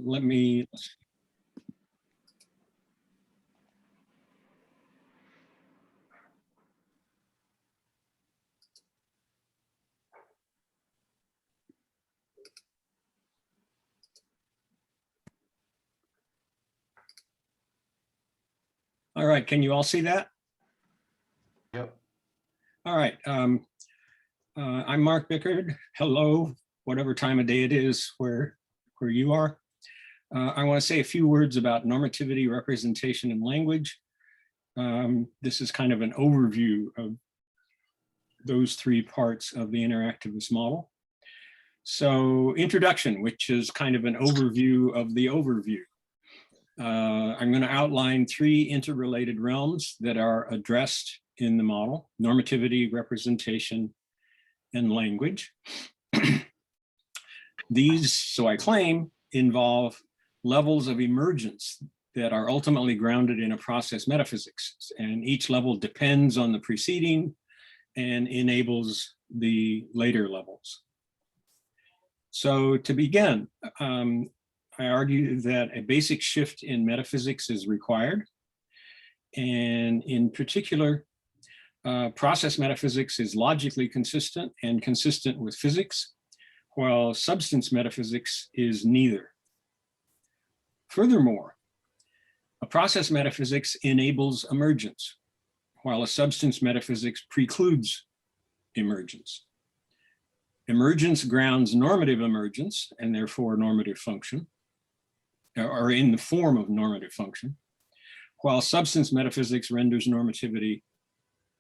let me. All right, can you all see that? Yep. All right, I'm Mark Bickhard. Hello, whatever time of day it is where you are. I want to say a few words about normativity, representation, and language. This is kind of an overview of those three parts of the interactivist model. So introduction, which is kind of an overview of the overview. I'm going to outline three interrelated realms that are addressed in the model: normativity, representation, and language. These, so I claim, involve levels of emergence that are ultimately grounded in a process metaphysics, and each level depends on the preceding and enables the later levels. So to begin, I argue that a basic shift in metaphysics is required. And in particular, process metaphysics is logically consistent and consistent with physics, while substance metaphysics is neither. Furthermore, a process metaphysics enables emergence, while a substance metaphysics precludes emergence. Emergence grounds normative emergence, and therefore normative function, or in the form of normative function, while substance metaphysics renders normativity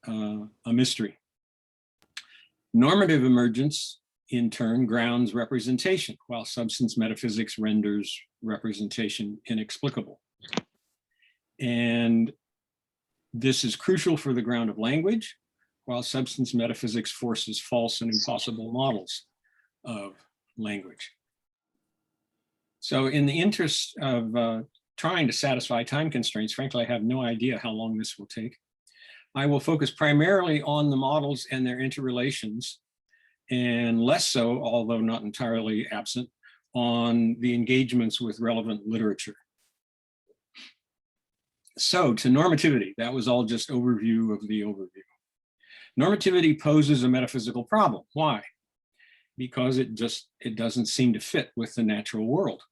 a mystery. Normative emergence, in turn, grounds representation, while substance metaphysics renders representation inexplicable. And this is crucial for the ground of language, while substance metaphysics forces false and impossible models of language. So in the interest of trying to satisfy time constraints, frankly, I have no idea how long this will take. I will focus primarily on the models and their interrelations, and less so, although not entirely absent, on the engagements with relevant literature. So to normativity, that was all just overview of the overview. Normativity poses a metaphysical problem. Why? Because it doesn't seem to fit with the natural world.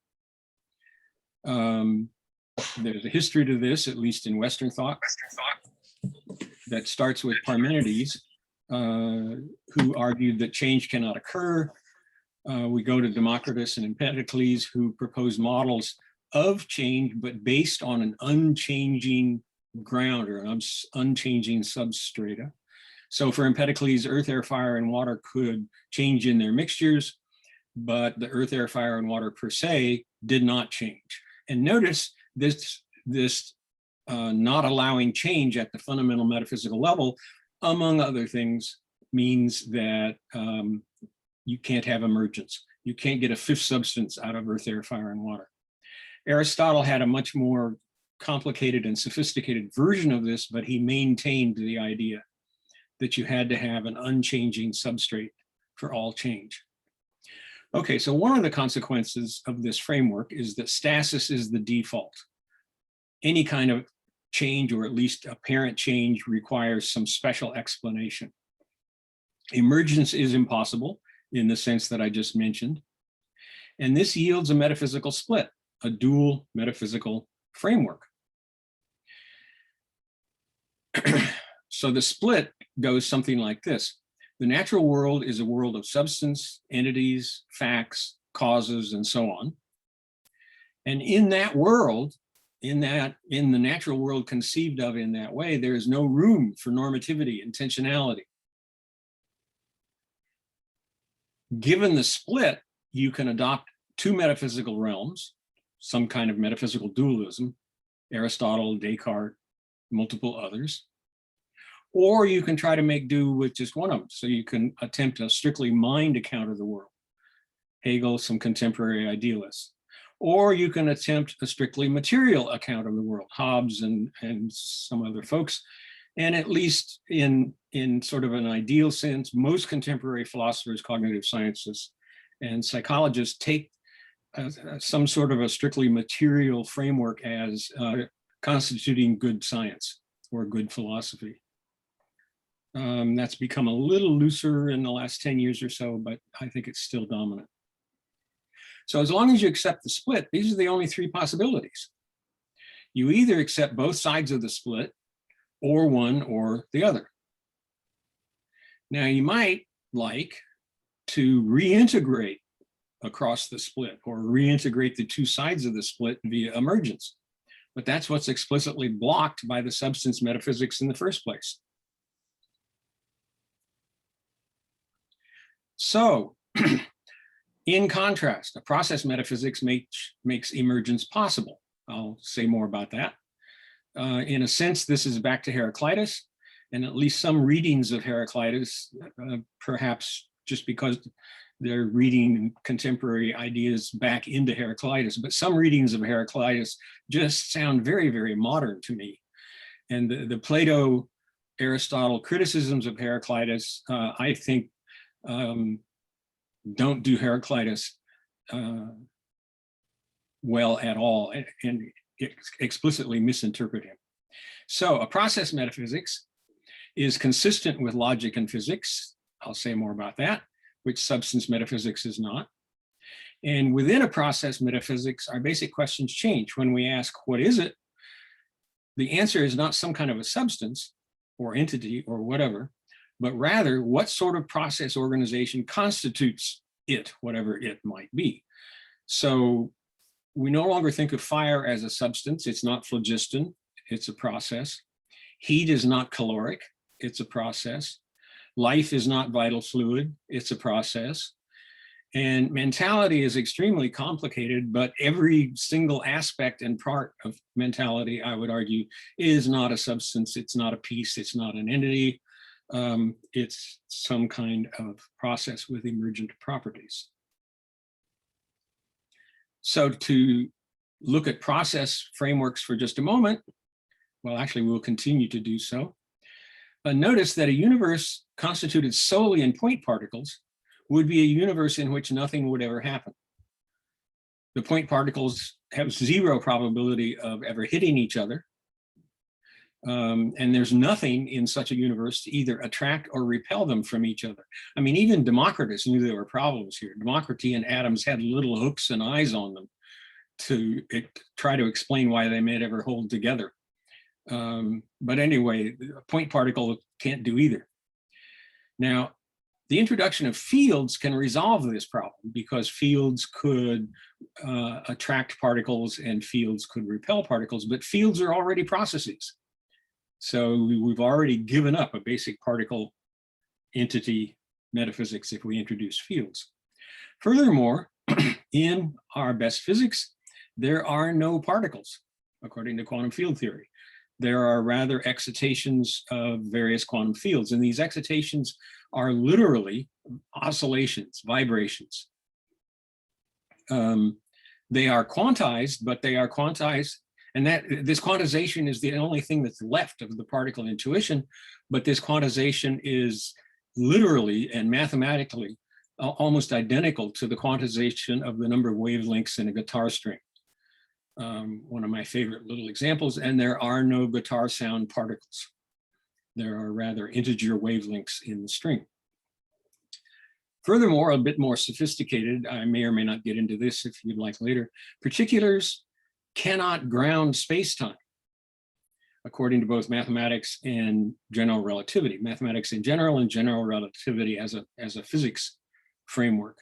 There's a history to this, at least in Western thought, that starts with Parmenides, who argued that change cannot occur. We go to Democritus and Empedocles, who proposed models of change, but based on an unchanging ground or an unchanging substrata. So for Empedocles, earth, air, fire, and water could change in their mixtures, but the earth, air, fire, and water per se did not change. And notice this not allowing change at the fundamental metaphysical level, among other things, means that you can't have emergence. You can't get a fifth substance out of earth, air, fire, and water. Aristotle had a much more complicated and sophisticated version of this, but he maintained the idea that you had to have an unchanging substrate for all change. Okay, so one of the consequences of this framework is that stasis is the default. Any kind of change, or at least apparent change, requires some special explanation. Emergence is impossible in the sense that I just mentioned. And this yields a metaphysical split, a dual metaphysical framework. So the split goes something like this. The natural world is a world of substance, entities, facts, causes, and so on. And in that world, in the natural world conceived of in that way, there is no room for normativity, intentionality. Given the split, you can adopt two metaphysical realms, some kind of metaphysical dualism, Aristotle, Descartes, multiple others. Or you can try to make do with just one of them. So you can attempt a strictly mind account of the world, Hegel, some contemporary idealists. Or you can attempt a strictly material account of the world, Hobbes and some other folks. And at least in sort of an ideal sense, most contemporary philosophers, cognitive scientists, and psychologists take some sort of a strictly material framework as constituting good science or good philosophy. That's become a little looser in the last 10 years or so, but I think it's still dominant. So as long as you accept the split, these are the only three possibilities. You either accept both sides of the split or one or the other. Now you might like to reintegrate across the split or reintegrate the two sides of the split via emergence, but that's what's explicitly blocked by the substance metaphysics in the first place. So in contrast, a process metaphysics makes emergence possible. I'll say more about that. In a sense, this is back to Heraclitus, and at least some readings of Heraclitus, perhaps just because they're reading contemporary ideas back into Heraclitus, but some readings of Heraclitus just sound very, very modern to me. And the Plato-Aristotle criticisms of Heraclitus, I think, don't do Heraclitus well at all and explicitly misinterpret him. So a process metaphysics is consistent with logic and physics. I'll say more about that, which substance metaphysics is not. And within a process metaphysics, our basic questions change. When we ask, what is it? The answer is not some kind of a substance or entity or whatever, but rather what sort of process organization constitutes it, whatever it might be. So we no longer think of fire as a substance. It's not phlogiston, it's a process. Heat is not caloric, it's a process. Life is not vital fluid, it's a process. And mentality is extremely complicated, but every single aspect and part of mentality, I would argue, is not a substance, it's not a piece, it's not an entity. It's some kind of process with emergent properties. So to look at process frameworks for just a moment, well, actually, we'll continue to do so. Notice that a universe constituted solely in point particles would be a universe in which nothing would ever happen. The point particles have zero probability of ever hitting each other. And there's nothing in such a universe to either attract or repel them from each other. I mean, even Democritus knew there were problems here. Democritus and atoms had little hooks and eyes on them to try to explain why they may ever hold together. But anyway, a point particle can't do either. Now, the introduction of fields can resolve this problem because fields could attract particles and fields could repel particles, but fields are already processes. So we've already given up a basic particle entity metaphysics if we introduce fields. Furthermore, in our best physics, there are no particles, according to quantum field theory. There are rather excitations of various quantum fields, and these excitations are literally oscillations, vibrations. They are quantized, but they are quantized, and that this quantization is the only thing that's left of the particle intuition, but this quantization is literally and mathematically almost identical to the quantization of the number of wavelengths in a guitar string. One of my favorite little examples, and there are no guitar sound particles. There are rather integer wavelengths in the string. Furthermore, a bit more sophisticated, I may or may not get into this if you'd like later, particulars cannot ground space-time, according to both mathematics and general relativity. Mathematics in general and general relativity as a physics framework.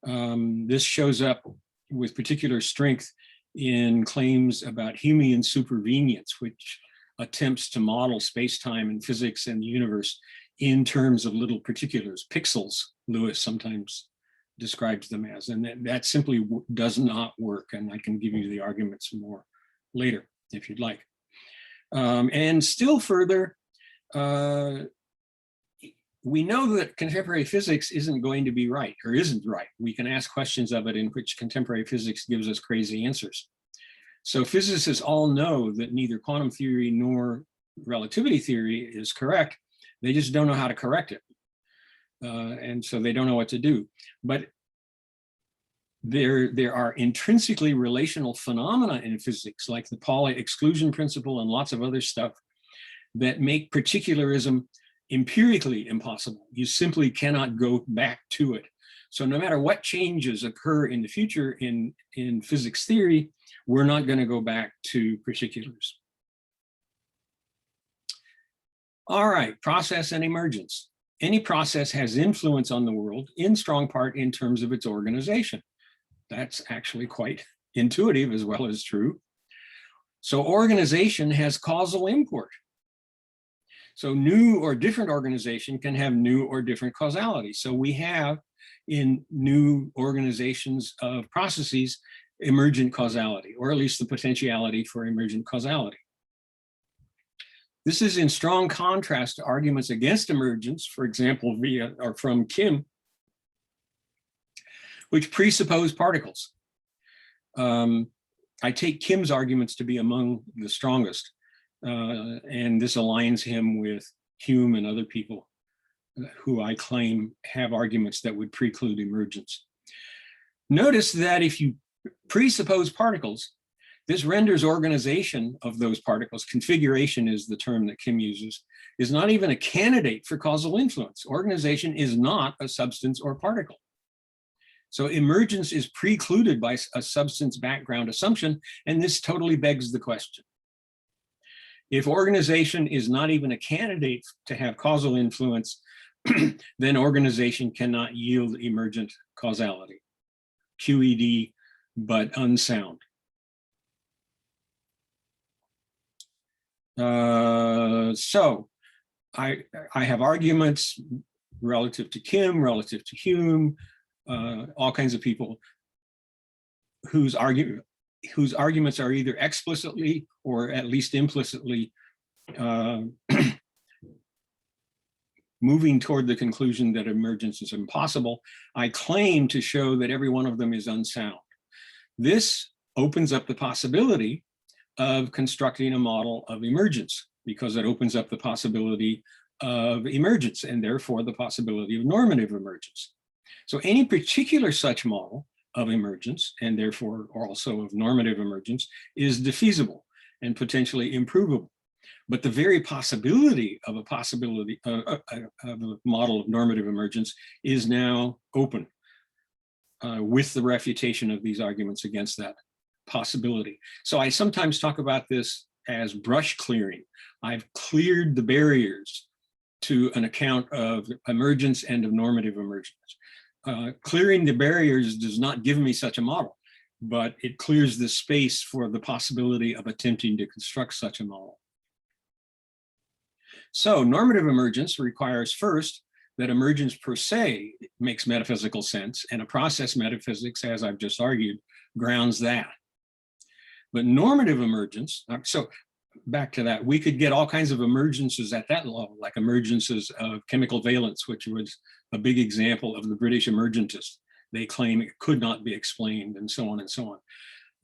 This shows up with particular strength in claims about Humean supervenience, which attempts to model space-time and physics and the universe in terms of little particulars, pixels, Lewis sometimes describes them as, and that simply does not work. And I can give you the arguments more later if you'd like. And still further, we know that contemporary physics isn't going to be right or isn't right. We can ask questions of it in which contemporary physics gives us crazy answers. So physicists all know that neither quantum theory nor relativity theory is correct. They just don't know how to correct it. And so they don't know what to do. But There are intrinsically relational phenomena in physics, like the Pauli exclusion principle and lots of other stuff, that make particularism empirically impossible. You simply cannot go back to it. So no matter what changes occur in the future in physics theory, we're not going to go back to particulars. All right, process and emergence. Any process has influence on the world, in strong part in terms of its organization. That's actually quite intuitive as well as true. So organization has causal import. So new or different organization can have new or different causality. So we have in new organizations of processes emergent causality, or at least the potentiality for emergent causality. This is in strong contrast to arguments against emergence, for example, via or from Kim, which presuppose particles. I take Kim's arguments to be among the strongest, and this aligns him with Hume and other people who I claim have arguments that would preclude emergence. Notice that if you presuppose particles, this renders organization of those particles, configuration is the term that Kim uses, is not even a candidate for causal influence. Organization is not a substance or particle. So emergence is precluded by a substance background assumption, and this totally begs the question. If organization is not even a candidate to have causal influence, then organization cannot yield emergent causality. QED, but unsound. So I have arguments relative to Kim, relative to Hume, all kinds of people whose arguments are either explicitly or at least implicitly moving toward the conclusion that emergence is impossible. I claim to show that every one of them is unsound. This opens up the possibility of constructing a model of emergence, because it opens up the possibility of emergence and therefore the possibility of normative emergence. So any particular such model of emergence, and therefore also of normative emergence, is defeasible and potentially improvable. But the very possibility of a model of normative emergence is now open with the refutation of these arguments against that possibility. So I sometimes talk about this as brush clearing. I've cleared the barriers to an account of emergence and of normative emergence. Clearing the barriers does not give me such a model, but it clears the space for the possibility of attempting to construct such a model. So normative emergence requires first that emergence per se makes metaphysical sense, and a process metaphysics, as I've just argued, grounds that. But normative emergence, so back to that, we could get all kinds of emergences at that level, like emergences of chemical valence, which was a big example of the British emergentists. They claim it could not be explained, and so on and so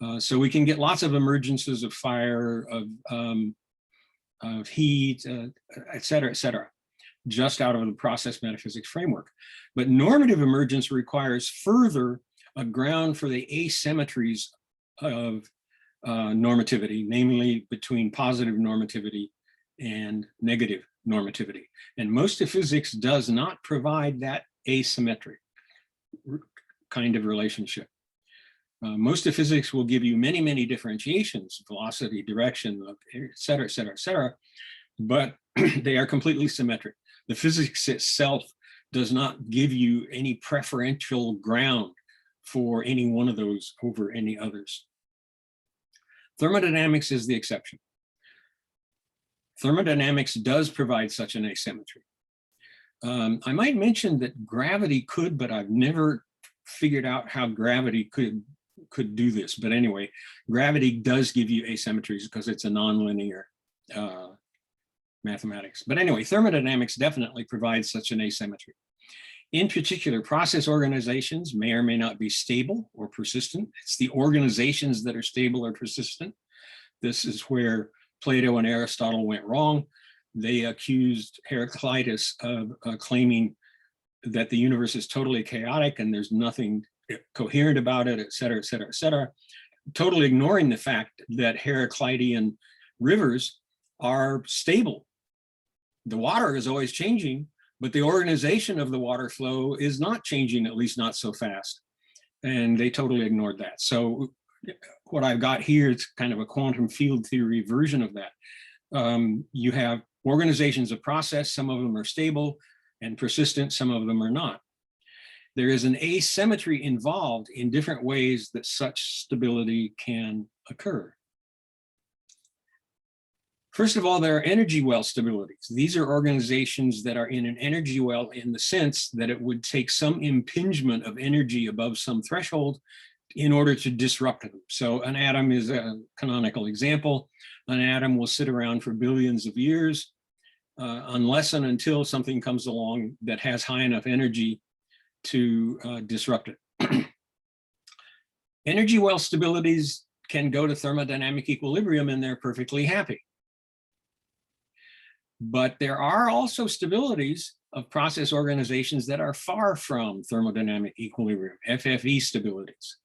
on. So we can get lots of emergences of fire, of heat, et cetera, just out of the process metaphysics framework. But normative emergence requires further a ground for the asymmetries of normativity, namely between positive normativity and negative normativity. And most of physics does not provide that asymmetric kind of relationship. Most of physics will give you many, many differentiations, velocity, direction, et cetera, but they are completely symmetric. The physics itself does not give you any preferential ground for any one of those over any others. Thermodynamics is the exception. Thermodynamics does provide such an asymmetry. I might mention that gravity could, but I've never figured out how gravity could do this. But anyway, gravity does give you asymmetries because it's a nonlinear mathematics. But anyway, thermodynamics definitely provides such an asymmetry. In particular, process organizations may or may not be stable or persistent. It's the organizations that are stable or persistent. This is where Plato and Aristotle went wrong. They accused Heraclitus of claiming that the universe is totally chaotic and there's nothing coherent about it, et cetera, et cetera, et cetera, totally ignoring the fact that Heraclitean rivers are stable. The water is always changing, but the organization of the water flow is not changing, at least not so fast. And they totally ignored that. So what I've got here is kind of a quantum field theory version of that. You have organizations of process, some of them are stable and persistent, some of them are not. There is an asymmetry involved in different ways that such stability can occur. First of all, there are energy well stabilities. These are organizations that are in an energy well in the sense that it would take some impingement of energy above some threshold in order to disrupt them. So an atom is a canonical example. An atom will sit around for billions of years unless and until something comes along that has high enough energy to disrupt it. Energy well stabilities can go to thermodynamic equilibrium and they're perfectly happy. But there are also stabilities of process organizations that are far from thermodynamic equilibrium, FFE stabilities.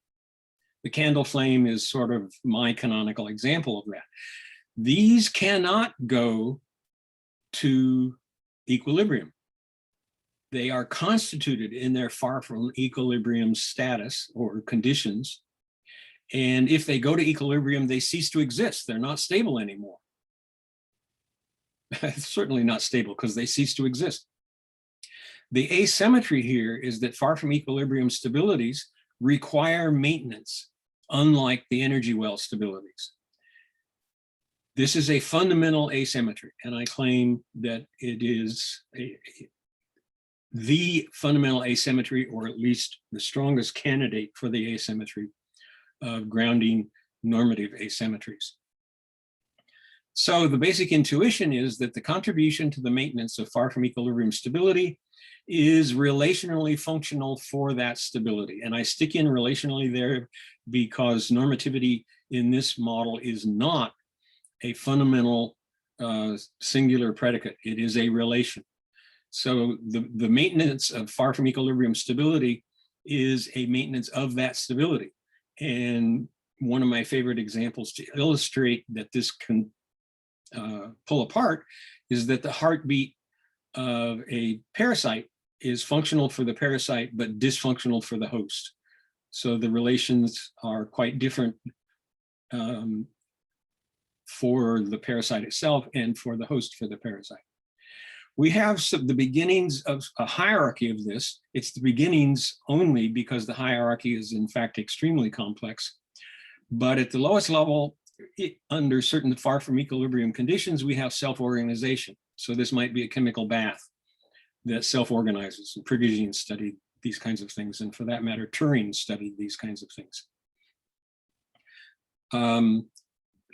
The candle flame is sort of my canonical example of that. These cannot go to equilibrium. They are constituted in their far from equilibrium status or conditions. And if they go to equilibrium, they cease to exist. They're not stable anymore. It's certainly not stable because they cease to exist. The asymmetry here is that far from equilibrium stabilities require maintenance, unlike the energy well stabilities. This is a fundamental asymmetry, and I claim that it is the fundamental asymmetry, or at least the strongest candidate for the asymmetry of grounding normative asymmetries. So the basic intuition is that the contribution to the maintenance of far from equilibrium stability is relationally functional for that stability. And I stick in relationally there because normativity in this model is not a fundamental singular predicate. It is a relation. So the maintenance of far from equilibrium stability is a maintenance of that stability. And one of my favorite examples to illustrate that this can pull apart is that the heartbeat of a parasite is functional for the parasite, but dysfunctional for the host. So the relations are quite different for the parasite itself and for the host for the parasite. We have the beginnings of a hierarchy of this. It's the beginnings only because the hierarchy is in fact extremely complex. But at the lowest level, under certain far from equilibrium conditions, we have self-organization. So this might be a chemical bath that self-organizes. And Prigogine studied these kinds of things. And for that matter, Turing studied these kinds of things.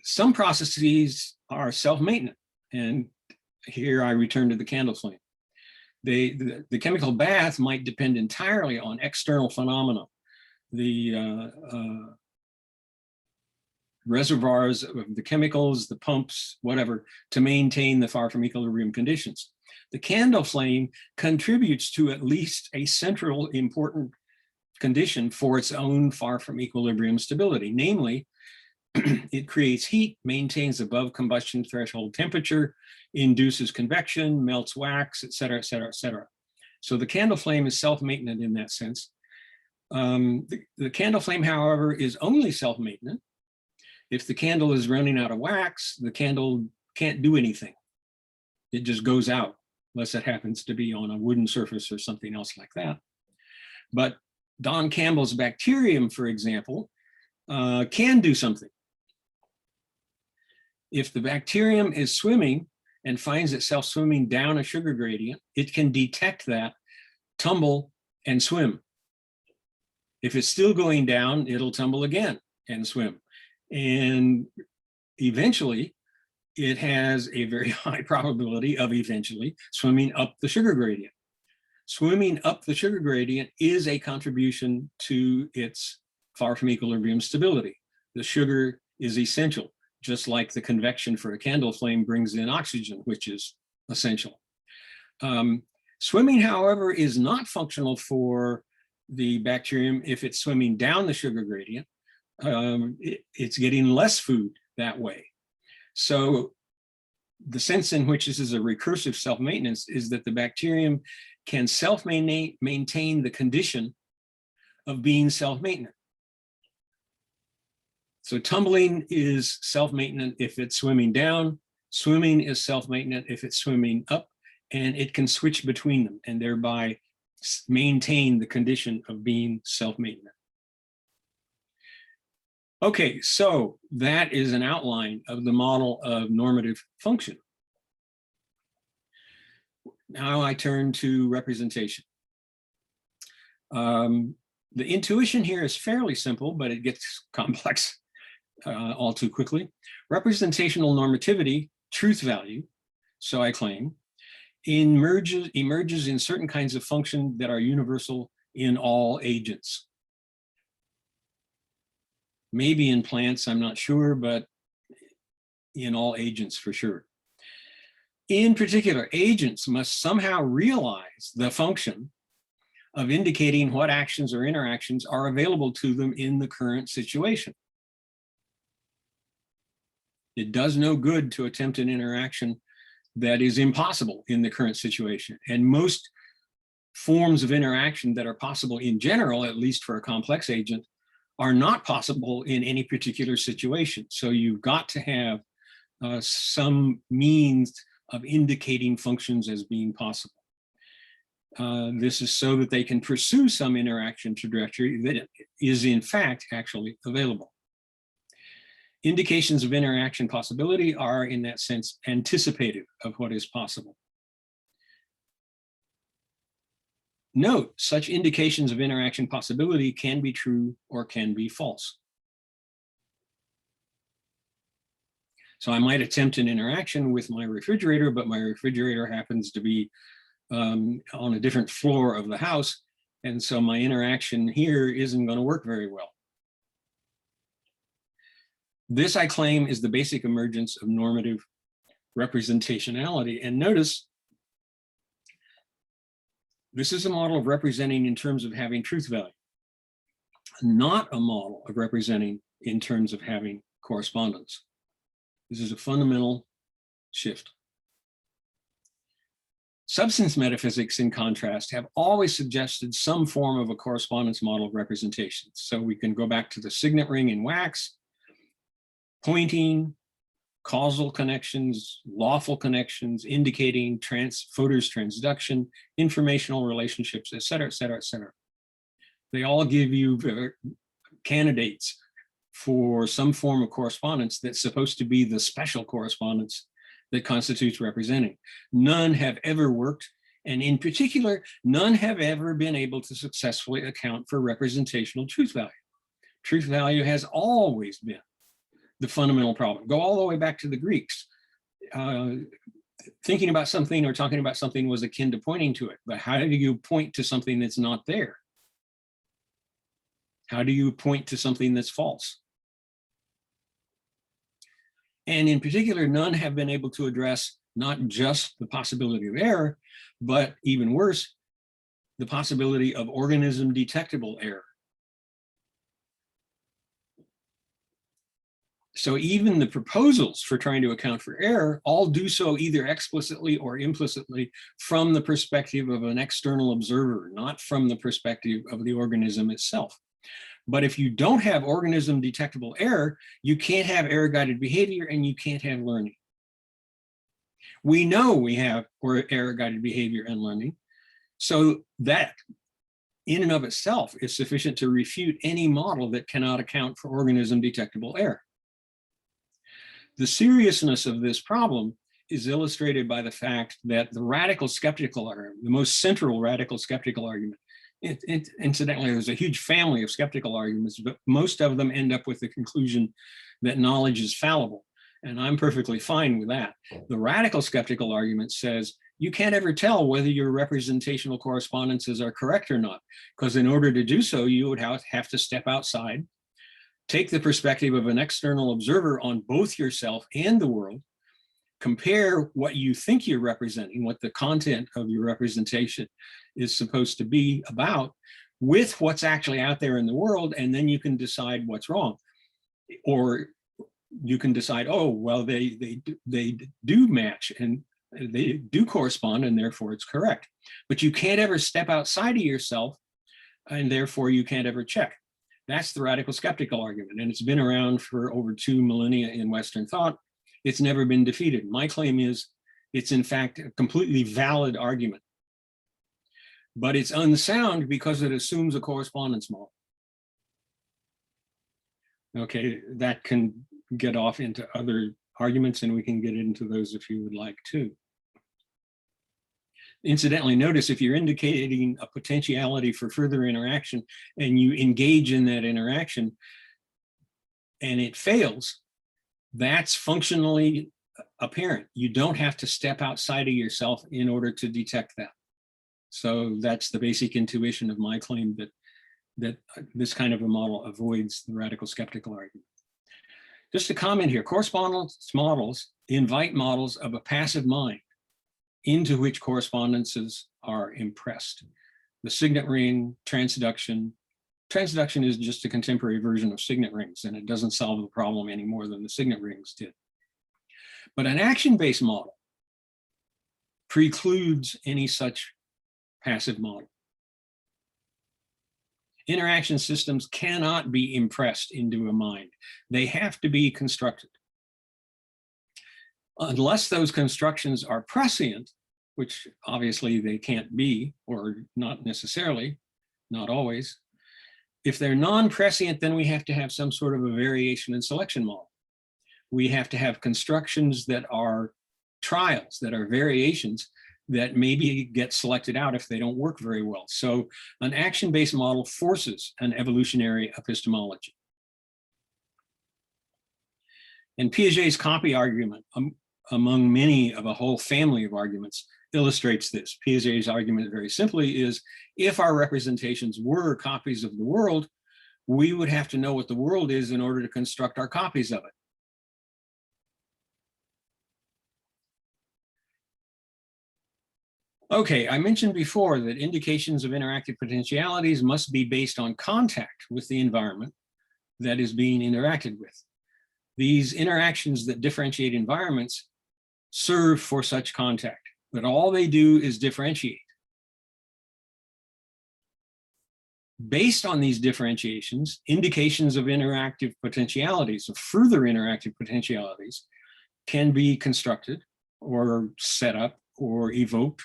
Some processes are self-maintenance. And here I return to the candle flame. The chemical bath might depend entirely on external phenomena. The reservoirs of the chemicals, the pumps, whatever, to maintain the far from equilibrium conditions. The candle flame contributes to at least a central important condition for its own far from equilibrium stability. Namely, it creates heat, maintains above combustion threshold temperature, induces convection, melts wax, et cetera, et cetera, et cetera. So the candle flame is self-maintenance in that sense. The candle flame, however, is only self-maintenance if the candle is running out of wax. The candle can't do anything. It just goes out, unless it happens to be on a wooden surface or something else like that. But Don Campbell's bacterium, for example, can do something. If the bacterium is swimming and finds itself swimming down a sugar gradient, it can detect that, tumble, and swim. If it's still going down, it'll tumble again and swim. And eventually, it has a very high probability of eventually swimming up the sugar gradient. Swimming up the sugar gradient is a contribution to its far from equilibrium stability. The sugar is essential, just like the convection for a candle flame brings in oxygen, which is essential. Swimming, however, is not functional for the bacterium, if it's swimming down the sugar gradient, it's getting less food that way. So the sense in which this is a recursive self-maintenance is that the bacterium can self-maintain the condition of being self-maintenance. So tumbling is self-maintenance if it's swimming down, swimming is self-maintenance if it's swimming up, and it can switch between them and thereby maintain the condition of being self-maintenance. Okay, so that is an outline of the model of normative function. Now I turn to representation. The intuition here is fairly simple, but it gets complex all too quickly. Representational normativity, truth value, so I claim, emerges in certain kinds of function that are universal in all agents. Maybe in plants, I'm not sure, but in all agents for sure. In particular, agents must somehow realize the function of indicating what actions or interactions are available to them in the current situation. It does no good to attempt an interaction that is impossible in the current situation. And most forms of interaction that are possible in general, at least for a complex agent, are not possible in any particular situation. So you've got to have some means of indicating functions as being possible. This is so that they can pursue some interaction trajectory that is in fact actually available. Indications of interaction possibility are in that sense anticipative of what is possible. Note, such indications of interaction possibility can be true or can be false. So I might attempt an interaction with my refrigerator, but my refrigerator happens to be on a different floor of the house. And so my interaction here isn't going to work very well. This, I claim, is the basic emergence of normative representationality. And notice, this is a model of representing in terms of having truth value, not a model of representing in terms of having correspondence. This is a fundamental shift. Substance metaphysics, in contrast, have always suggested some form of a correspondence model of representation. So we can go back to the signet ring in wax, pointing, causal connections, lawful connections, indicating Fodor's transduction, informational relationships, et cetera, et cetera, et cetera. They all give you candidates for some form of correspondence that's supposed to be the special correspondence that constitutes representing. None have ever worked, and in particular, none have ever been able to successfully account for representational truth value. Truth value has always been the fundamental problem. Go all the way back to the Greeks. Thinking about something or talking about something was akin to pointing to it, but how do you point to something that's not there? How do you point to something that's false? And in particular, none have been able to address not just the possibility of error, but even worse, the possibility of organism detectable error. So even the proposals for trying to account for error all do so either explicitly or implicitly from the perspective of an external observer, not from the perspective of the organism itself. But if you don't have organism detectable error, you can't have error-guided behavior and you can't have learning. We know we have error-guided behavior and learning, so that in and of itself is sufficient to refute any model that cannot account for organism detectable error. The seriousness of this problem is illustrated by the fact that the radical skeptical argument, the most central radical skeptical argument, incidentally, there's a huge family of skeptical arguments, but most of them end up with the conclusion that knowledge is fallible. And I'm perfectly fine with that. The radical skeptical argument says you can't ever tell whether your representational correspondences are correct or not, because in order to do so, you would have to step outside, take the perspective of an external observer on both yourself and the world, compare what you think you're representing, what the content of your representation is supposed to be about, with what's actually out there in the world, and then you can decide what's wrong. Or you can decide, oh, well, they do match and they do correspond, and therefore it's correct. But you can't ever step outside of yourself, and therefore you can't ever check. That's the radical skeptical argument, and it's been around for over 2 millennia in Western thought. It's never been defeated. My claim is it's in fact a completely valid argument, but it's unsound because it assumes a correspondence model. Okay, that can get off into other arguments, and we can get into those if you would like to. Incidentally, notice if you're indicating a potentiality for further interaction and you engage in that interaction and it fails, that's functionally apparent. You don't have to step outside of yourself in order to detect that. So that's the basic intuition of my claim, that this kind of a model avoids the radical skeptical argument. Just a comment here, correspondence models invite models of a passive mind into which correspondences are impressed. The signet ring, transduction. Transduction is just a contemporary version of signet rings, and it doesn't solve the problem any more than the signet rings did. But an action-based model precludes any such passive model. Interaction systems cannot be impressed into a mind. They have to be constructed. Unless those constructions are prescient, which obviously they can't be, or not necessarily, not always. If they're non-prescient, then we have to have some sort of a variation and selection model. We have to have constructions that are trials, that are variations, that maybe get selected out if they don't work very well. So an action-based model forces an evolutionary epistemology. And Piaget's copy argument, among many of a whole family of arguments, illustrates this. Piaget's argument very simply is, if our representations were copies of the world, we would have to know what the world is in order to construct our copies of it. Okay, I mentioned before that indications of interactive potentialities must be based on contact with the environment that is being interacted with. These interactions that differentiate environments serve for such contact, but all they do is differentiate. Based on these differentiations, indications of interactive potentialities, of further interactive potentialities, can be constructed or set up or evoked,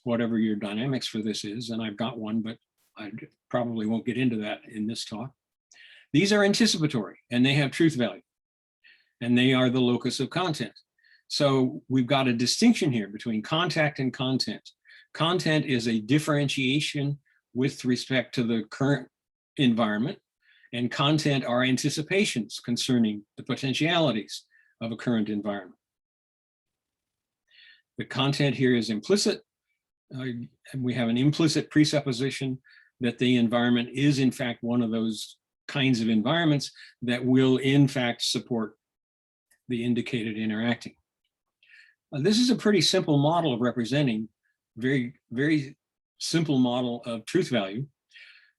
whatever your dynamics for this is, and I've got one, but I probably won't get into that in this talk. These are anticipatory, and they have truth value, and they are the locus of content. So we've got a distinction here between contact and content. Content is a differentiation with respect to the current environment, and content are anticipations concerning the potentialities of a current environment. The content here is implicit. We have an implicit presupposition that the environment is in fact one of those kinds of environments that will in fact support the indicated interacting. This is a pretty simple model of representing, very, very simple model of truth value.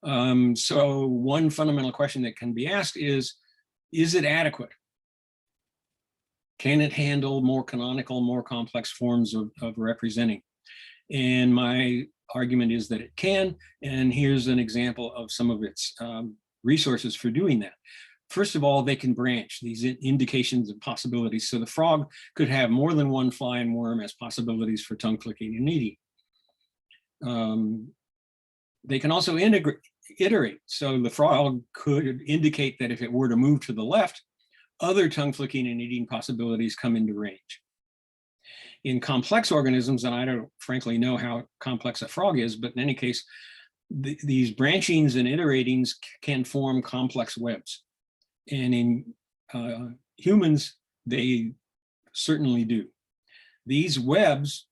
So one fundamental question that can be asked is it adequate? Can it handle more canonical, more complex forms of representing? And my argument is that it can, and here's an example of some of its resources for doing that. First of all, they can branch these indications of possibilities. So the frog could have more than one fly and worm as possibilities for tongue clicking and eating. They can also iterate. So the frog could indicate that if it were to move to the left, other tongue flicking and eating possibilities come into range. In complex organisms, and I don't frankly know how complex a frog is, but in any case, these branchings and iteratings can form complex webs. And in humans, they certainly do. These webs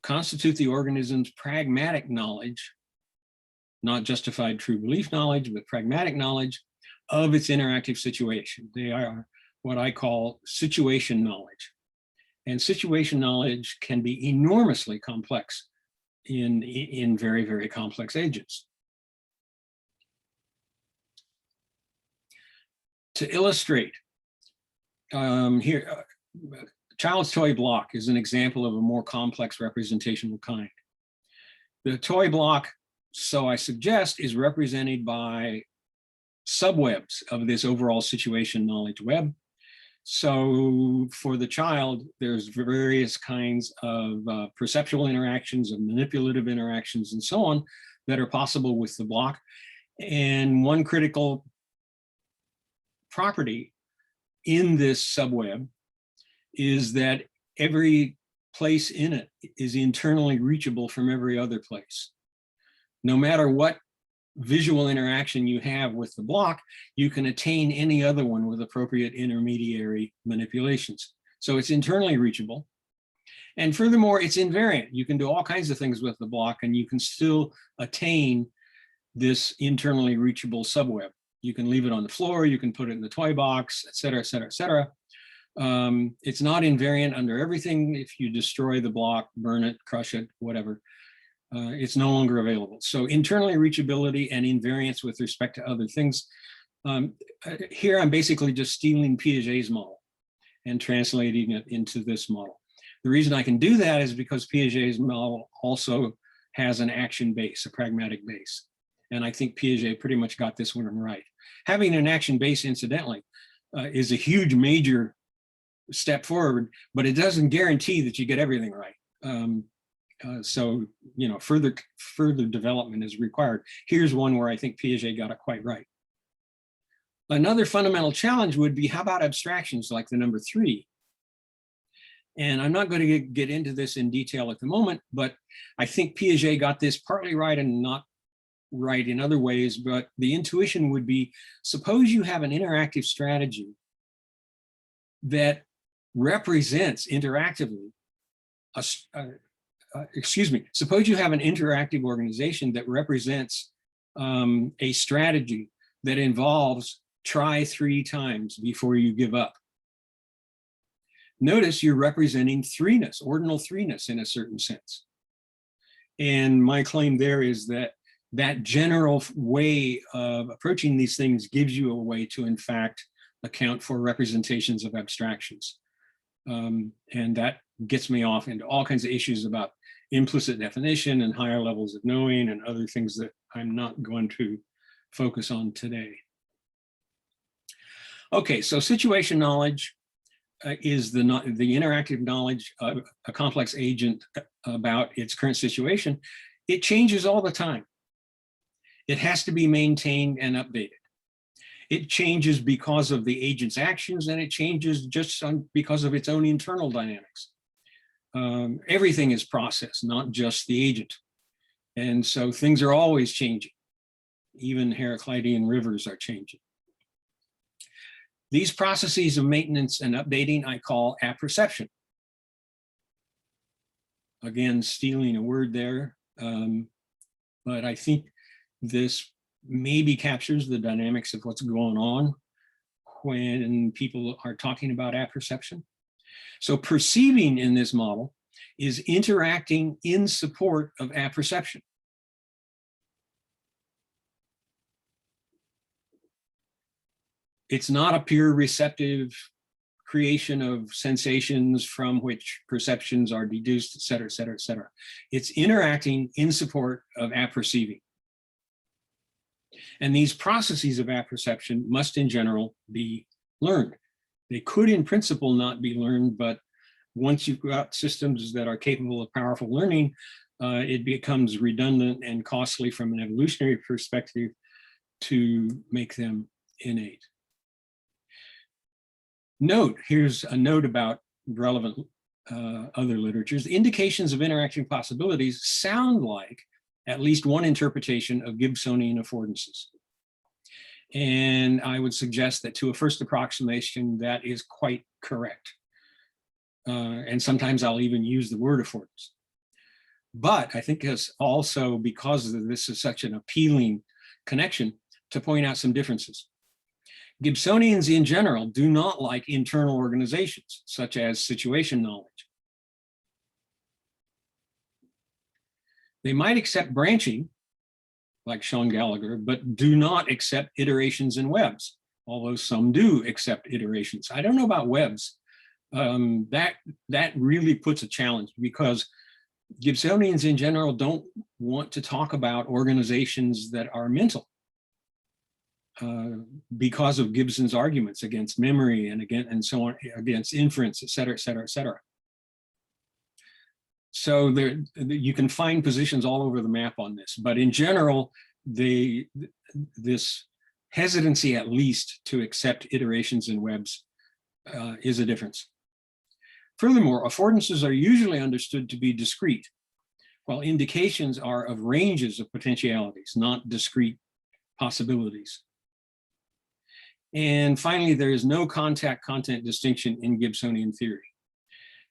constitute the organism's pragmatic knowledge, not justified true belief knowledge, but pragmatic knowledge of its interactive situation. They are what I call situation knowledge. And situation knowledge can be enormously complex in very, very complex agents. To illustrate, here, child's toy block is an example of a more complex representational kind. The toy block, so I suggest, is represented by subwebs of this overall situation knowledge web. So for the child, there's various kinds of perceptual interactions, of manipulative interactions, and so on that are possible with the block. And one critical property in this subweb is that every place in it is internally reachable from every other place. No matter what visual interaction you have with the block, you can attain any other one with appropriate intermediary manipulations. So it's internally reachable. And furthermore, it's invariant. You can do all kinds of things with the block and you can still attain this internally reachable subweb. You can leave it on the floor, you can put it in the toy box, et cetera, et cetera, et cetera. It's not invariant under everything. If you destroy the block, burn it, crush it, whatever, it's no longer available. So internally reachability and invariance with respect to other things. Here I'm basically just stealing Piaget's model and translating it into this model. The reason I can do that is because Piaget's model also has an action base, a pragmatic base. And I think Piaget pretty much got this one right. Having an action base, incidentally, is a huge major step forward, but it doesn't guarantee that you get everything right. So, you know, further development is required. Here's one where I think Piaget got it quite right. Another fundamental challenge would be, how about abstractions like the number 3? And I'm not going to get into this in detail at the moment, but I think Piaget got this partly right and not right in other ways. But the intuition would be, suppose you have an interactive strategy that represents interactively, suppose you have an interactive organization that represents a strategy that involves try 3 times before you give up. Notice you're representing threeness, ordinal threeness in a certain sense. And my claim there is that that general way of approaching these things gives you a way to, in fact, account for representations of abstractions. And that gets me off into all kinds of issues about implicit definition and higher levels of knowing and other things that I'm not going to focus on today. Okay, so situation knowledge is the interactive knowledge of a complex agent about its current situation. It changes all the time. It has to be maintained and updated. It changes because of the agent's actions, and it changes just because of its own internal dynamics. Everything is process, not just the agent. And so things are always changing. Even Heraclitean rivers are changing. These processes of maintenance and updating I call apperception. Again, stealing a word there, but I think this maybe captures the dynamics of what's going on when people are talking about apperception. So perceiving in this model is interacting in support of apperception. It's not a pure receptive creation of sensations from which perceptions are deduced, et cetera, et cetera, et cetera. It's interacting in support of apperceiving. And these processes of apperception must in general be learned. They could in principle not be learned, but once you've got systems that are capable of powerful learning, it becomes redundant and costly from an evolutionary perspective to make them innate. Note, here's a note about relevant other literatures. The indications of interaction possibilities sound like at least one interpretation of Gibsonian affordances. And I would suggest that to a first approximation, that is quite correct. And sometimes I'll even use the word affordance. But I think it's also because this is such an appealing connection to point out some differences. Gibsonians in general do not like internal organizations, such as situation knowledge. They might accept branching, like Sean Gallagher, but do not accept iterations in webs, although some do accept iterations. I don't know about webs. That really puts a challenge, because Gibsonians in general don't want to talk about organizations that are mental, because of Gibson's arguments against memory and so on, against inference, et cetera, et cetera, et cetera. So there, you can find positions all over the map on this, but in general, this hesitancy, at least, to accept iterations in webs is a difference. Furthermore, affordances are usually understood to be discrete, while indications are of ranges of potentialities, not discrete possibilities. And finally, there is no contact-content distinction in Gibsonian theory.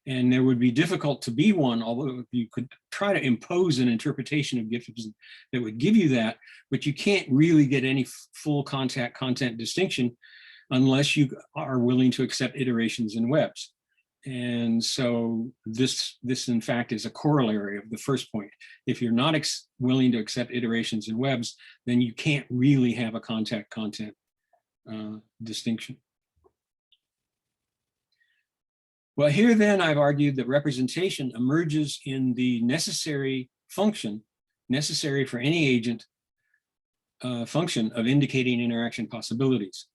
And there would be difficult to be one, although you could try to impose an interpretation of Gibson that would give you that, but you can't really get any full contact-content distinction unless you are willing to accept iterations in webs. And so this in fact is a corollary of the first point. If you're not willing to accept iterations in webs, then you can't really have a contact-content distinction. Well, here then I've argued that representation emerges in the necessary function, necessary for any agent function of indicating interaction possibilities.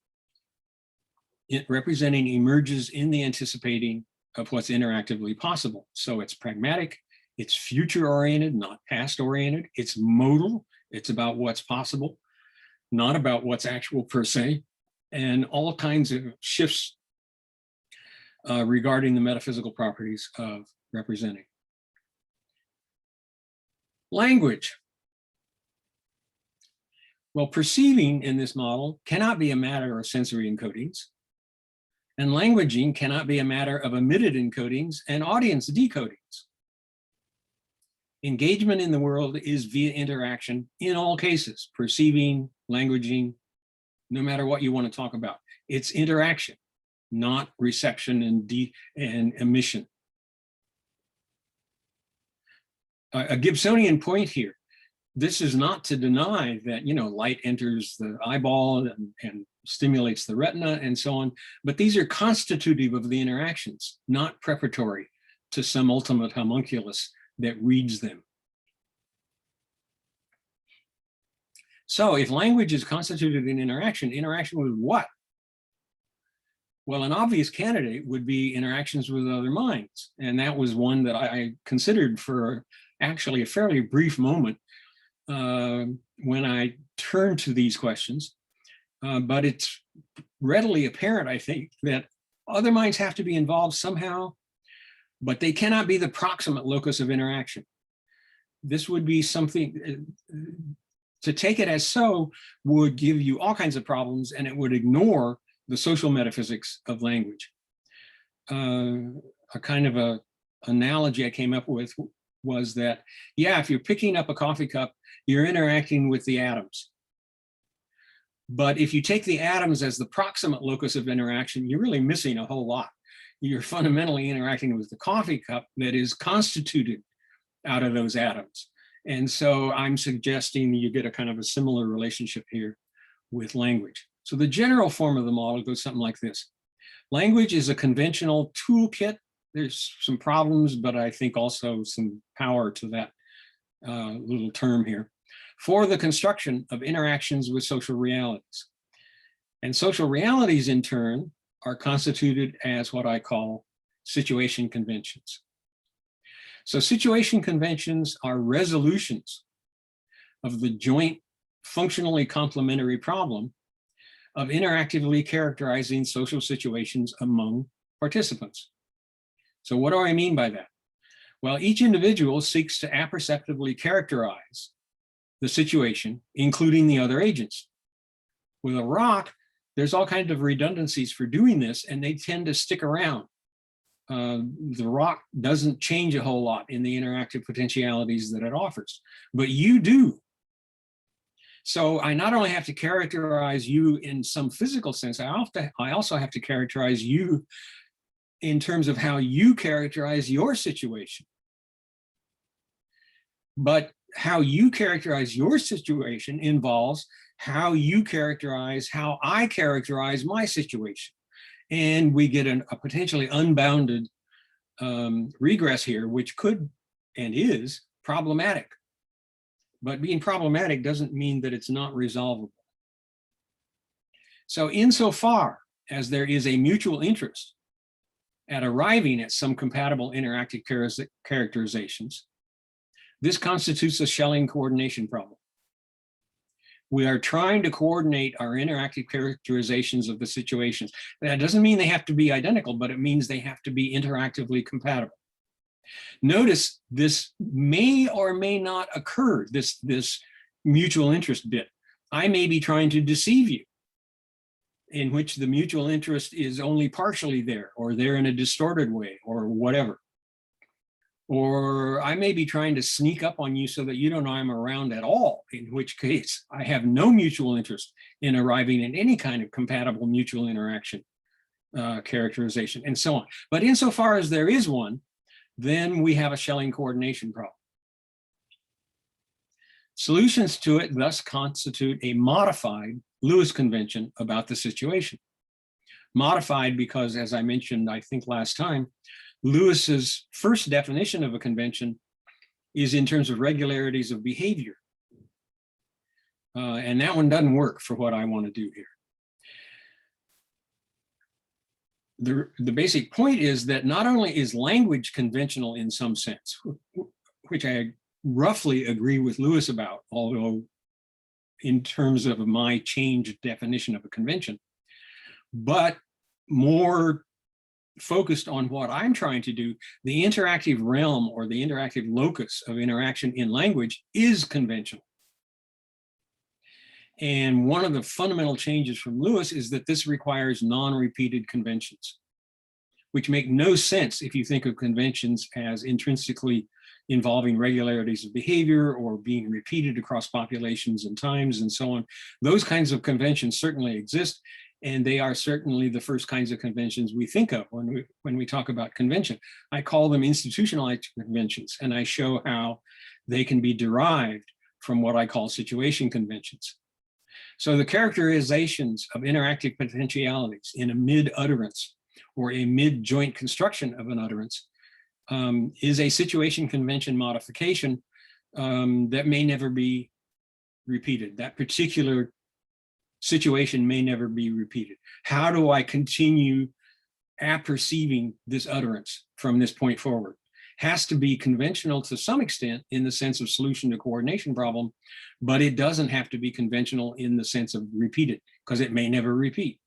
Representing emerges in the anticipating of what's interactively possible. So it's pragmatic, it's future-oriented, not past-oriented, it's modal, it's about what's possible, not about what's actual per se, and all kinds of shifts regarding the metaphysical properties of representing. Language. Well, perceiving in this model cannot be a matter of sensory encodings, and languaging cannot be a matter of omitted encodings and audience decodings. Engagement in the world is via interaction in all cases, perceiving, languaging, no matter what you want to talk about. It's interaction, not reception and emission. A Gibsonian point here. This is not to deny that, you know, light enters the eyeball and stimulates the retina and so on, but these are constitutive of the interactions, not preparatory to some ultimate homunculus that reads them. So if language is constituted in interaction, interaction with what? Well, an obvious candidate would be interactions with other minds. And that was one that I considered for actually a fairly brief moment when I turned to these questions. But it's readily apparent, I think, that other minds have to be involved somehow, but they cannot be the proximate locus of interaction. This would be something, to take it as so would give you all kinds of problems, and it would ignore the social metaphysics of language. A kind of a analogy I came up with was that, yeah, if you're picking up a coffee cup, you're interacting with the atoms. But if you take the atoms as the proximate locus of interaction, you're really missing a whole lot. You're fundamentally interacting with the coffee cup that is constituted out of those atoms. And so I'm suggesting that you get a kind of a similar relationship here with language. So the general form of the model goes something like this. Language is a conventional toolkit. There's some problems, but I think also some power to that little term here, for the construction of interactions with social realities. And social realities, in turn, are constituted as what I call situation conventions. So situation conventions are resolutions of the joint functionally complementary problem of interactively characterizing social situations among participants. So what do I mean by that? Well, each individual seeks to apperceptively characterize the situation, including the other agents. With a rock, there's all kinds of redundancies for doing this, and they tend to stick around. The rock doesn't change a whole lot in the interactive potentialities that it offers, but you do. So I not only have to characterize you in some physical sense, I also have to characterize you in terms of how you characterize your situation. But how you characterize your situation involves how you characterize how I characterize my situation. And we get a potentially unbounded regress here, which could and is problematic. But being problematic doesn't mean that it's not resolvable. So insofar as there is a mutual interest at arriving at some compatible interactive characterizations, this constitutes a Schelling coordination problem. We are trying to coordinate our interactive characterizations of the situations. That doesn't mean they have to be identical, but it means they have to be interactively compatible. Notice this may or may not occur, this mutual interest bit. I may be trying to deceive you, in which the mutual interest is only partially there, or there in a distorted way, or whatever. Or I may be trying to sneak up on you so that you don't know I'm around at all, in which case I have no mutual interest in arriving at any kind of compatible mutual interaction characterization, and so on. But insofar as there is one, then we have a Schelling coordination problem. Solutions to it thus constitute a modified Lewis convention about the situation. Modified because, as I mentioned, I think last time, Lewis's first definition of a convention is in terms of regularities of behavior. And that one doesn't work for what I want to do here. The basic point is that not only is language conventional in some sense, which I roughly agree with Lewis about, although in terms of my changed definition of a convention, but more focused on what I'm trying to do, the interactive realm or the interactive locus of interaction in language is conventional. And one of the fundamental changes from Lewis is that this requires non-repeated conventions, which make no sense if you think of conventions as intrinsically involving regularities of behavior or being repeated across populations and times and so on. Those kinds of conventions certainly exist, and they are certainly the first kinds of conventions we think of when we talk about convention. I call them institutionalized conventions, and I show how they can be derived from what I call situation conventions. So the characterizations of interactive potentialities in a mid-utterance or a mid-joint construction of an utterance is a situation convention modification that may never be repeated. That particular situation may never be repeated. How do I continue apperceiving this utterance from this point forward? Has to be conventional to some extent in the sense of solution to coordination problem, but it doesn't have to be conventional in the sense of repeated, because it may never repeat.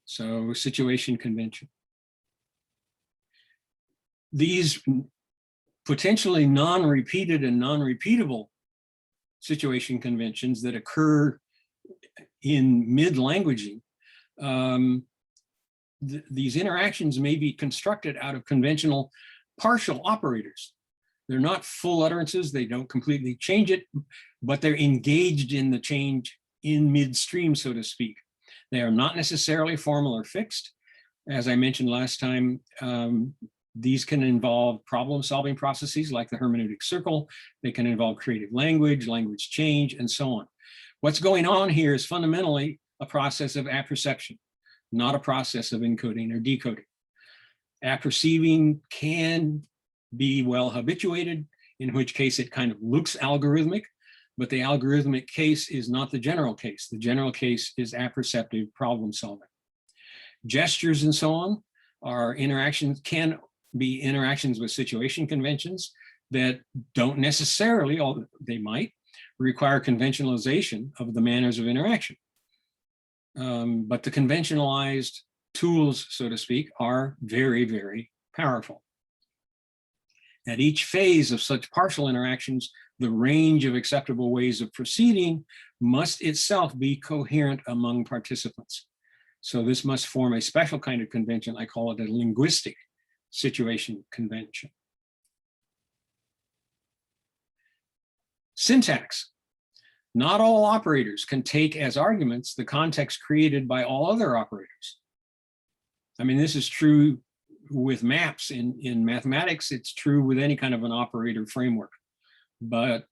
So situation convention. These potentially non-repeated and non-repeatable situation conventions that occur in mid-languaging, these interactions may be constructed out of conventional partial operators. They're not full utterances, they don't completely change it, but they're engaged in the change in midstream, so to speak. They are not necessarily formal or fixed. As I mentioned last time, these can involve problem-solving processes like the hermeneutic circle. They can involve creative language, language change, and so on. What's going on here is fundamentally a process of apperception, not a process of encoding or decoding. Apperceiving can be well habituated, in which case it kind of looks algorithmic, but the algorithmic case is not the general case. The general case is apperceptive problem solving. Gestures and so on are interactions, can be interactions with situation conventions that don't necessarily, although they might, require conventionalization of the manners of interaction. But the conventionalized tools, so to speak, are very, very powerful. At each phase of such partial interactions, the range of acceptable ways of proceeding must itself be coherent among participants. So this must form a special kind of convention. I call it a linguistic situation convention. Syntax. Not all operators can take as arguments the context created by all other operators. I mean, this is true with maps in mathematics. It's true with any kind of an operator framework. But,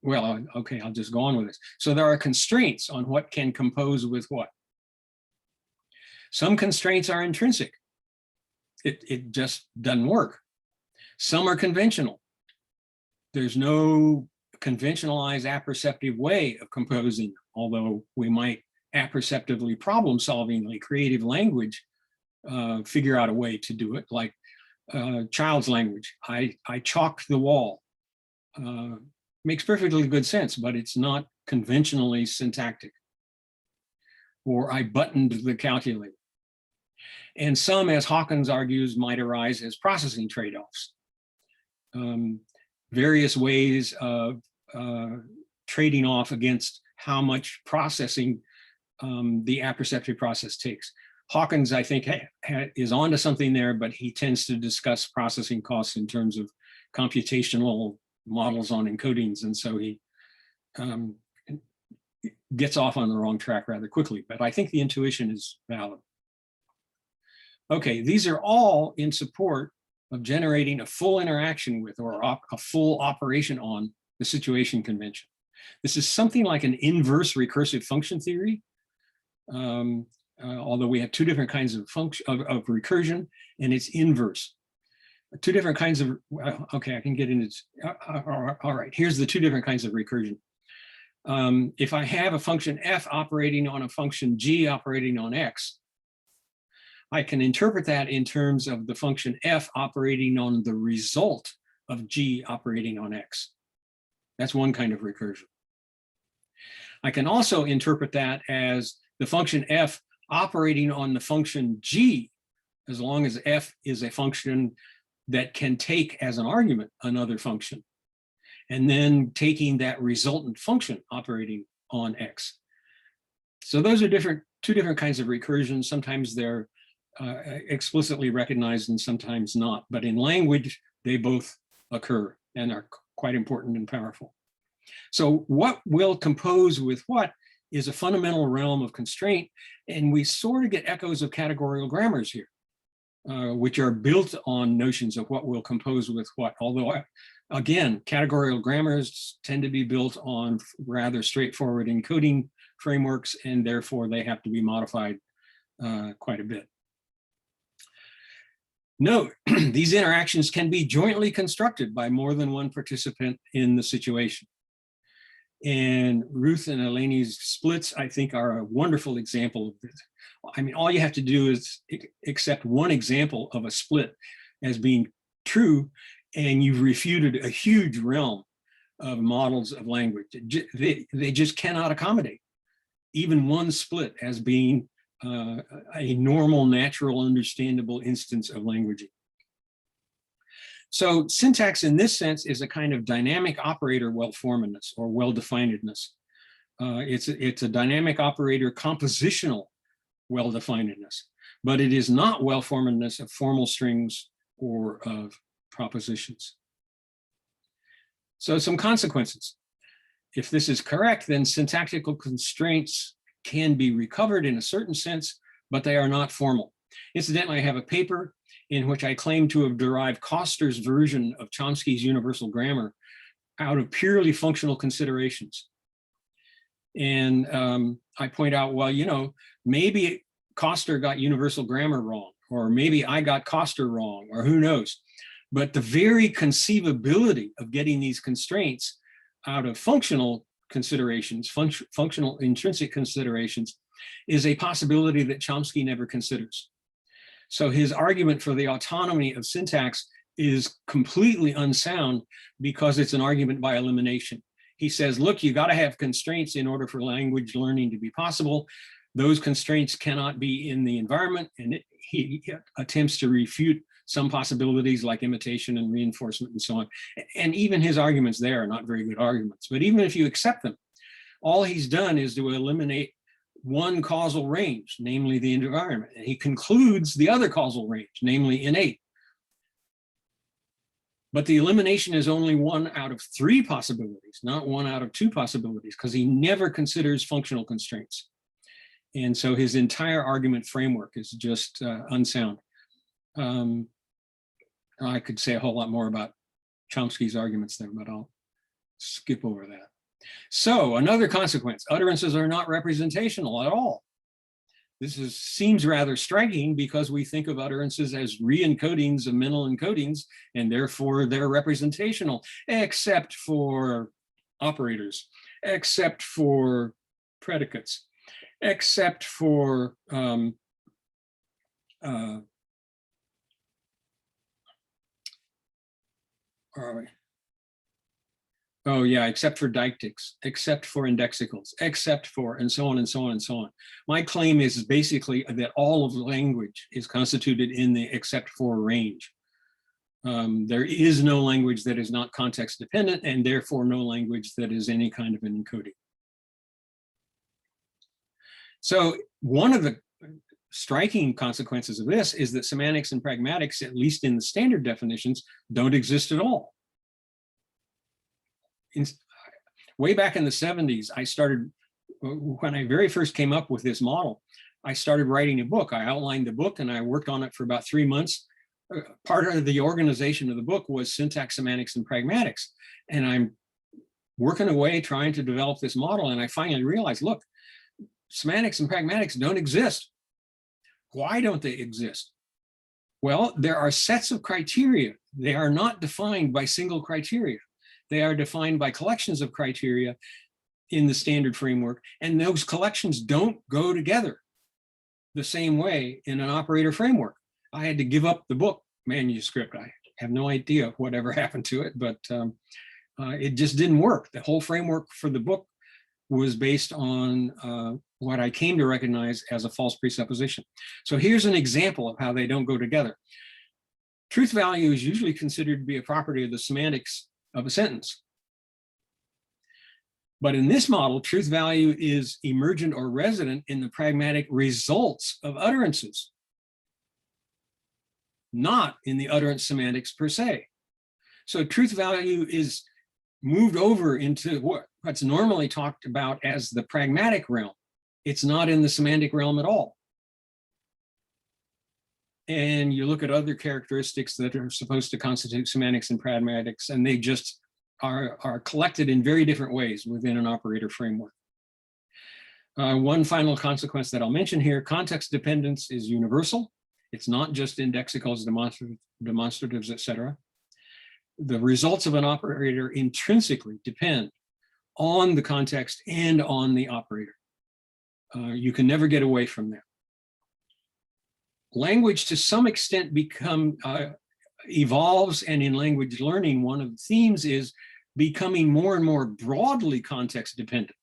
well, okay, I'll just go on with this. So there are constraints on what can compose with what. Some constraints are intrinsic. It just doesn't work. Some are conventional. There's no conventionalized apperceptive way of composing, although we might apperceptively, problem-solvingly, creative language figure out a way to do it, like child's language. I chalked the wall. Makes perfectly good sense, but it's not conventionally syntactic. Or I buttoned the calculator. And some, as Hawkins argues, might arise as processing trade-offs. Various ways of trading off against how much processing the apperceptive process takes. Hawkins, I think, is onto something there, but he tends to discuss processing costs in terms of computational models on encodings, and so he gets off on the wrong track rather quickly, but I think the intuition is valid. Okay, these are all in support of generating a full interaction with or a full operation on the situation convention. This is something like an inverse recursive function theory, although we have two different kinds of recursion, and it's inverse. Two different kinds of, okay, I can get into, all right, here's the two different kinds of recursion. If I have a function f operating on a function g operating on x, I can interpret that in terms of the function f operating on the result of g operating on x. That's one kind of recursion. I can also interpret that as the function f operating on the function g, as long as f is a function that can take as an argument another function, and then taking that resultant function operating on x. So those are two different kinds of recursions. Sometimes they're explicitly recognized and sometimes not, but in language, they both occur and are quite important and powerful. So what will compose with what is a fundamental realm of constraint, and we sort of get echoes of categorical grammars here, which are built on notions of what will compose with what, although again, categorical grammars tend to be built on rather straightforward encoding frameworks, and therefore they have to be modified quite a bit. Note, these interactions can be jointly constructed by more than one participant in the situation. And Ruth and Eleni's splits, I think, are a wonderful example of this. I mean, all you have to do is accept one example of a split as being true, and you've refuted a huge realm of models of language. They just cannot accommodate even one split as being a normal, natural, understandable instance of languaging. So syntax in this sense is a kind of dynamic operator well-formedness or well-definedness. It's a dynamic operator compositional well-definedness, but it is not well-formedness of formal strings or of propositions. So some consequences. If this is correct, then syntactical constraints can be recovered in a certain sense, but they are not formal. Incidentally, I have a paper in which I claim to have derived Coster's version of Chomsky's universal grammar out of purely functional considerations. And I point out, well, you know, maybe Coster got universal grammar wrong, or maybe I got Coster wrong, or who knows. But the very conceivability of getting these constraints out of functional considerations, functional intrinsic considerations, is a possibility that Chomsky never considers. So his argument for the autonomy of syntax is completely unsound because it's an argument by elimination. He says, look, you got to have constraints in order for language learning to be possible. Those constraints cannot be in the environment, and he attempts to refute some possibilities like imitation and reinforcement and so on. And even his arguments there are not very good arguments. But even if you accept them, all he's done is to eliminate one causal range, namely the environment. And he concludes the other causal range, namely innate. But the elimination is only one out of three possibilities, not one out of two possibilities, because he never considers functional constraints. And so his entire argument framework is just unsound. I could say a whole lot more about Chomsky's arguments there, but I'll skip over that. So another consequence, utterances are not representational at all. This seems rather striking because we think of utterances as re-encodings of mental encodings, and therefore they're representational, except for operators, except for predicates, except for except for deictics, except for indexicals, except for, and so on and so on and so on. My claim is basically that all of language is constituted in the except for range. There is no language that is not context dependent, and therefore no language that is any kind of an encoding. So one of the striking consequences of this is that semantics and pragmatics, at least in the standard definitions, don't exist at all. Way back in the 70s, I started, when I very first came up with this model, I started writing a book. I outlined the book and I worked on it for about 3 months. Part of the organization of the book was syntax, semantics, and pragmatics. And I'm working away trying to develop this model. And I finally realized, look, semantics and pragmatics don't exist. Why don't they exist? Well, there are sets of criteria. They are not defined by single criteria. They are defined by collections of criteria in the standard framework, and those collections don't go together the same way in an operator framework. I had to give up the book manuscript. I have no idea whatever happened to it, but it just didn't work. The whole framework for the book was based on what I came to recognize as a false presupposition. So here's an example of how they don't go together. Truth value is usually considered to be a property of the semantics of a sentence. But in this model, truth value is emergent or resident in the pragmatic results of utterances, not in the utterance semantics per se. So truth value is moved over into what's normally talked about as the pragmatic realm. It's not in the semantic realm at all. And you look at other characteristics that are supposed to constitute semantics and pragmatics, and they just are collected in very different ways within an operator framework. One final consequence that I'll mention here, context dependence is universal. It's not just indexicals, demonstratives, etc. The results of an operator intrinsically depend on the context and on the operator. You can never get away from that. Language to some extent evolves, and in language learning, one of the themes is becoming more and more broadly context dependent,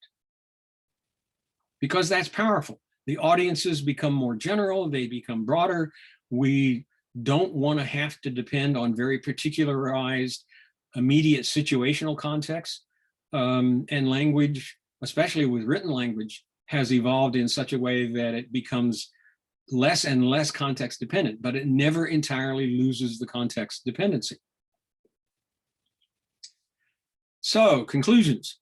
because that's powerful. The audiences become more general, they become broader. We don't want to have to depend on very particularized, immediate situational context. And language, especially with written language, has evolved in such a way that it becomes less and less context dependent, but it never entirely loses the context dependency. So, conclusions.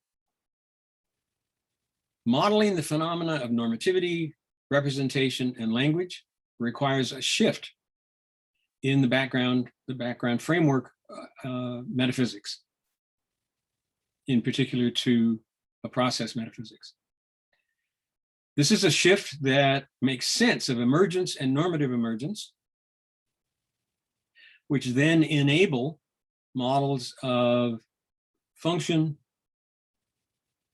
Modeling the phenomena of normativity, representation, and language requires a shift in the background framework metaphysics, in particular to a process metaphysics. This is a shift that makes sense of emergence and normative emergence, which then enable models of function,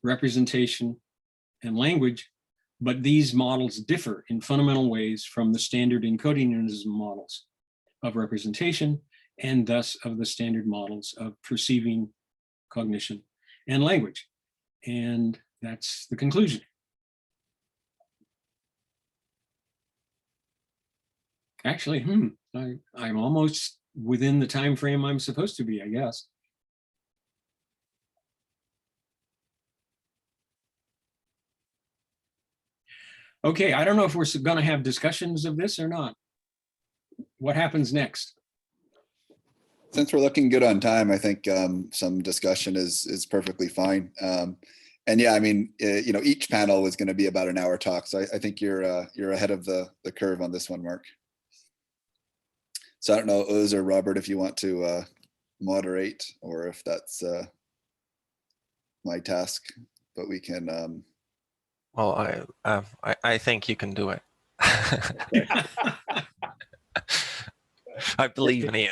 representation, and language, but these models differ in fundamental ways from the standard encodingism models of representation, and thus of the standard models of perceiving, cognition, and language. And that's the conclusion. Actually, I'm almost within the time frame I'm supposed to be, I guess. Okay, I don't know if we're going to have discussions of this or not. What happens next? Since we're looking good on time, I think some discussion is perfectly fine. And yeah, I mean, you know, each panel is going to be about an hour talk. So I think you're ahead of the curve on this one, Mark. So I don't know, Uz or Robert, if you want to moderate, or if that's my task, but we can. Well, I think you can do it. I believe in you.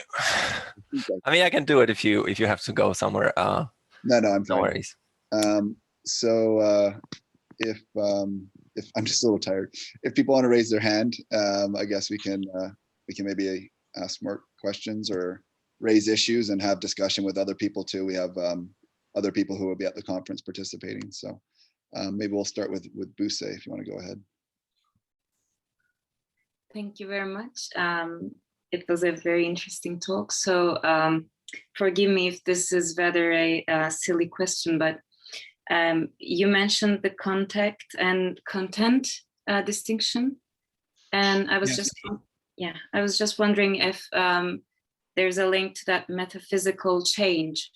I mean, I can do it if you have to go somewhere. No, I'm fine. No worries. So if I'm just a little tired, if people want to raise their hand, I guess we can maybe ask more questions or raise issues and have discussion with other people too. We have other people who will be at the conference participating. So maybe we'll start with Buse, if you want to go ahead. Thank you very much. It was a very interesting talk. So forgive me if this is rather a silly question, but you mentioned the contact and content distinction. And I was I was just wondering if there's a link to that metaphysical change.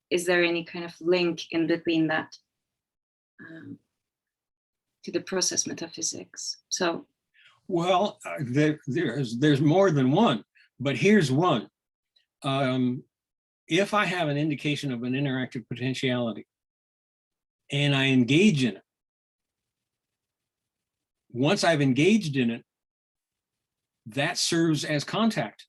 Is there any kind of link in between that to the process metaphysics? So, well, there's more than one, but here's one. If I have an indication of an interactive potentiality and I engage in it, once I've engaged in it, that serves as contact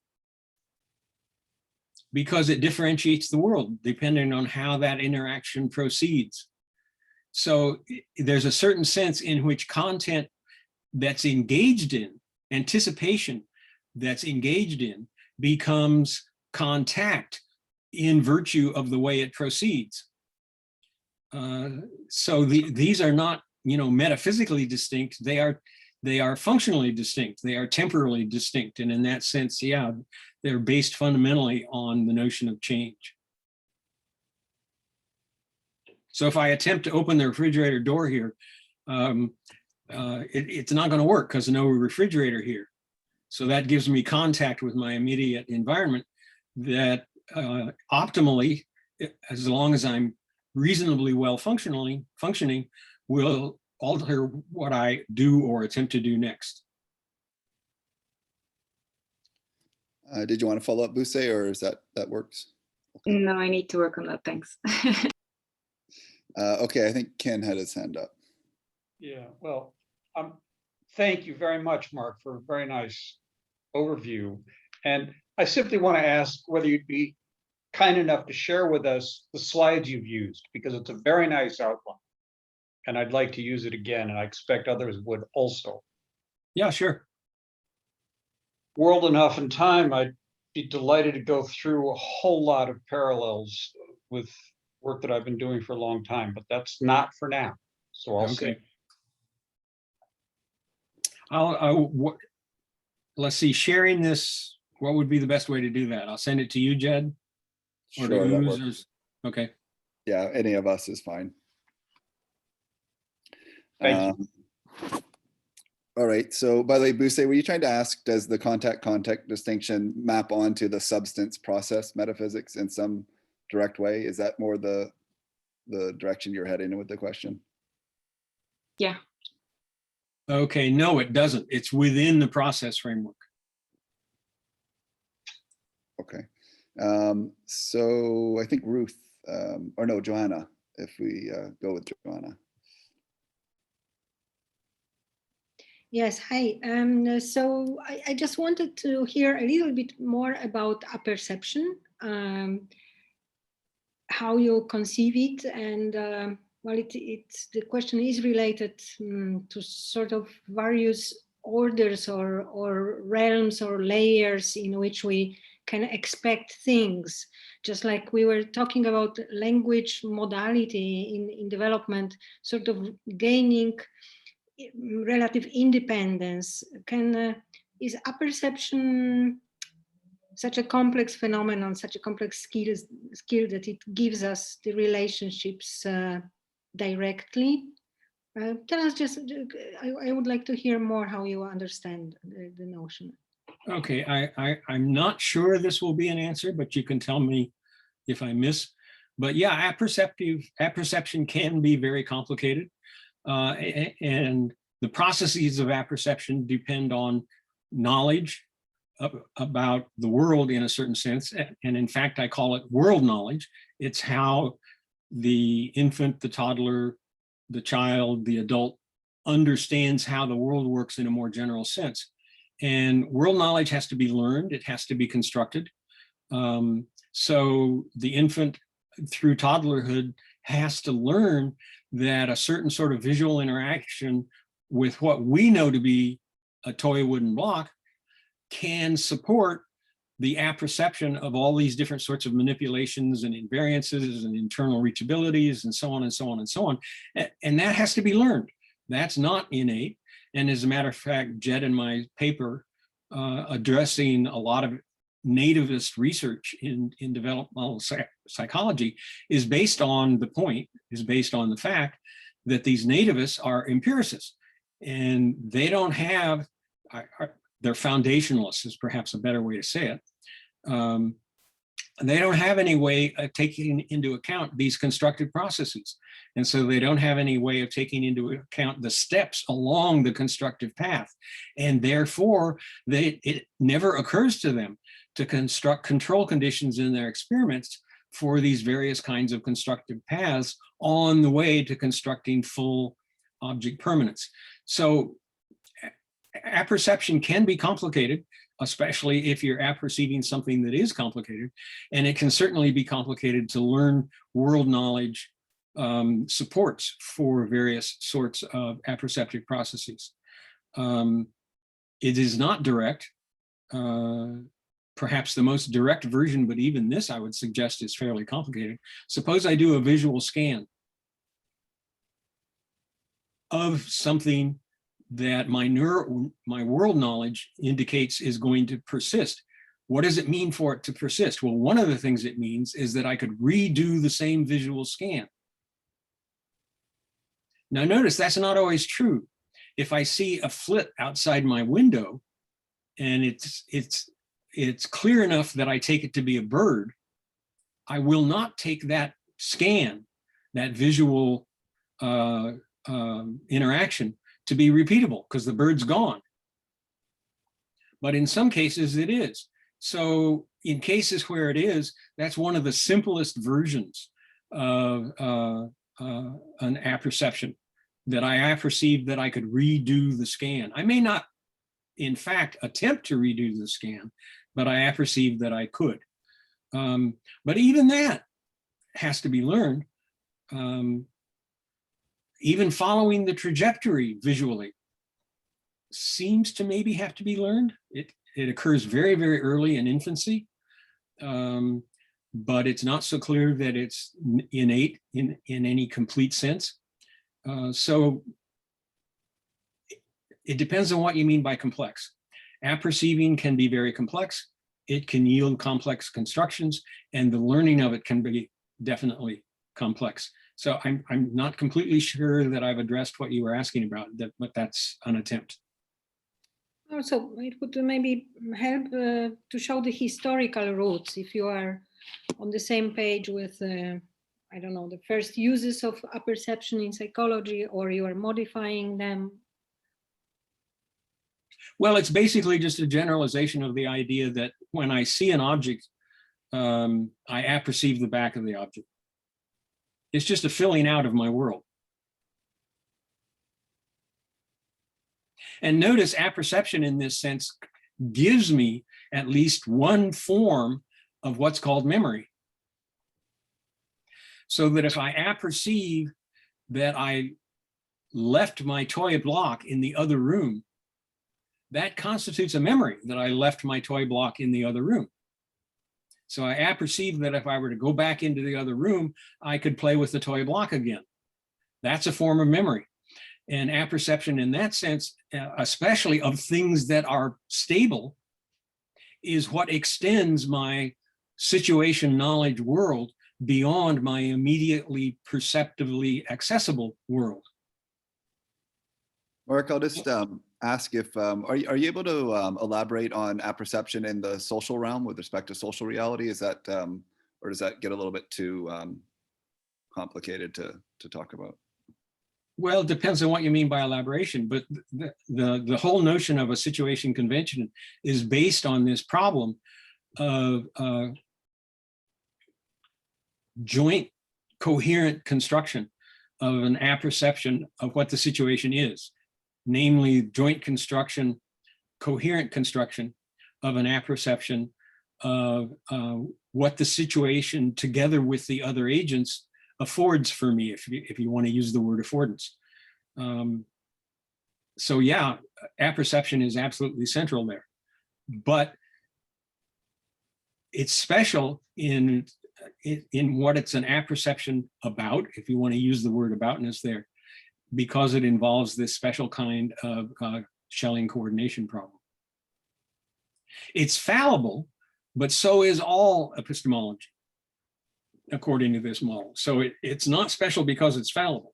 because it differentiates the world depending on how that interaction proceeds. So there's a certain sense in which content that's engaged in, anticipation that's engaged in, becomes contact in virtue of the way it proceeds. So these are not, you know, metaphysically distinct. They are functionally distinct. They are temporally distinct. And in that sense, yeah, they're based fundamentally on the notion of change. So if I attempt to open the refrigerator door here, it's not going to work because no refrigerator here. So that gives me contact with my immediate environment that optimally, as long as I'm reasonably well functioning, will alter what I do or attempt to do next. Did you want to follow up, Buse, or is that works? okay. No, I need to work on that. Thanks. Okay, I think Ken had his hand up. Yeah, well, thank you very much, Mark, for a very nice overview. And I simply want to ask whether you'd be kind enough to share with us the slides you've used, because it's a very nice outline. And I'd like to use it again, and I expect others would also. Yeah, sure. World Enough and Time, I'd be delighted to go through a whole lot of parallels with work that I've been doing for a long time, but that's not for now. So I'll say. Let's see, sharing this, what would be the best way to do that? I'll send it to you, Jed? Or Sure, that users? works. Okay. Yeah, any of us is fine. Thank you. All right, so by the way, Buse, were you trying to ask, does the contact distinction map onto the substance process metaphysics in some direct way? Is that more the direction you're heading with the question? Yeah. Okay, no, it doesn't. It's within the process framework. Okay, so I think Ruth, or no, Joanna, if we go with Joanna. Yes, hi. So I just wanted to hear a little bit more about apperception, how you conceive it, and well, the question is related to sort of various orders or realms or layers in which we can expect things. Just like we were talking about language modality in development, sort of gaining relative independence. Is apperception such a complex phenomenon, such a complex skill that it gives us the relationships directly? Tell us just, I would like to hear more how you understand the notion. Okay, I'm not sure this will be an answer, but you can tell me if I miss. But yeah, apperception can be very complicated. And the processes of apperception depend on knowledge about the world in a certain sense. And in fact, I call it world knowledge. It's how the infant, the toddler, the child, the adult understands how the world works in a more general sense. And world knowledge has to be learned. It has to be constructed. So the infant through toddlerhood has to learn that a certain sort of visual interaction with what we know to be a toy wooden block can support the apperception of all these different sorts of manipulations and invariances and internal reachabilities and so on and so on and so on. And that has to be learned. That's not innate. And as a matter of fact, Jed in my paper addressing a lot of nativist research in developmental psychology is based on the fact that these nativists are empiricists, and they don't have, they're foundationalists is perhaps a better way to say it. They don't have any way of taking into account these constructed processes. And so they don't have any way of taking into account the steps along the constructive path. And therefore, it never occurs to them to construct control conditions in their experiments for these various kinds of constructive paths on the way to constructing full object permanence. So apperception can be complicated, especially if you're apperceiving something that is complicated. And it can certainly be complicated to learn world knowledge supports for various sorts of apperceptive processes. It is not direct. Perhaps the most direct version, but even this I would suggest is fairly complicated. Suppose I do a visual scan of something that my world knowledge indicates is going to persist. What does it mean for it to persist? Well, one of the things it means is that I could redo the same visual scan. Now notice that's not always true. If I see a flit outside my window and it's clear enough that I take it to be a bird, I will not take that scan, that visual interaction, to be repeatable because the bird's gone. But in some cases it is. So in cases where it is, that's one of the simplest versions of an apperception, that I apperceived that I could redo the scan. I may not, in fact, attempt to redo the scan, but I apperceived that I could. But even that has to be learned. Even following the trajectory visually seems to maybe have to be learned. It occurs very, very early in infancy, but it's not so clear that it's innate in any complete sense. So it depends on what you mean by complex. Apperceiving can be very complex. It can yield complex constructions, and the learning of it can be definitely complex. So I'm not completely sure that I've addressed what you were asking about, but that's an attempt. Also, it would maybe help to show the historical roots if you are on the same page with, I don't know, the first uses of apperception in psychology, or you are modifying them. Well, it's basically just a generalization of the idea that when I see an object, I apperceive the back of the object. It's just a filling out of my world. And notice apperception in this sense gives me at least one form of what's called memory. So that if I apperceive that I left my toy block in the other room, that constitutes a memory that I left my toy block in the other room. So I apperceive that if I were to go back into the other room, I could play with the toy block again. That's a form of memory. And apperception in that sense, especially of things that are stable, is what extends my situation knowledge world beyond my immediately perceptively accessible world. Mark, I'll just ask if, are you able to elaborate on apperception in the social realm with respect to social reality? Is that, or does that get a little bit too complicated to talk about. Well, it depends on what you mean by elaboration, but the whole notion of a situation convention is based on this problem of joint coherent construction of an apperception of what the situation is, namely joint construction, coherent construction of an apperception of what the situation together with the other agents affords for me, if you want to use the word affordance. So yeah, apperception is absolutely central there, but it's special in what it's an apperception about, if you want to use the word aboutness there, because it involves this special kind of Schelling coordination problem. It's fallible, but so is all epistemology, according to this model. So it's not special because it's fallible.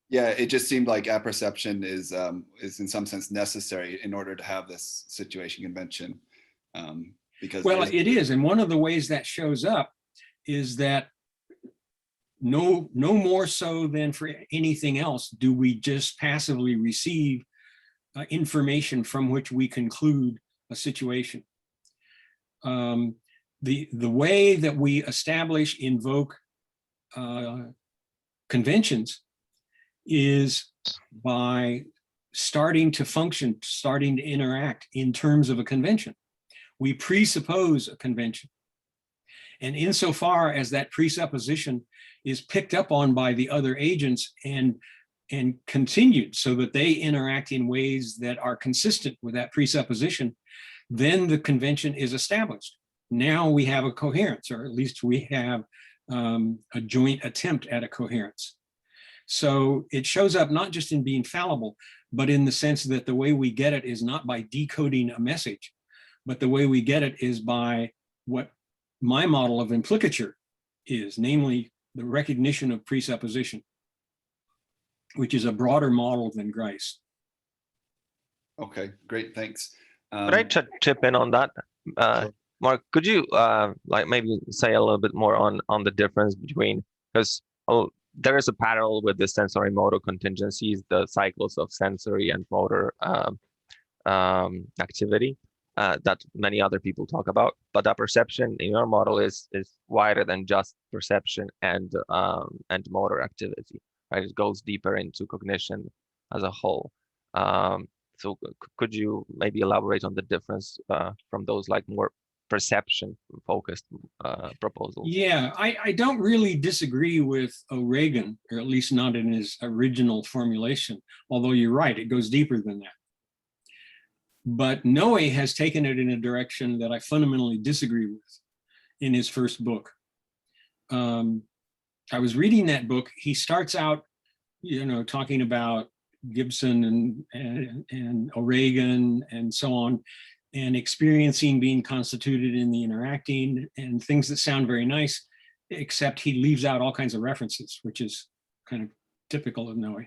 Yeah, it just seemed like apperception is in some sense necessary in order to have this situation convention. Because well, it is, and one of the ways that shows up is that no more so than for anything else do we just passively receive information from which we conclude a situation. The way that we establish, invoke conventions is by starting to function, starting to interact in terms of a convention. We presuppose a convention. And insofar as that presupposition is picked up on by the other agents and continued so that they interact in ways that are consistent with that presupposition, then the convention is established. Now we have a coherence, or at least we have a joint attempt at a coherence. So it shows up not just in being fallible, but in the sense that the way we get it is not by decoding a message, but the way we get it is by what my model of implicature is, namely the recognition of presupposition, which is a broader model than Grice. Okay, great, thanks. Could I chip in on that? Sure. Mark, could you like maybe say a little bit more on the difference between, because there is a parallel with the sensory motor contingencies, the cycles of sensory and motor activity that many other people talk about, but that perception in your model is wider than just perception and motor activity, right? It goes deeper into cognition as a whole. So could you maybe elaborate on the difference from those like more perception focused proposals? Yeah, I don't really disagree with O'Regan, or at least not in his original formulation, although you're right, it goes deeper than that. But Noe has taken it in a direction that I fundamentally disagree with in his first book. I was reading that book. He starts out, talking about Gibson and O'Regan and so on, and experiencing being constituted in the interacting and things that sound very nice, except he leaves out all kinds of references, which is kind of typical of Noe.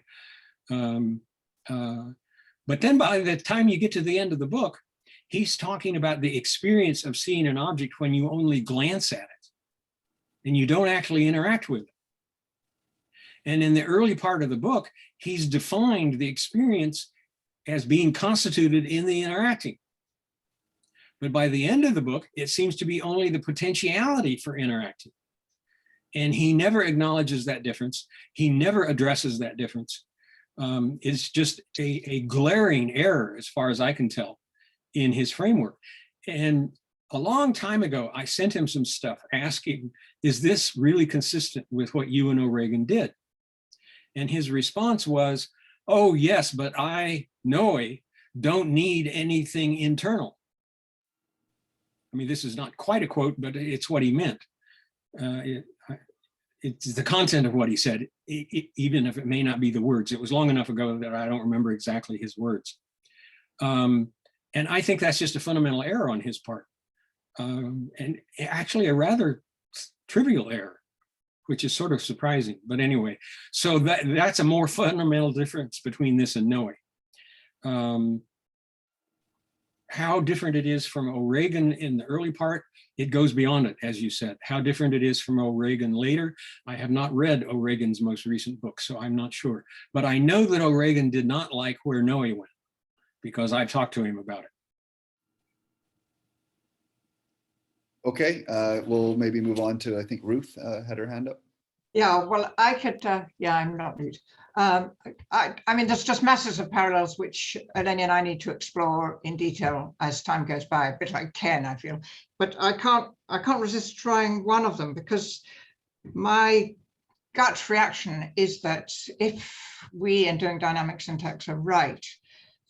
But then by the time you get to the end of the book, he's talking about the experience of seeing an object when you only glance at it and you don't actually interact with it. And in the early part of the book, he's defined the experience as being constituted in the interacting. But by the end of the book, it seems to be only the potentiality for interacting. And he never acknowledges that difference. He never addresses that difference. It's just a glaring error, as far as I can tell, in his framework. And a long time ago, I sent him some stuff asking, is this really consistent with what you and O'Regan did? And his response was, oh, yes, but I, Noe, don't need anything internal. I mean, this is not quite a quote, but it's what he meant. It's the content of what he said, even if it may not be the words. It was long enough ago that I don't remember exactly his words. And I think that's just a fundamental error on his part. And actually a rather trivial error, which is sort of surprising. But anyway, so that's a more fundamental difference between this and Noe. how different it is from O'Regan in the early part, it goes beyond it, as you said. How different it is from O'Regan later, I have not read O'Regan's most recent book, so I'm not sure. But I know that O'Regan did not like Where Noe went, because I talked to him about it. Okay, we'll maybe move on to, I think Ruth had her hand up. Yeah, well, I could, yeah, I'm not mute. I mean, there's just masses of parallels which Eleni and I need to explore in detail as time goes by, but I can, I feel. But I can't resist trying one of them, because my gut reaction is that if we in doing dynamic syntax are right,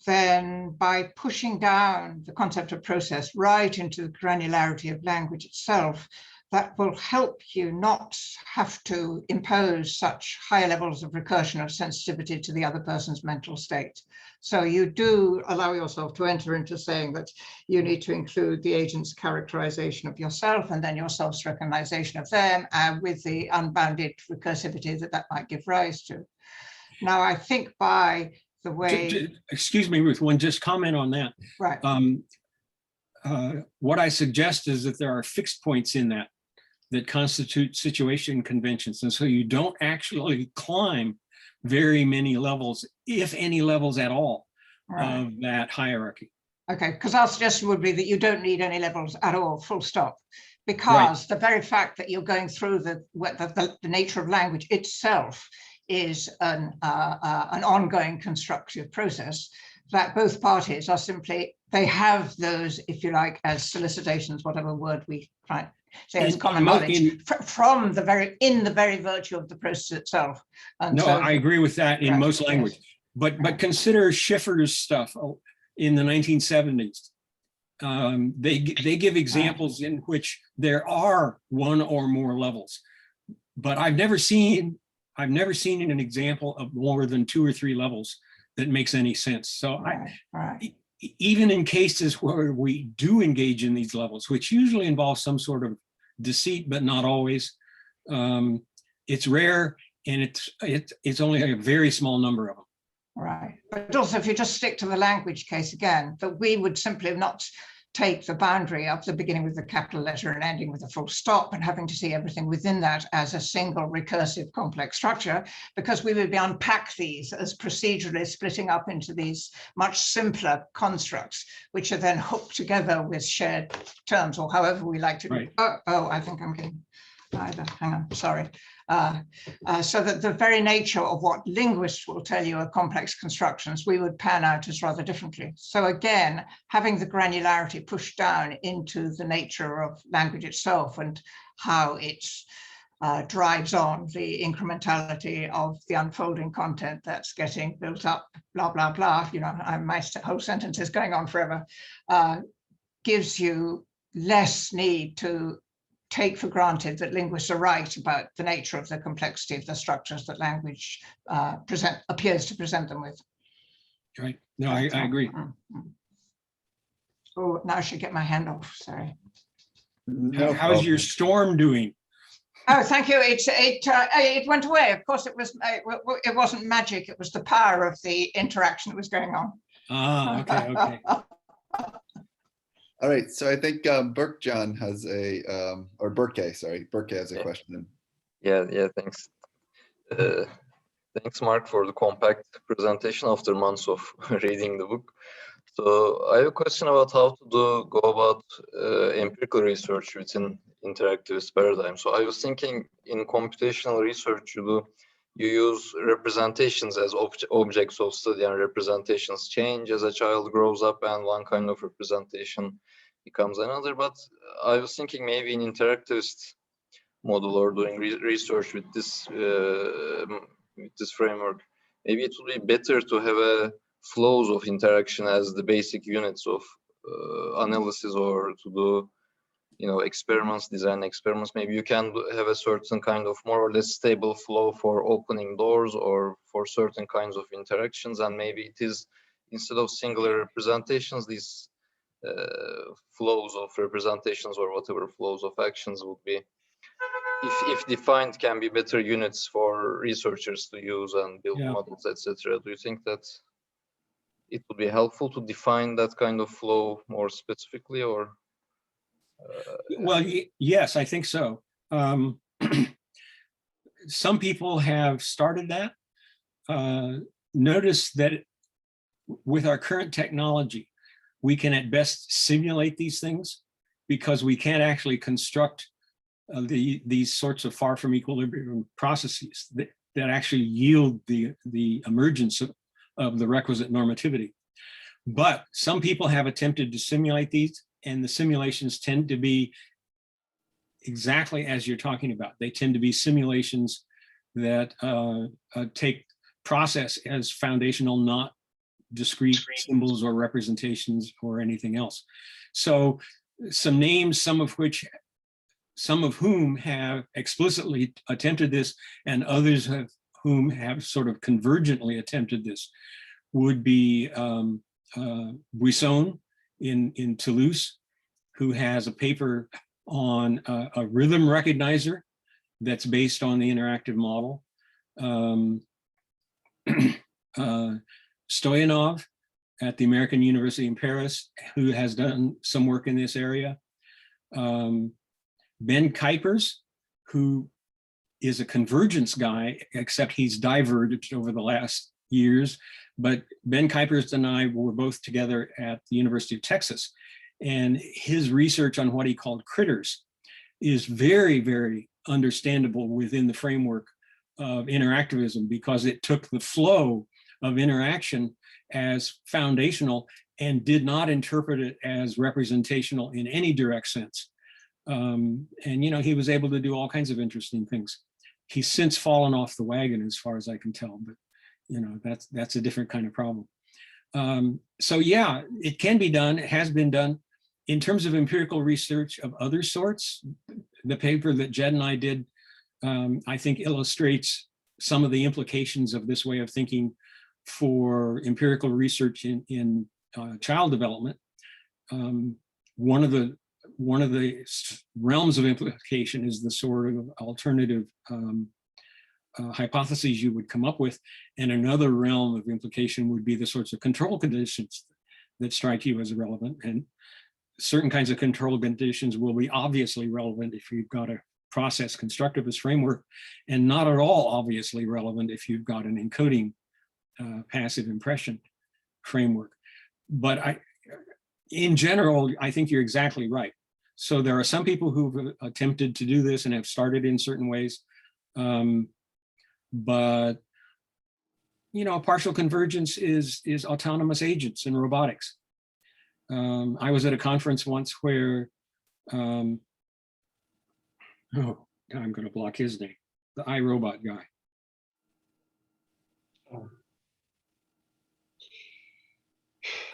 then by pushing down the concept of process right into the granularity of language itself, that will help you not have to impose such high levels of recursion of sensitivity to the other person's mental state. So you do allow yourself to enter into saying that you need to include the agent's characterization of yourself and then your self's recognition of them, with the unbounded recursivity that that might give rise to. Now, I think by the way... Excuse me, Ruth, one just comment on that. Right. What I suggest is that there are fixed points in that constitute situation conventions. And so you don't actually climb very many levels, if any levels at all, Right. of that hierarchy. Okay, because our suggestion would be that you don't need any levels at all, full stop, because the very fact that you're going through the nature of language itself is an ongoing constructive process, that both parties are simply, they have those, if you like, as solicitations, whatever word we try say as common knowledge, from the very virtue of the process itself. And no, so, I agree with that in right, most language. yes. But consider Schiffer's stuff in the 1970s. They give examples in which there are one or more levels, but I've never seen an example of more than 2 or 3 levels that makes any sense. So even in cases where we do engage in these levels, which usually involve some sort of deceit, but not always, it's rare, and it's only a very small number of them. Right, but also if you just stick to the language case again, that we would simply not take the boundary of the beginning with the capital letter and ending with a full stop and having to see everything within that as a single recursive complex structure, because we would unpack these as procedurally splitting up into these much simpler constructs, which are then hooked together with shared terms, or however we like to do it. Oh, I think I'm getting either. Hang on, sorry. So that the very nature of what linguists will tell you are complex constructions, we would pan out as rather differently. So again, having the granularity pushed down into the nature of language itself and how it drives on the incrementality of the unfolding content that's getting built up, blah, blah, blah, you know, my whole sentence is going on forever, gives you less need to take for granted that linguists are right about the nature of the complexity of the structures that language appears to present them with. Right. No, I agree. Oh, now I should get my hand off. Sorry. No How's problem. your storm doing? Oh, thank you. It went away. Of course, it wasn't magic. It was the power of the interaction that was going on. Ah, okay, okay. All right, so I think Berkjan has or Berke, sorry, Berke has a question. Yeah, thanks. Thanks, Mark, for the compact presentation after months of reading the book. So I have a question about how to go about empirical research within interactivist paradigm. So I was thinking in computational research, you use representations as objects of study, and representations change as a child grows up and one kind of representation becomes another. But I was thinking maybe in interactivist model or doing research with this framework, maybe it would be better to have a flows of interaction as the basic units of analysis, or to do, you know, experiments, design experiments. Maybe you can have a certain kind of more or less stable flow for opening doors or for certain kinds of interactions, and maybe it is, instead of singular representations, these flows of representations or whatever flows of actions would be, if defined, can be better units for researchers to use and build models, etc. Do you think that it would be helpful to define that kind of flow more specifically, or? Well, yes, I think so. Some people have started that. Notice that with our current technology, we can at best simulate these things because we can't actually construct these sorts of far from equilibrium processes that actually yield the emergence of the requisite normativity. But some people have attempted to simulate these, and the simulations tend to be exactly as you're talking about. They tend to be simulations that take process as foundational, not discrete symbols or representations or anything else. So some names, some of whom have explicitly attempted this, and others whom have sort of convergently attempted this, would be Buisson in Toulouse, who has a paper on a rhythm recognizer that's based on the interactive model. Stoyanov at the American University in Paris, who has done some work in this area. Ben Kuipers, who is a convergence guy, except he's diverged over the last years. But Ben Kuipers and I were both together at the University of Texas, and his research on what he called critters is very, very understandable within the framework of interactivism, because it took the flow of interaction as foundational and did not interpret it as representational in any direct sense. And he was able to do all kinds of interesting things. He's since fallen off the wagon, as far as I can tell, but that's a different kind of problem. So yeah, it can be done. It has been done. In terms of empirical research of other sorts, the paper that Jed and I did, I think illustrates some of the implications of this way of thinking for empirical research in child development. One of the realms of implication is the sort of alternative hypotheses you would come up with, and another realm of implication would be the sorts of control conditions that strike you as relevant. And certain kinds of control conditions will be obviously relevant if you've got a process constructivist framework, and not at all obviously relevant if you've got an encoding passive impression framework. But in general, I think you're exactly right. So there are some people who've attempted to do this and have started in certain ways. But partial convergence is autonomous agents in robotics. I was at a conference once where, I'm going to block his name, the iRobot guy. Oh.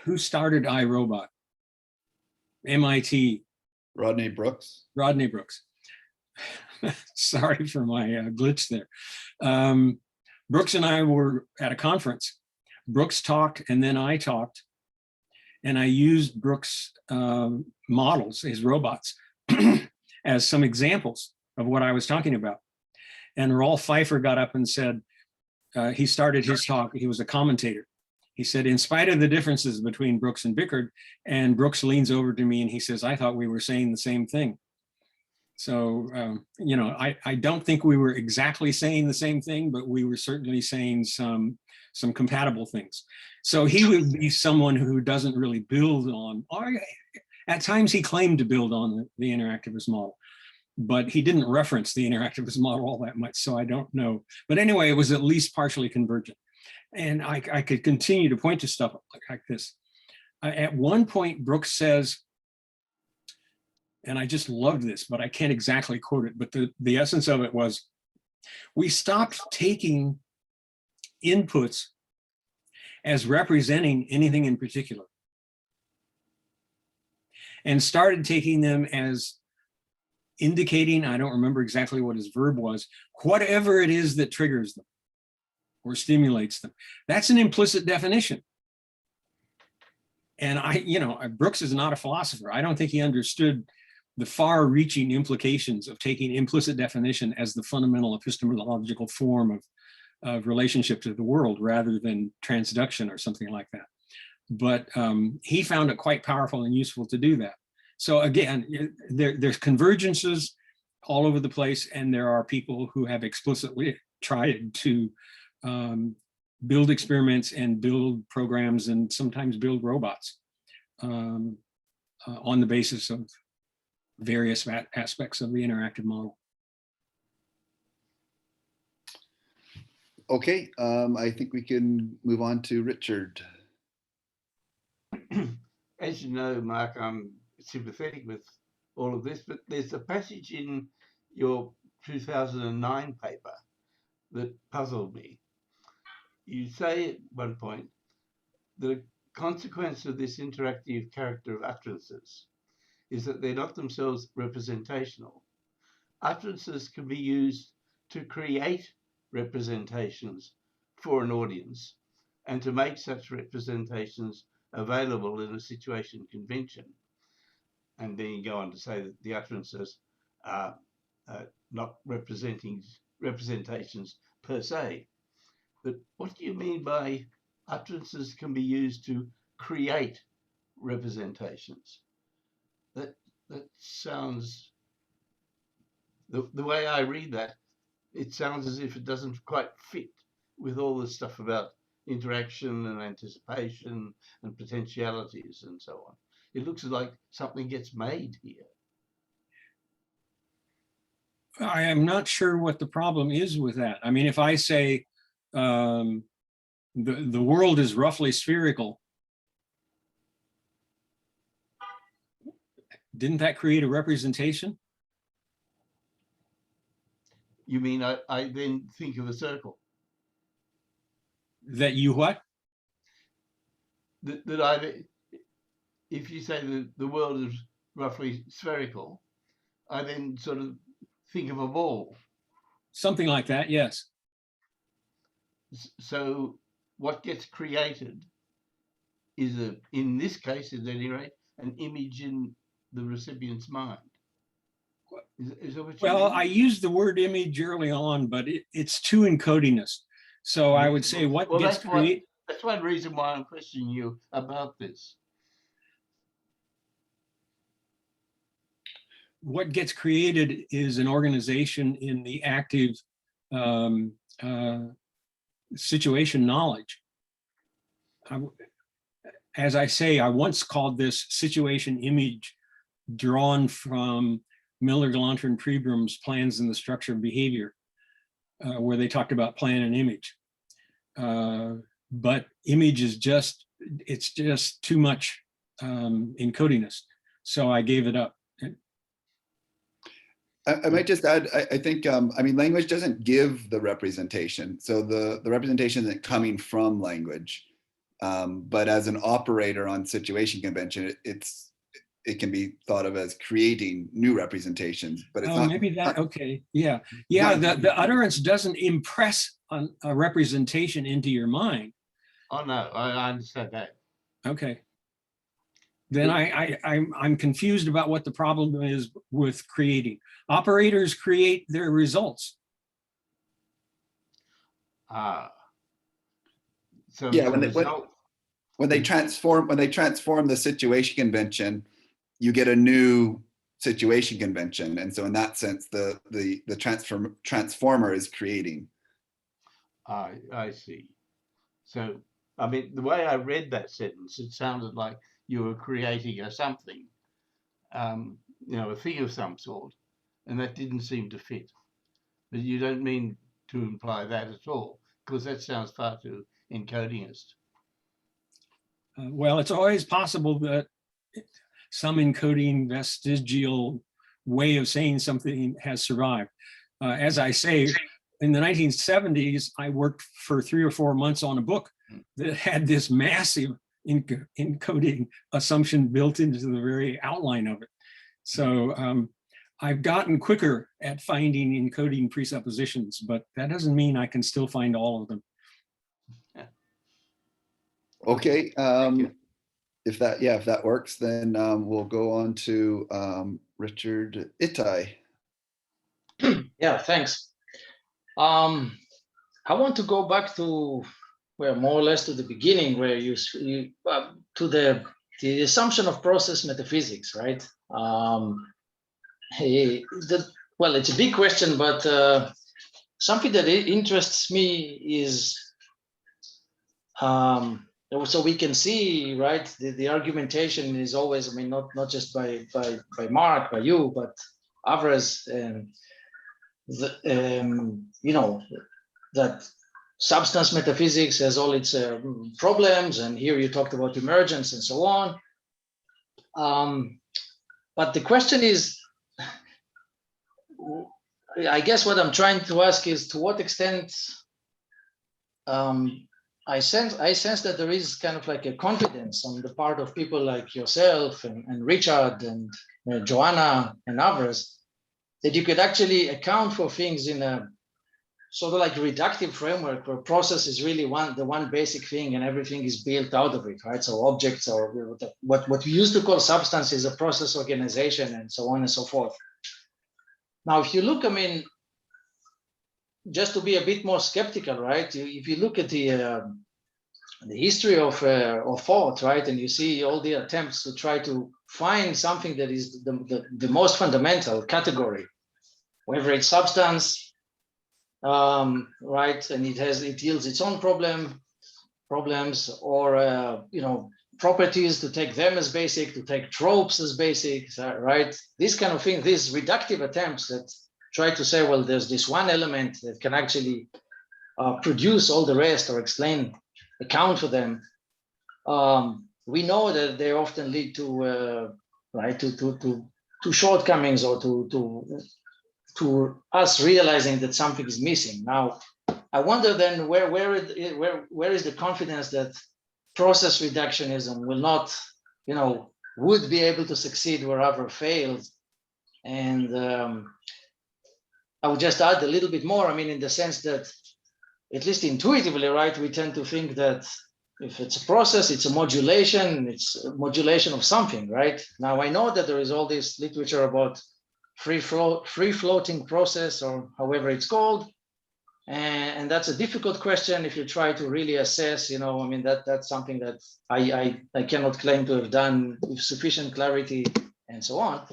Who started iRobot? MIT. Rodney Brooks. Rodney Brooks. Sorry for my glitch there. Brooks and I were at a conference. Brooks talked and then I talked, and I used Brooks' models, his robots, as some examples of what I was talking about. And Rolf Pfeiffer got up and said, he started his talk, he was a commentator. He said, in spite of the differences between Brooks and Bickhard, and Brooks leans over to me and he says, I thought we were saying the same thing. So, I don't think we were exactly saying the same thing, but we were certainly saying some compatible things. So he would be someone who doesn't really build on, or at times he claimed to build on the interactivist model, but he didn't reference the interactivist model all that much, so I don't know. But anyway, it was at least partially convergent. And I could continue to point to stuff like this. At one point, Brooks says, and I just loved this, but I can't exactly quote it, but the essence of it was, we stopped taking inputs as representing anything in particular and started taking them as indicating, I don't remember exactly what his verb was, whatever it is that triggers them or stimulates them. That's an implicit definition. And Brooks is not a philosopher. I don't think he understood the far-reaching implications of taking implicit definition as the fundamental epistemological form of relationship to the world rather than transduction or something like that. but he found it quite powerful and useful to do that. So again, there's convergences all over the place, and there are people who have explicitly tried to build experiments and build programs and sometimes build robots on the basis of various aspects of the interactive model. Okay, I think we can move on to Richard. As you know, Mark, I'm sympathetic with all of this, but there's a passage in your 2009 paper that puzzled me. You say at one point, the consequence of this interactive character of utterances is that they're not themselves representational. Utterances can be used to create representations for an audience and to make such representations available in a situation convention. And then you go on to say that the utterances are not representations per se. But what do you mean by utterances can be used to create representations? That sounds, the way I read that, it sounds as if it doesn't quite fit with all this stuff about interaction and anticipation and potentialities and so on. It looks like something gets made here. I am not sure what the problem is with that. I mean, if I say the world is roughly spherical, didn't that create a representation? You mean I then think of a circle? That you what? If you say the world is roughly spherical, I then sort of think of a ball. Something like that, yes. So what gets created is, in this case, at any rate, an image in the recipient's mind. Is that what you Well, mean? I used the word image early on, but it's too encodinist. So I would say what gets created. That's one reason why I'm questioning you about this. What gets created is an organization in the active situation knowledge. As I say, I once called this situation image drawn from Miller-Galanter and Prebrum's Plans and the Structure of Behavior, where they talked about plan and image. But image is it's just too much encodiness. So I gave it up. I might just add, I think, I mean, language doesn't give the representation. So the representation isn't coming from language. But as an operator on situation convention, it can be thought of as creating new representations, but it's not. Maybe that, okay, yeah. Yeah, the utterance doesn't impress on a representation into your mind. Oh no, I understand that. Okay. Then I'm confused about what the problem is with creating. Operators create their results. So Yeah, the when they transform the situation convention, you get a new situation convention, and so in that sense, the transformer is creating. I see. So I mean, the way I read that sentence, it sounded like you were creating a something, a thing of some sort, and that didn't seem to fit. But you don't mean to imply that at all, because that sounds far too encodingist. Well, it's always possible that some encoding vestigial way of saying something has survived. As I say, in the 1970s, I worked for 3 or 4 months on a book that had this massive encoding assumption built into the very outline of it. So I've gotten quicker at finding encoding presuppositions, but that doesn't mean I can still find all of them. Okay, if that works, then we'll go on to Richard Itai. Yeah, thanks. I want to go back to were more or less to the beginning, where you to the assumption of process metaphysics, right? Well, it's a big question, but something that interests me is so we can see, right? The argumentation is always, I mean, not just by Mark, by you, but others, you know, that substance metaphysics has all its problems, and here you talked about emergence and so on. But the question is, I guess what I'm trying to ask is, to what extent I sense that there is kind of like a confidence on the part of people like yourself and Richard and Joanna and others, that you could actually account for things in a sort of like reductive framework, where process is really the one basic thing and everything is built out of it, right? So objects, or what we used to call substance, is a process organization, and so on and so forth. Now, if you look, I mean, just to be a bit more skeptical, right? If you look at the history of thought, right, and you see all the attempts to try to find something that is the most fundamental category, whether it's substance, right, and it yields its own problems, or you know, properties, to take them as basic, to take tropes as basic, right? This kind of thing, these reductive attempts that try to say, well, there's this one element that can actually produce all the rest, or account for them. We know that they often lead to right to shortcomings, or to us realizing that something is missing. Now, I wonder then where is the confidence that process reductionism will not, you know, would be able to succeed where other failed? And I would just add a little bit more, I mean, in the sense that, at least intuitively, right, we tend to think that if it's a process, it's a modulation of something, right? Now, I know that there is all this literature about free floating process, or however it's called. And that's a difficult question if you try to really assess, you know, I mean, that's something that I cannot claim to have done with sufficient clarity and so on.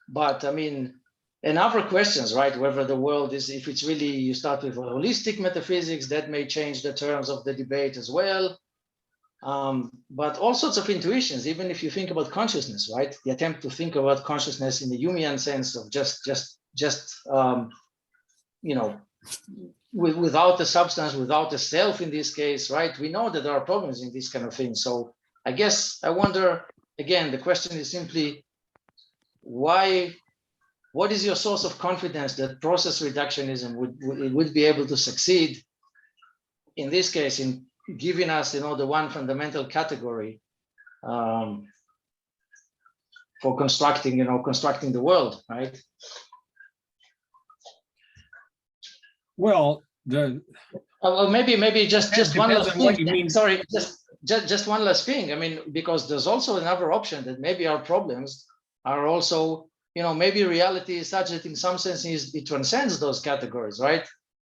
But I mean, and other questions, right? Whether the world is, if it's really, you start with a holistic metaphysics, that may change the terms of the debate as well. But all sorts of intuitions, even if you think about consciousness, right? The attempt to think about consciousness in the Jungian sense of just you know, without the substance, without the self in this case, right? We know that there are problems in this kind of thing. So I guess I wonder, again, the question is simply, what is your source of confidence that process reductionism would be able to succeed in this case, in giving us, you know, the one fundamental category for constructing the world, right? Well, maybe just one last thing. Sorry, just just one last thing. I mean, because there's also another option that maybe our problems are also, you know, maybe reality is such that in some sense it transcends those categories, right?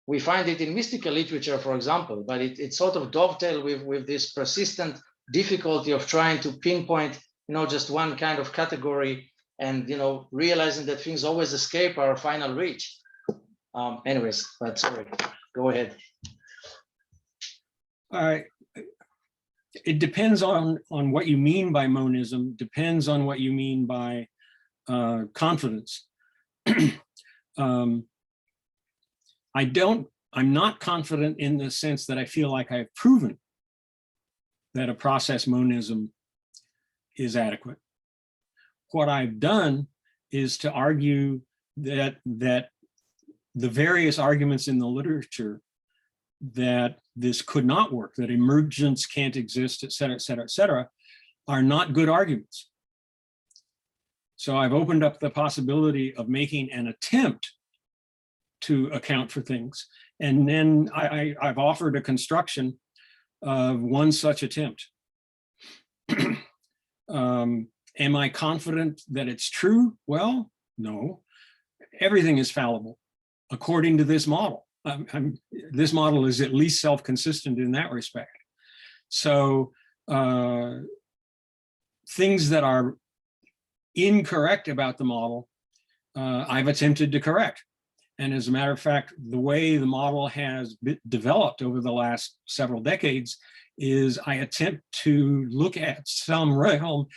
We find it in mystical literature, for example, but it sort of dovetails with this persistent difficulty of trying to pinpoint, you know, just one kind of category, and, you know, realizing that things always escape our final reach. Anyways, but sorry, go ahead. It depends on what you mean by monism, depends on what you mean by confidence. I'm not confident in the sense that I feel like I've proven that a process monism is adequate. What I've done is to argue that the various arguments in the literature that this could not work, that emergence can't exist, et cetera, are not good arguments. So I've opened up the possibility of making an attempt to account for things. And then I've offered a construction of one such attempt. Am I confident that it's true? Well, no. Everything is fallible according to this model. this model is at least self-consistent in that respect. So things that are incorrect about the model, I've attempted to correct. And as a matter of fact, the way the model has developed over the last several decades is I attempt to look at some realm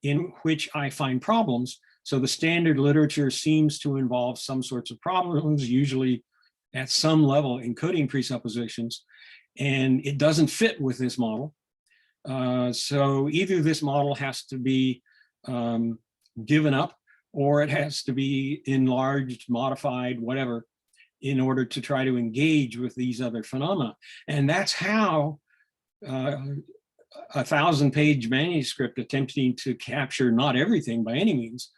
in which I find problems. So the standard literature seems to involve some sorts of problems, usually at some level encoding presuppositions, and it doesn't fit with this model. So either this model has to be given up, or it has to be enlarged, modified, whatever, in order to try to engage with these other phenomena. And that's how a 1,000-page manuscript attempting to capture not everything by any means,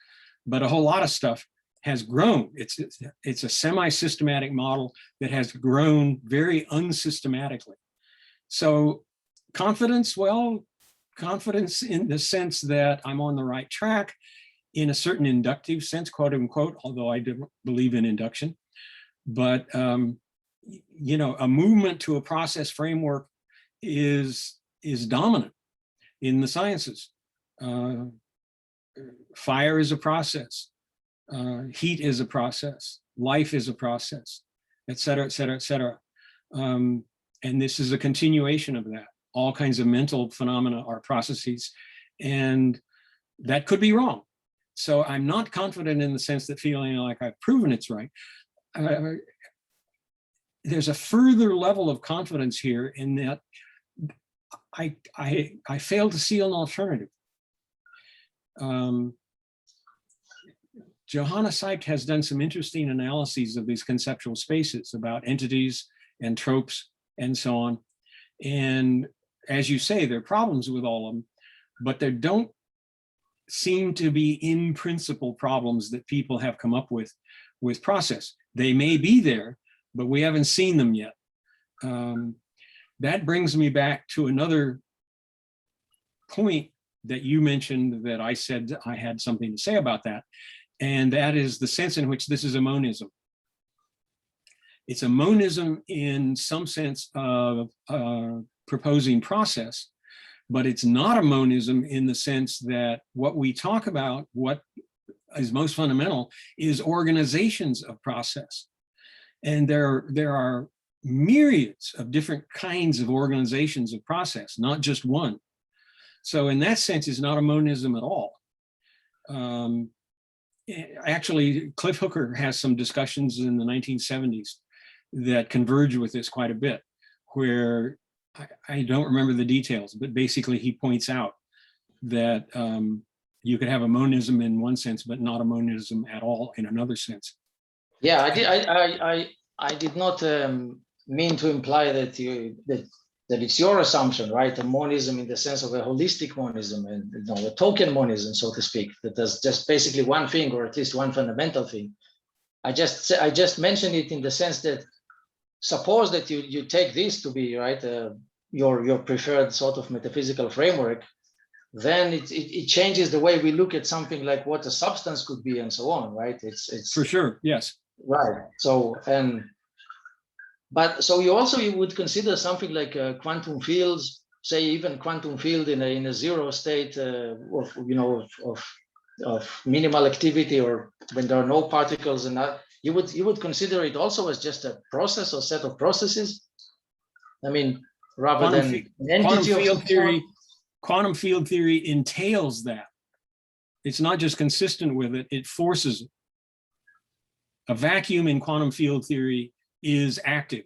but a whole lot of stuff has grown. It's a semi-systematic model that has grown very unsystematically. So confidence, well, confidence in the sense that I'm on the right track in a certain inductive sense, quote unquote, although I don't believe in induction. But, you know, a movement to a process framework is dominant in the sciences. Fire is a process. Heat is a process. Life is a process, et cetera, et cetera, et cetera. And this is a continuation of that. All kinds of mental phenomena are processes, and that could be wrong. So I'm not confident in the sense that feeling like I've proven it's right. There's a further level of confidence here in that I failed to see an alternative. Johanna Seibt has done some interesting analyses of these conceptual spaces about entities and tropes and so on. And as you say, there are problems with all of them, but there don't seem to be in principle problems that people have come up with process. They may be there, but we haven't seen them yet. That brings me back to another point that you mentioned that I said I had something to say about that. And that is the sense in which this is a monism. It's a monism in some sense of proposing process, but it's not a monism in the sense that what we talk about, what is most fundamental, is organizations of process. And there are myriads of different kinds of organizations of process, not just one. So in that sense, it's not a monism at all. Actually, Cliff Hooker has some discussions in the 1970s that converge with this quite a bit, where I don't remember the details, but basically he points out that you could have a monism in one sense, but not a monism at all in another sense. Yeah, I did not mean to imply that that it's your assumption, right? A monism in the sense of a holistic monism and, you know, a token monism, so to speak, that does just basically one thing, or at least one fundamental thing. I just mentioned it in the sense that suppose that you take this to be, right, your preferred sort of metaphysical framework, then it changes the way we look at something like what a substance could be and so on, right? It's for sure, yes. Right. So but so you would consider something like quantum fields, say even quantum field in a zero state of minimal activity, or when there are no particles, and that you would consider it also as just a process or set of processes. I mean, rather than an entity of some sort. Quantum field theory entails that. It's not just consistent with it, it forces it. A vacuum in quantum field theory is active.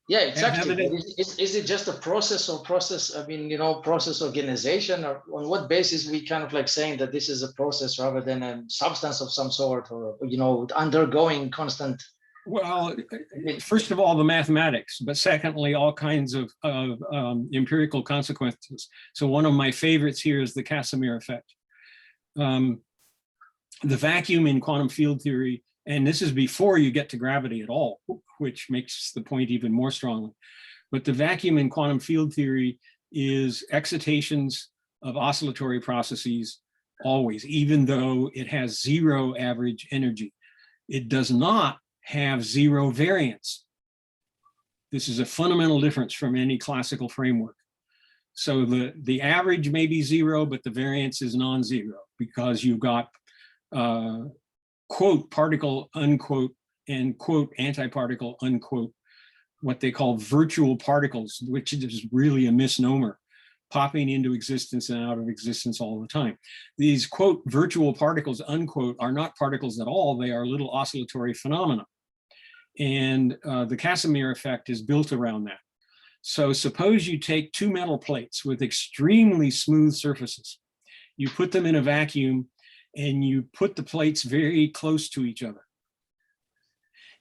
Yeah, it's active. Is it just a process or process? I mean, process organization, or on what basis we kind of like saying that this is a process rather than a substance of some sort, or undergoing constant. Well, first of all, the mathematics, but secondly, all kinds of empirical consequences. So one of my favorites here is the Casimir effect. The vacuum in quantum field theory, and this is before you get to gravity at all, which makes the point even more strongly. But the vacuum in quantum field theory is excitations of oscillatory processes always, even though it has zero average energy. It does not have zero variance. This is a fundamental difference from any classical framework. So the average may be zero, but the variance is non-zero because you've got quote particle, unquote, and quote antiparticle, unquote, what they call virtual particles, which is really a misnomer, popping into existence and out of existence all the time. These quote virtual particles, unquote, are not particles at all. They are little oscillatory phenomena. And the Casimir effect is built around that. So suppose you take two metal plates with extremely smooth surfaces. You put them in a vacuum and you put the plates very close to each other.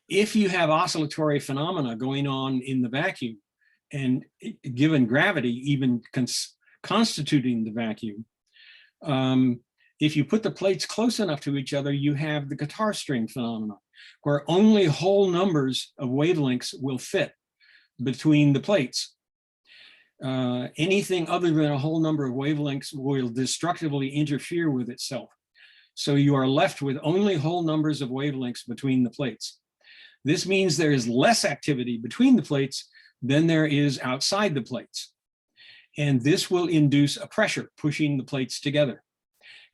If you have oscillatory phenomena going on in the vacuum, and given gravity even constituting the vacuum, if you put the plates close enough to each other, you have the guitar string phenomenon, where only whole numbers of wavelengths will fit between the plates. Anything other than a whole number of wavelengths will destructively interfere with itself. So you are left with only whole numbers of wavelengths between the plates. This means there is less activity between the plates than there is outside the plates. And this will induce a pressure pushing the plates together.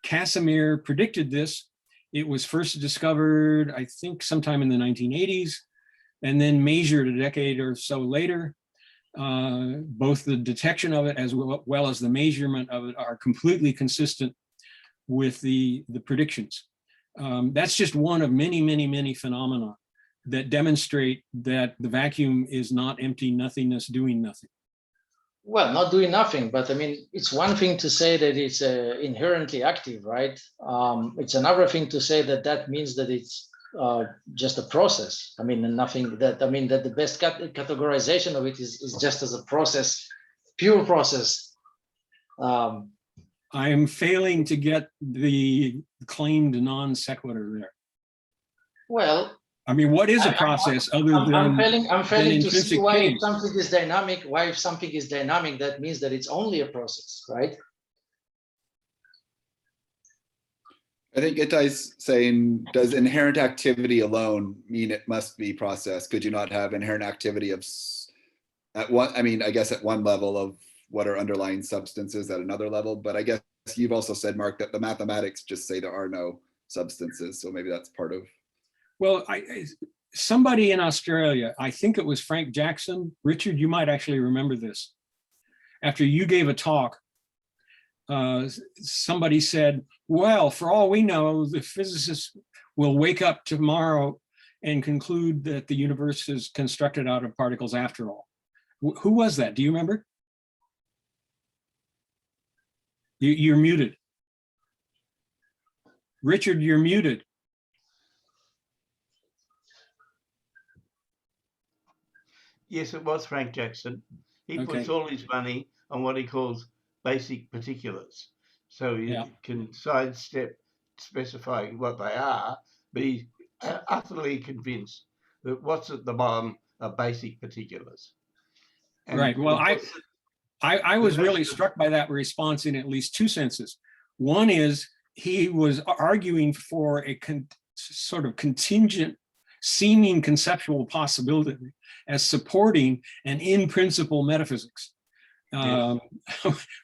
Casimir predicted this. It was first discovered, I think, sometime in the 1980s, and then measured a decade or so later. Both the detection of it as well as the measurement of it are completely consistent with the predictions. That's just one of many, many, many phenomena that demonstrate that the vacuum is not empty nothingness doing nothing. Well, not doing nothing, but I mean, it's one thing to say that it's inherently active, right? It's another thing to say that that means that it's just a process. I mean, nothing that, I mean, that the best categorization of it is just as a process, pure process. I am failing to get the claimed non sequitur there. Well, I mean, what is a process other than I'm failing to see why change? something is dynamic. Why if something is dynamic, that means that it's only a process, right? I think Itai's saying, does inherent activity alone mean it must be processed? Could you not have inherent activity of at one, I mean, I guess at one level of what are underlying substances at another level, but I guess you've also said, Mark, that the mathematics just say there are no substances. So maybe that's part of. Well, somebody in Australia, I think it was Frank Jackson. Richard, you might actually remember this. After you gave a talk, somebody said, well, for all we know, the physicists will wake up tomorrow and conclude that the universe is constructed out of particles after all. Who was that? Do you remember? You're muted. Richard, you're muted. Yes, it was Frank Jackson. He puts all his money on what he calls basic particulars. So he can sidestep specifying what they are, but he's utterly convinced that what's at the bottom are basic particulars. And right. Well, I was really struck by that response in at least two senses. One is he was arguing for a sort of contingent seeming conceptual possibility as supporting an in principle metaphysics,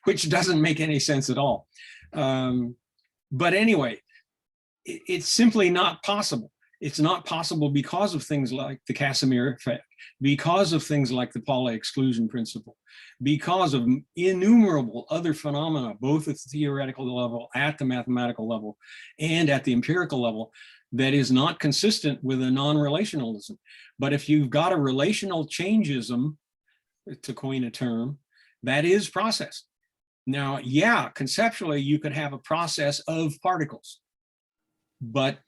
which doesn't make any sense at all. But anyway, it's simply not possible. It's not possible because of things like the Casimir effect, because of things like the Pauli exclusion principle, because of innumerable other phenomena, both at the theoretical level, at the mathematical level, and at the empirical level, that is not consistent with a non-relationalism. But if you've got a relational changeism, to coin a term, that is process. Now, yeah, conceptually, you could have a process of particles, but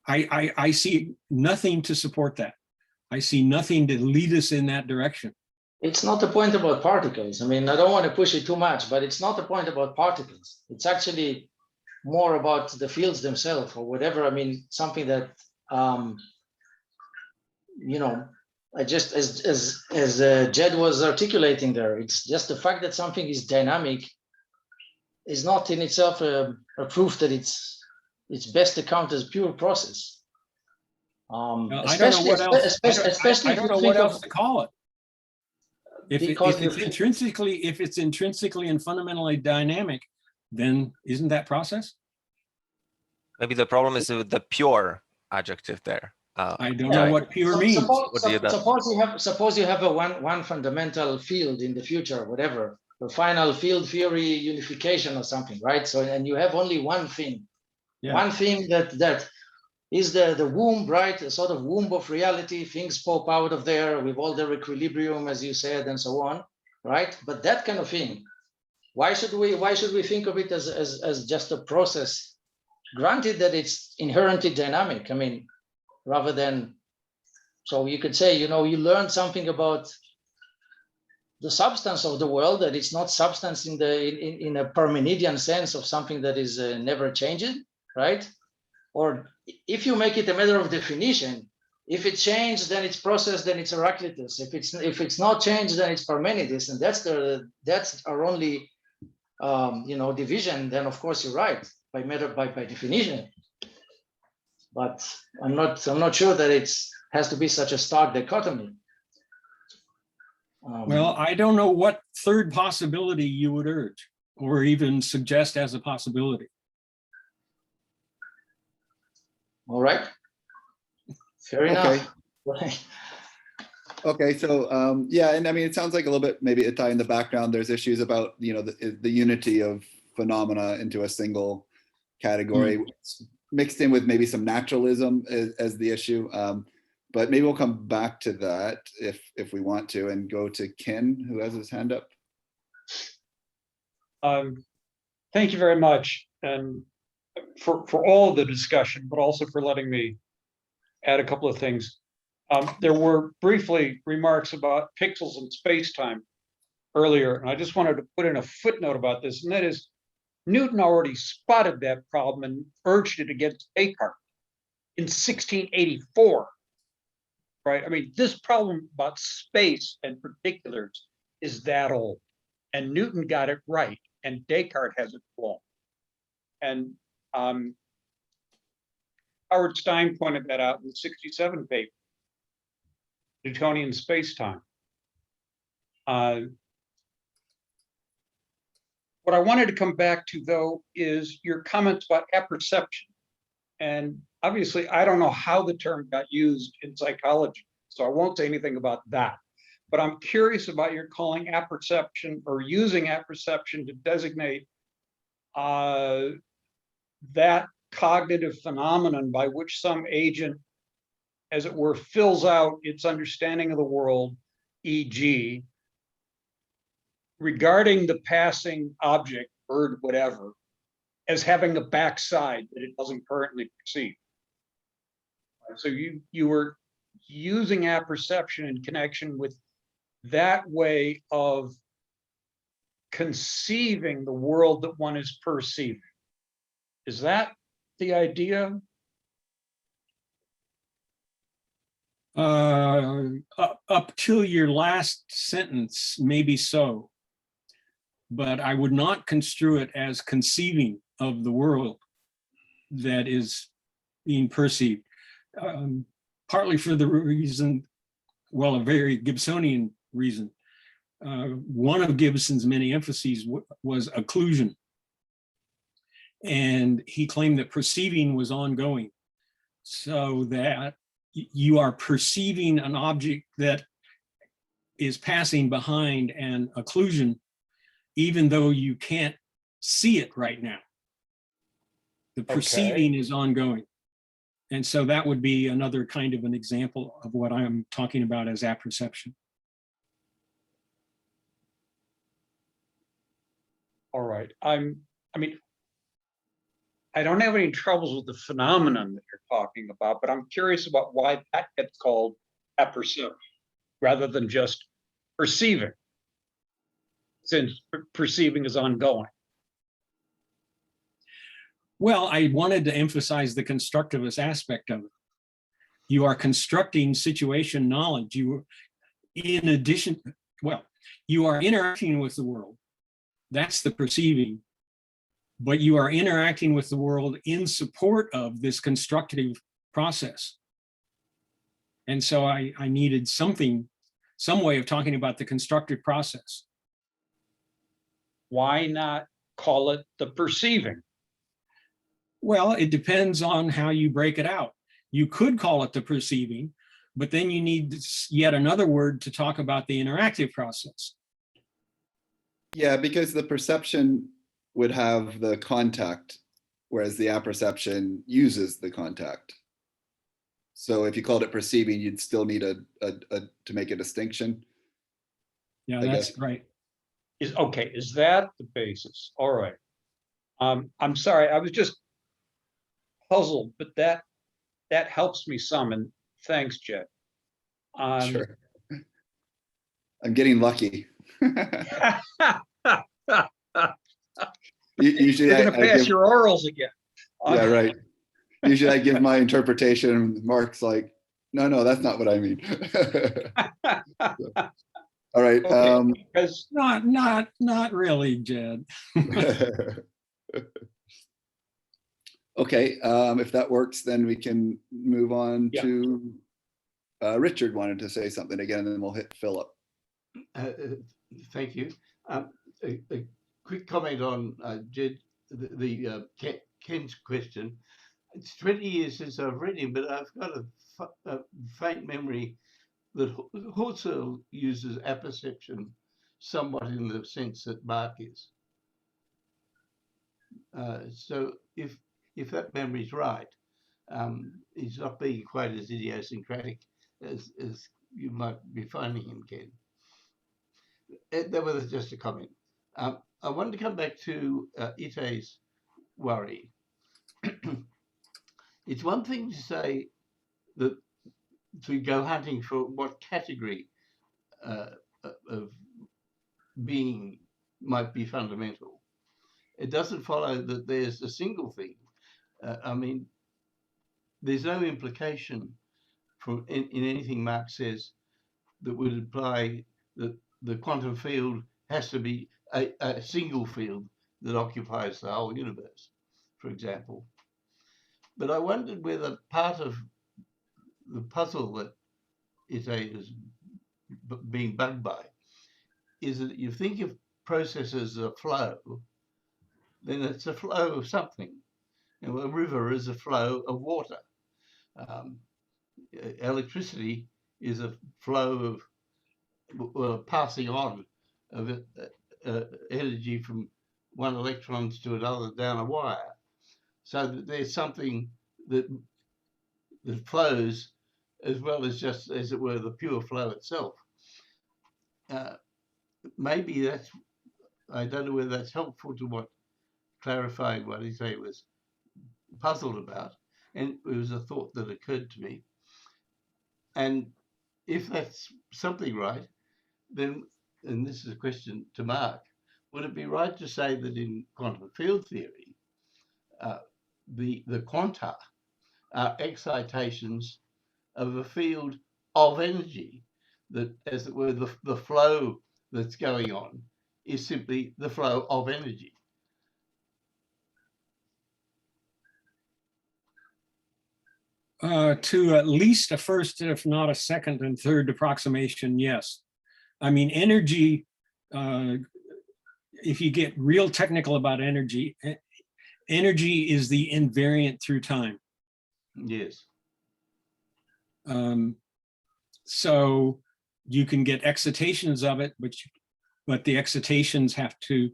I see nothing to support that. I see nothing to lead us in that direction. It's not a point about particles. I mean, I don't want to push it too much, but it's not a point about particles. It's actually more about the fields themselves or whatever. I mean, something that, you know, I just, as Jed was articulating there, it's just the fact that something is dynamic is not in itself a proof that it's it's best to count as pure process. Now, I don't know what else. Especially I if don't you know think what of, else to call it. If because it's intrinsically and fundamentally dynamic, then isn't that process? Maybe the problem is with the pure adjective there. I don't know what pure means. Suppose you have a one fundamental field in the future, whatever, the final field theory unification or something, right? So, and you have only one thing, Yeah. one thing that is the womb, right? A sort of womb of reality. Things pop out of there with all their equilibrium, as you said, and so on, right? But that kind of thing, why should we think of it as just a process? Granted that it's inherently dynamic. I mean, rather than, so you could say, you know, you learned something about the substance of the world, that it's not substance in a Parmenidean sense of something that is never changing, right? Or if you make it a matter of definition, if it changed, then it's process, then it's Heraclitus. If it's not changed, then it's Parmenides, and that's our only division. Then of course you're right by definition. But I'm not sure that it has to be such a stark dichotomy. Well, I don't know what third possibility you would urge or even suggest as a possibility. All right. Fair enough. Okay, so yeah, and I mean, it sounds like a little bit maybe a tie in the background. There's issues about, you know, the unity of phenomena into a single category, mixed in with maybe some naturalism as the issue. But maybe we'll come back to that if we want to, and go to Ken, who has his hand up. Thank you very much, and for all of the discussion, but also for letting me add a couple of things. There were briefly remarks about pixels and space-time earlier, and I just wanted to put in a footnote about this, and that is Newton already spotted that problem and urged it against Bickhard in 1684, right? I mean, this problem about space and particulars is that old, and Newton got it right, and Descartes has it wrong. And Howard Stein pointed that out in the 67 paper, Newtonian space-time. What I wanted to come back to, though, is your comments about apperception. And obviously, I don't know how the term got used in psychology, so I won't say anything about that. But I'm curious about your calling apperception or using apperception to designate that cognitive phenomenon by which some agent, as it were, fills out its understanding of the world, e.g., regarding the passing object, bird, whatever, as having a backside that it doesn't currently perceive. So you were using apperception in connection with that way of conceiving the world that one is perceiving. Is that the idea? Up till your last sentence, maybe so. But I would not construe it as conceiving of the world that is being perceived. Partly for the reason, well, a very Gibsonian reason. One of Gibson's many emphases was occlusion. And he claimed that perceiving was ongoing, so that you are perceiving an object that is passing behind an occlusion, even though you can't see it right now. The perceiving is ongoing. And so that would be another kind of an example of what I'm talking about as apperception. All right. I mean, I don't have any troubles with the phenomenon that you're talking about, but I'm curious about why that gets called apperception rather than just perceiving, since perceiving is ongoing. Well, I wanted to emphasize the constructivist aspect of it. You are constructing situation knowledge. You, in addition, well, you are interacting with the world. That's the perceiving. but you are interacting with the world in support of this constructive process. And so I needed something, some way of talking about the constructive process. Why not call it the perceiving? Well, it depends on how you break it out. You could call it the perceiving, but then you need yet another word to talk about the interactive process. Yeah, because the perception would have the contact, whereas the apperception uses the contact. So if you called it perceiving, you'd still need to make a distinction. Yeah, I that's guess. right. Is that the basis? All right. I'm sorry, I was just puzzled, but that helps me some, and thanks, Jed. Sure. I'm getting lucky. Usually You're gonna pass your orals again. Yeah, right. Usually I give my interpretation and Mark's like, no, that's not what I mean. All right. Okay, because Not really, Jed. Okay, if that works, then we can move on to Richard wanted to say something again, and then we'll hit Philip. Thank you. A quick comment on Jed, Ken's question. It's 20 years since I've read him, but I've got a faint memory that Husserl uses apperception somewhat in the sense that Mark is. So if that memory's right, he's not being quite as idiosyncratic as you might be finding him, Ken. That was just a comment. I wanted to come back to Ite's worry. It's one thing to say that to go hunting for what category of being might be fundamental. It doesn't follow that there's a single thing. I mean, there's no implication from in anything Marx says that would imply that the quantum field has to be a single field that occupies the whole universe, for example. But I wondered whether part of the puzzle that Ite is being bugged by is that you think of processes as a flow, then it's a flow of something. You know, a river is a flow of water. Electricity is a flow of passing on of energy from one electron to another down a wire. So that there's something that flows as well as just, as it were, the pure flow itself. Maybe that's, I don't know whether that's helpful to what clarifying what he say was puzzled about, and it was a thought that occurred to me. And if that's something right, then, and this is a question to Mark, would it be right to say that in quantum field theory, the quanta are excitations of a field of energy, that, as it were, the flow that's going on is simply the flow of energy? To at least a first, if not a second and third approximation, yes. I mean, energy, if you get real technical about energy, energy is the invariant through time. Yes. So you can get excitations of it, but the excitations have to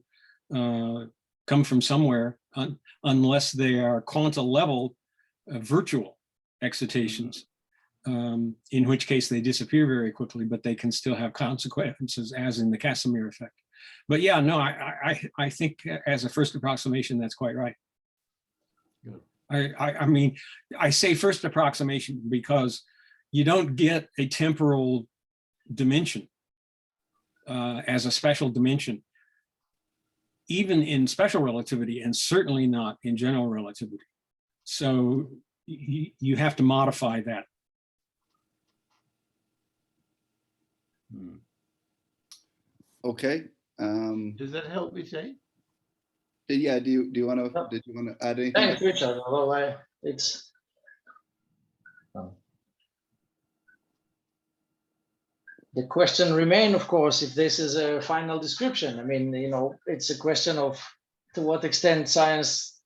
come from somewhere, unless they are quanta level virtual excitations, in which case they disappear very quickly, but they can still have consequences, as in the Casimir effect. But yeah, no, I think as a first approximation, that's quite right. Good. I mean, I say first approximation because you don't get a temporal dimension as a special dimension, even in special relativity, and certainly not in general relativity. So you have to modify that. Okay. Does that help me say? Yeah, do you want to, No. did you want to add anything? Thanks, Richard. Although it's the question remain, of course, if this is a final description. I mean, you know, it's a question of to what extent science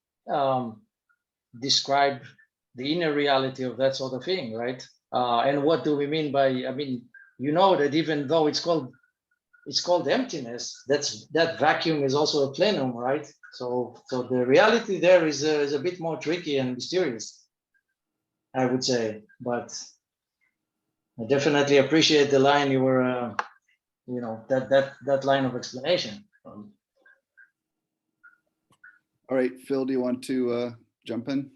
describe the inner reality of that sort of thing, right? And what do we mean by? I mean, you know that even though it's called emptiness, that vacuum is also a plenum, right? So the reality there is a bit more tricky and mysterious, I would say. But I definitely appreciate the line you were, you know, that line of explanation. All right, Phil, do you want to jump in?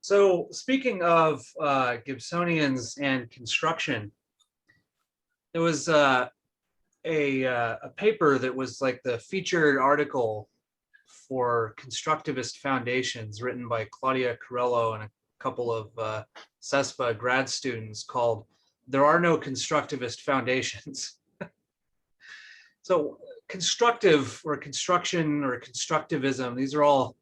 So speaking of Gibsonians and construction, there was a paper that was like the featured article for constructivist foundations written by Claudia Carello and a couple of CESPA grad students called "There Are No Constructivist Foundations." So constructive or construction or constructivism, these are all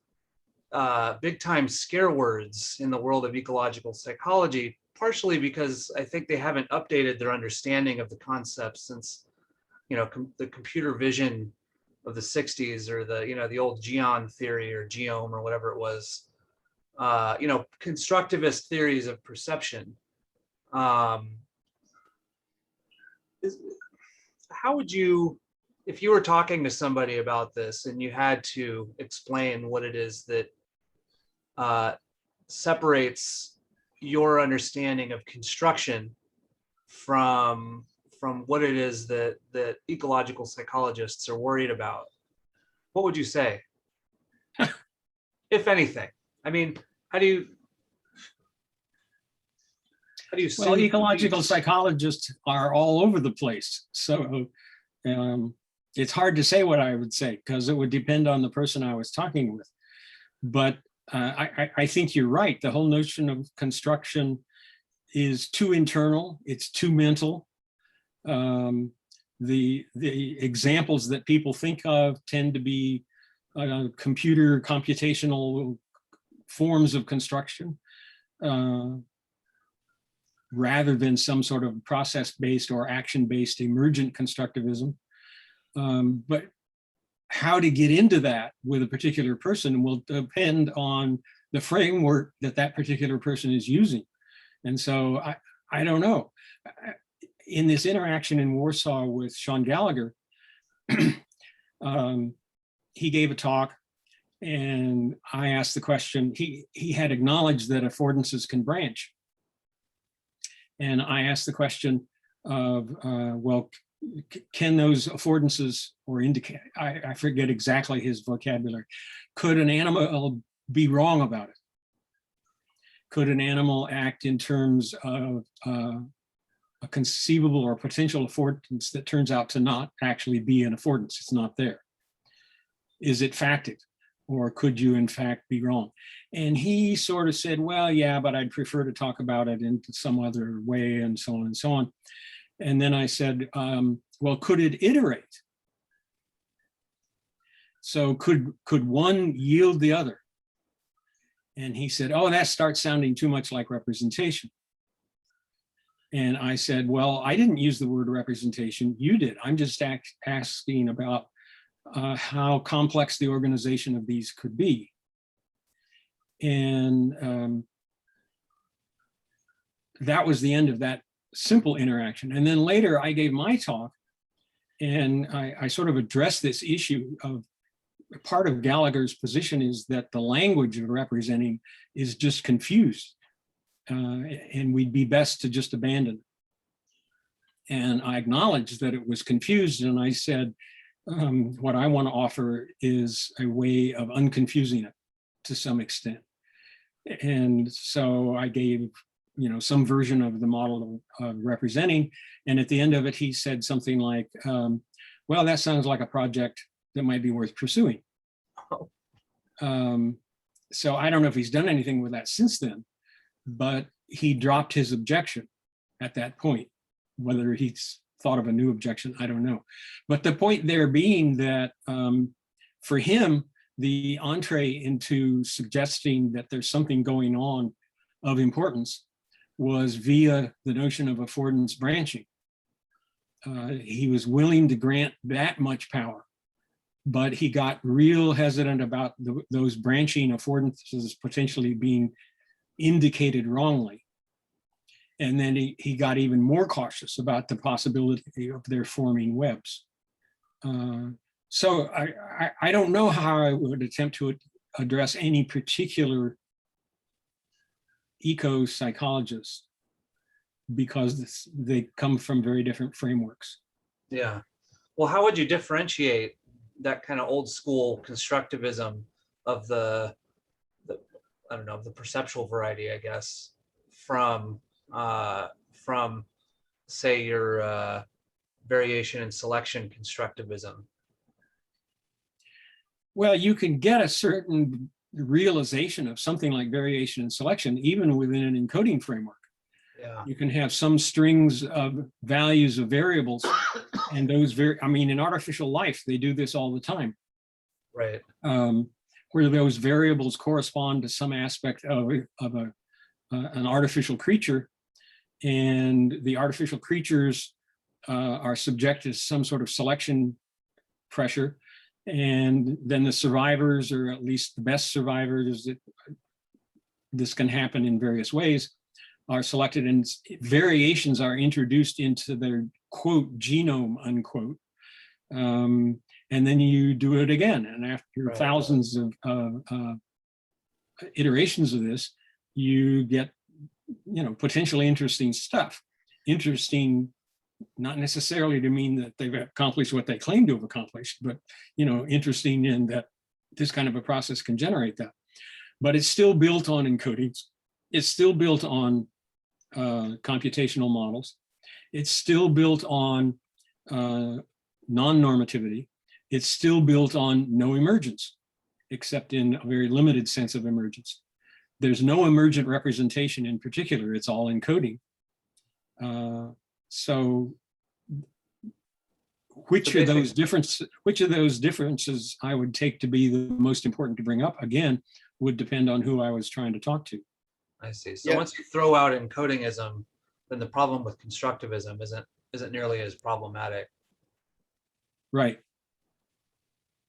big time scare words in the world of ecological psychology, partially because I think they haven't updated their understanding of the concepts since, you know, the computer vision of the 60s, or the, you know, the old geon theory or geome or whatever it was, you know, constructivist theories of perception. How would you, if you were talking to somebody about this and you had to explain what it is that separates your understanding of construction from what it is that ecological psychologists are worried about, what would you say? If anything? I mean, how do you Well, ecological psychologists are all over the place. So it's hard to say what I would say, because it would depend on the person I was talking with. But I think you're right. The whole notion of construction is too internal. It's too mental. The examples that people think of tend to be computer computational forms of construction, rather than some sort of process-based or action-based emergent constructivism. But how to get into that with a particular person will depend on the framework that particular person is using. And so I don't know. In this interaction in Warsaw with Sean Gallagher, he gave a talk and I asked the question, he had acknowledged that affordances can branch. And I asked the question of, well, can those affordances or indicate, I forget exactly his vocabulary, could an animal be wrong about it? Could an animal act in terms of a conceivable or potential affordance that turns out to not actually be an affordance? It's not there. Is it facted? Or could you in fact be wrong? And he sort of said, well, yeah, but I'd prefer to talk about it in some other way, and so on and so on. And then I said, well, could it iterate? So could one yield the other? And he said, oh, that starts sounding too much like representation. And I said, well, I didn't use the word representation, you did. I'm just asking about how complex the organization of these could be. And that was the end of that simple interaction. And then later I gave my talk and I sort of addressed this issue of part of Gallagher's position is that the language of representing is just confused and we'd be best to just abandon it. And I acknowledged that it was confused and I said, what I want to offer is a way of unconfusing it to some extent. And so I gave, you know, some version of the model of representing. And at the end of it, he said something like, well, that sounds like a project that might be worth pursuing. So I don't know if he's done anything with that since then, but he dropped his objection at that point. Whether he's thought of a new objection, I don't know. But the point there being that for him, the entree into suggesting that there's something going on of importance was via the notion of affordance branching. He was willing to grant that much power, but he got real hesitant about those branching affordances potentially being indicated wrongly. And then he got even more cautious about the possibility of their forming webs. So I don't know how I would attempt to address any particular eco-psychologist, because they come from very different frameworks. Yeah. Well, how would you differentiate that kind of old school constructivism of the I don't know, the perceptual variety, I guess, from say your variation and selection constructivism? Well, you can get a certain realization of something like variation and selection even within an encoding framework. Yeah. You can have some strings of values of variables, and those I mean, in artificial life, they do this all the time. Right. Where those variables correspond to some aspect of an artificial creature, and the artificial creatures are subjected to some sort of selection pressure, and then the survivors, or at least the best survivors, this can happen in various ways, are selected, and variations are introduced into their quote genome unquote. And then you do it again, and after thousands of iterations of this, you get, you know, potentially interesting stuff. Interesting, not necessarily to mean that they've accomplished what they claim to have accomplished, but, you know, interesting in that this kind of a process can generate that. But it's still built on encodings. It's still built on computational models. It's still built on non-normativity. It's still built on no emergence, except in a very limited sense of emergence. There's no emergent representation in particular. It's all encoding. So which of those differences I would take to be the most important to bring up, again, would depend on who I was trying to talk to. I see. So once you throw out encodingism, then the problem with constructivism isn't nearly as problematic. Right.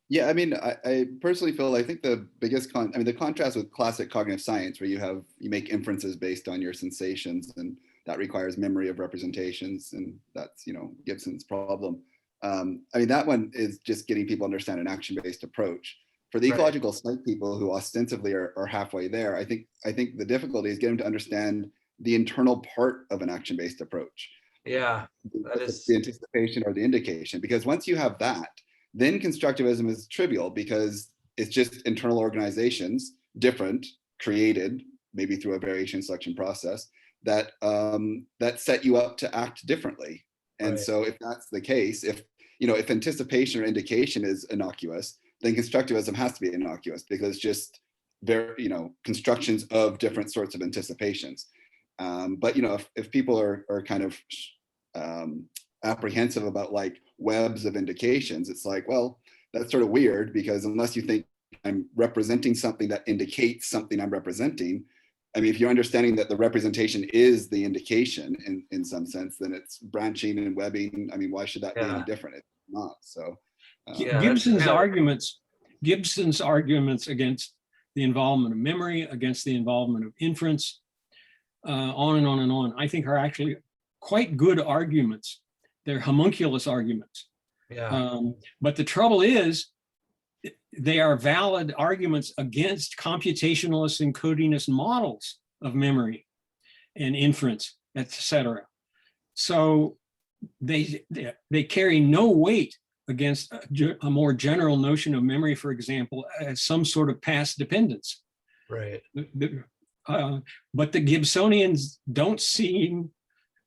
Yeah, I mean, I personally feel, I think the biggest the contrast with classic cognitive science, where you make inferences based on your sensations, and that requires memory of representations, and that's, you know, Gibson's problem. I mean, that one is just getting people to understand an action-based approach. For the ecological psych people who ostensibly are halfway there, I think the difficulty is getting them to understand the internal part of an action-based approach. Yeah, that is the anticipation or the indication, because once you have that, then constructivism is trivial, because it's just internal organizations, different, created maybe through a variation selection process, that that set you up to act differently. And so if that's the case, if anticipation or indication is innocuous, then constructivism has to be innocuous, because just constructions of different sorts of anticipations. But if people are kind of apprehensive about like webs of indications, it's like, well, that's sort of weird, because unless you think I'm representing something that indicates something I'm representing, I mean, if you're understanding that the representation is the indication in some sense, then it's branching and webbing. I mean, why should that be any different? It's not. So Gibson's arguments against the involvement of memory, against the involvement of inference, on and on and on, I think are actually quite good arguments. They're homunculus arguments. Yeah. But the trouble is, they are valid arguments against computationalist and codinist models of memory and inference, etc. So they carry no weight against a more general notion of memory, for example, as some sort of past dependence. Right. But the Gibsonians don't seem,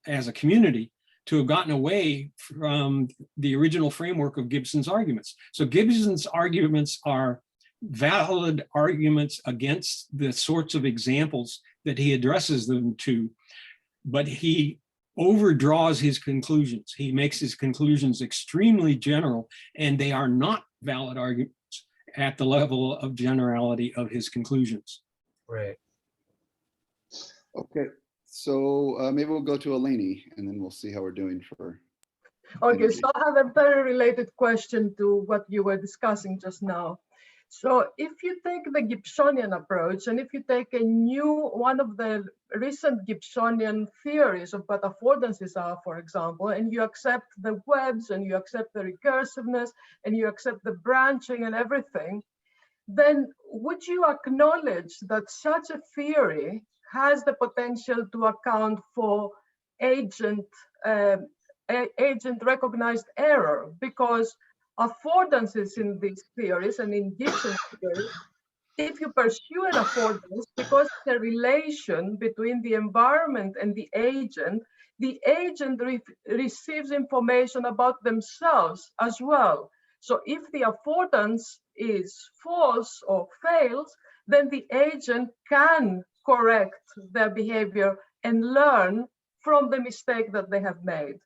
as a community, to have gotten away from the original framework of Gibson's arguments. So Gibson's arguments are valid arguments against the sorts of examples that he addresses them to, but he overdraws his conclusions. He makes his conclusions extremely general, and they are not valid arguments at the level of generality of his conclusions. Right. Okay, so maybe we'll go to Eleni and then we'll see how we're doing for. Okay, energy. so I have a very related question to what you were discussing just now. So if you take the Gibsonian approach, and if you take one of the recent Gibsonian theories of what affordances are, for example, and you accept the webs and you accept the recursiveness and you accept the branching and everything, then would you acknowledge that such a theory has the potential to account for agent recognized error? Because affordances in these theories and in Gibson's theory, if you pursue an affordance, because the relation between the environment and the agent receives information about themselves as well. So if the affordance is false or fails, then the agent can correct their behavior and learn from the mistake that they have made.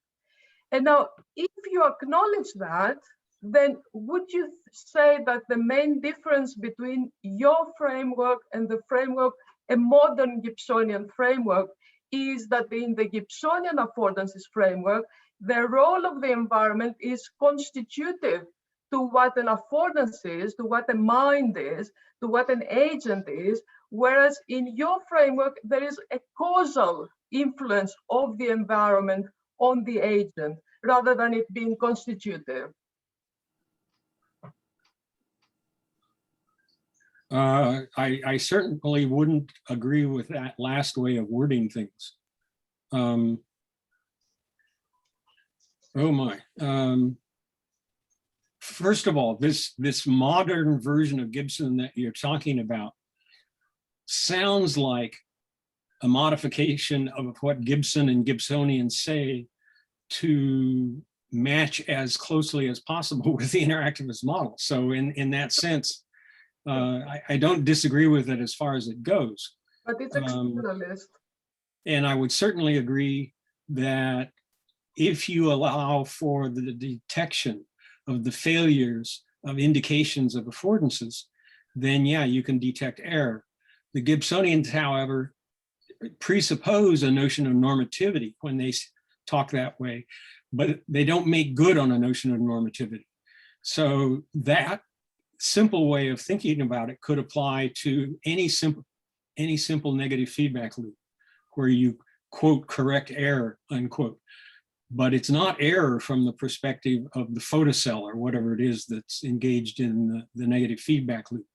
And now, if you acknowledge that, then would you say that the main difference between your framework and the framework, a modern Gibsonian framework, is that in the Gibsonian affordances framework, the role of the environment is constitutive to what an affordance is, to what a mind is, to what an agent is, whereas in your framework, there is a causal influence of the environment on the agent, rather than it being constitutive. I certainly wouldn't agree with that last way of wording things. Oh my. First of all, this modern version of Gibson that you're talking about sounds like a modification of what Gibson and Gibsonians say to match as closely as possible with the interactivist model. So in that sense, I don't disagree with it as far as it goes. But it's externalist. And I would certainly agree that if you allow for the detection of the failures of indications of affordances, then yeah, you can detect error. The Gibsonians, however, presuppose a notion of normativity when they talk that way, but they don't make good on a notion of normativity. So that simple way of thinking about it could apply to any simple negative feedback loop where you quote correct error unquote, but it's not error from the perspective of the photocell or whatever it is that's engaged in the negative feedback loop.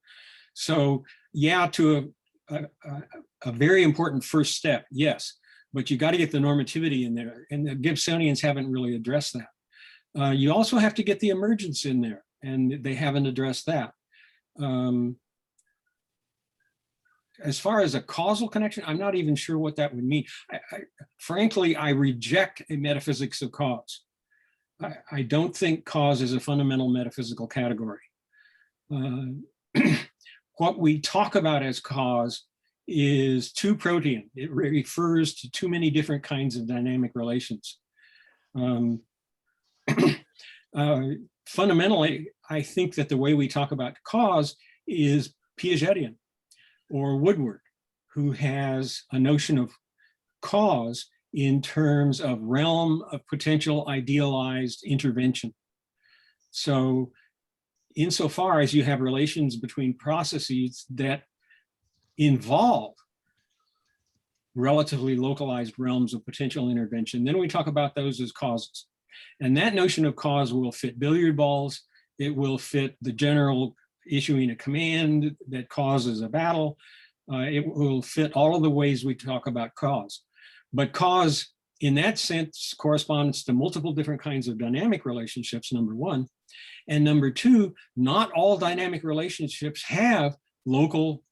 So yeah, to a very important first step, yes, but you got to get the normativity in there, and the Gibsonians haven't really addressed that. You also have to get the emergence in there, and they haven't addressed that. As far as a causal connection, I'm not even sure what that would mean. Frankly, I reject a metaphysics of cause. I don't think cause is a fundamental metaphysical category. What we talk about as cause is too protean. It refers to too many different kinds of dynamic relations. Fundamentally, I think that the way we talk about cause is Piagetian or Woodward, who has a notion of cause in terms of realm of potential idealized intervention. So insofar as you have relations between processes that involve relatively localized realms of potential intervention, then we talk about those as causes. And that notion of cause will fit billiard balls. It will fit the general issuing a command that causes a battle. It will fit all of the ways we talk about cause. But cause, in that sense, corresponds to multiple different kinds of dynamic relationships, number one. And number two, not all dynamic relationships have local,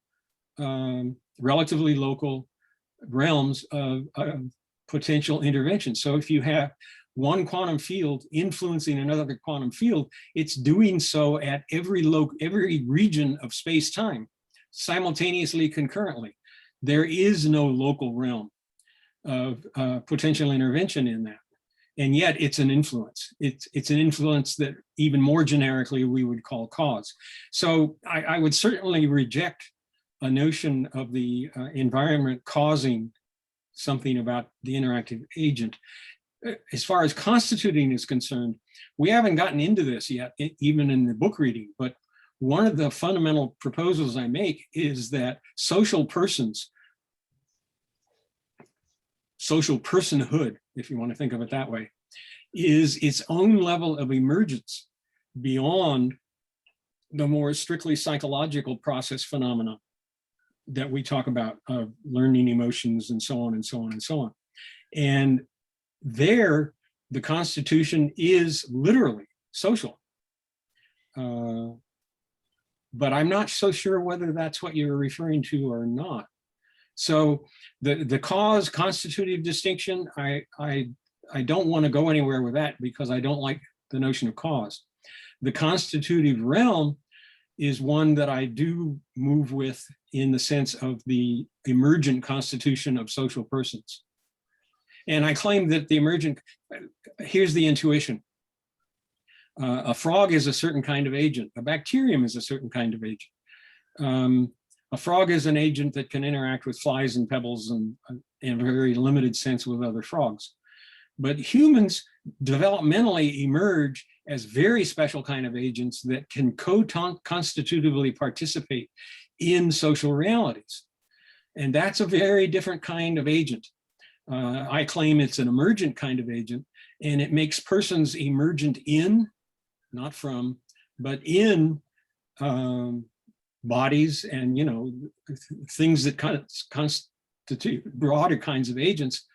relatively local realms of potential intervention. So if you have one quantum field influencing another quantum field, it's doing so at every region of space-time, simultaneously, concurrently. There is no local realm. of potential intervention in that. And yet it's an influence. It's an influence that even more generically we would call cause. So I would certainly reject a notion of the environment causing something about the interactive agent. As far as constituting is concerned, we haven't gotten into this yet, even in the book reading, but one of the fundamental proposals I make is that social persons, social personhood, if you want to think of it that way, is its own level of emergence beyond the more strictly psychological process phenomena that we talk about, of learning emotions and so on and so on and so on. And there, the Constitution is literally social. But I'm not so sure whether that's what you're referring to or not. So the cause constitutive distinction, I don't want to go anywhere with that because I don't like the notion of cause. The constitutive realm is one that I do move with in the sense of the emergent constitution of social persons. And I claim that the emergent, here's the intuition. A frog is a certain kind of agent. A bacterium is a certain kind of agent. A frog is an agent that can interact with flies and pebbles and in a very limited sense with other frogs. But humans developmentally emerge as very special kind of agents that can constitutively participate in social realities. And that's a very different kind of agent. I claim it's an emergent kind of agent, and it makes persons emergent in, not from, but in bodies and, you know, things that constitute broader kinds of agents.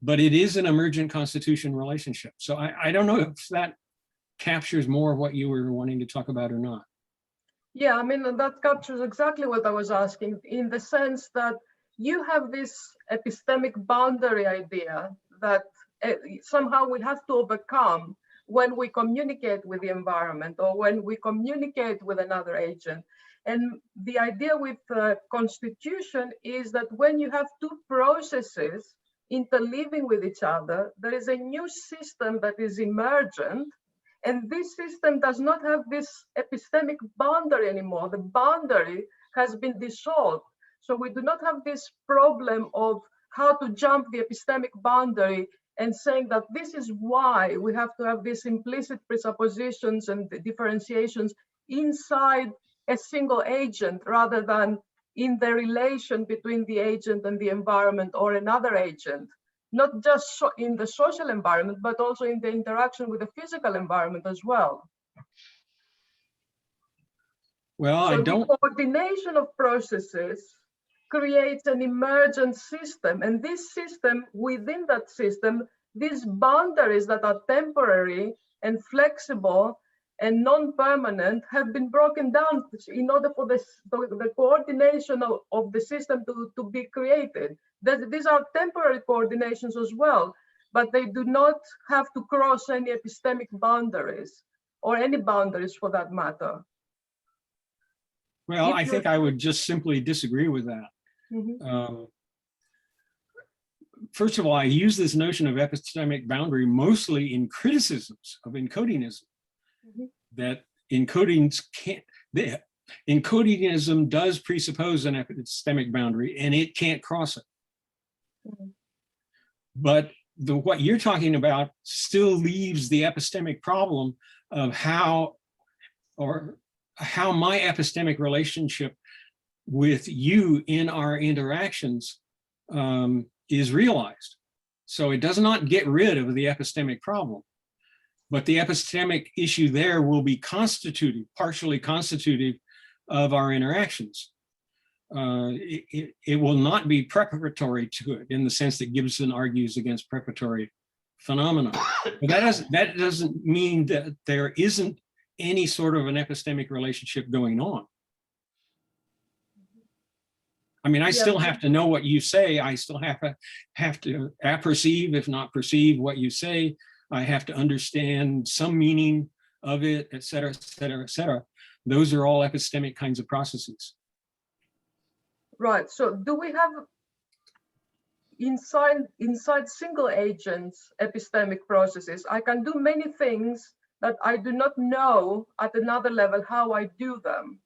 But it is an emergent constitution relationship. So I don't know if that captures more of what you were wanting to talk about or not. Yeah, I mean, that captures exactly what I was asking, in the sense that you have this epistemic boundary idea that somehow we have to overcome when we communicate with the environment or when we communicate with another agent. And the idea with the Constitution is that when you have two processes interleaving with each other, there is a new system that is emergent, and this system does not have this epistemic boundary anymore. The boundary has been dissolved. So we do not have this problem of how to jump the epistemic boundary and saying that this is why we have to have these implicit presuppositions and the differentiations inside a single agent rather than in the relation between the agent and the environment or another agent, not just in the social environment, but also in the interaction with the physical environment as well. Well, So I don't. the coordination of processes creates an emergent system, and this system, within that system, these boundaries that are temporary and flexible and non-permanent have been broken down in order for the coordination of the system to be created. These are temporary coordinations as well, but they do not have to cross any epistemic boundaries or any boundaries for that matter. Well, I think I would just simply disagree with that. Mm-hmm. First of all, I use this notion of epistemic boundary mostly in criticisms of encodingism. Mm-hmm. That encodings can't, encodingism does presuppose an epistemic boundary and it can't cross it. Mm-hmm. But what you're talking about still leaves the epistemic problem of how my epistemic relationship with you in our interactions is realized. So it does not get rid of the epistemic problem, but the epistemic issue there will be constitutive, partially constitutive of our interactions. It will not be preparatory to it in the sense that Gibson argues against preparatory phenomena. But that doesn't mean that there isn't any sort of an epistemic relationship going on. I mean, I still have to know what you say. I still have to apperceive, if not perceive, what you say. I have to understand some meaning of it, et cetera, et cetera, et cetera. Those are all epistemic kinds of processes. Right. So do we have inside single agents epistemic processes, I can do many things that I do not know at another level how I do them.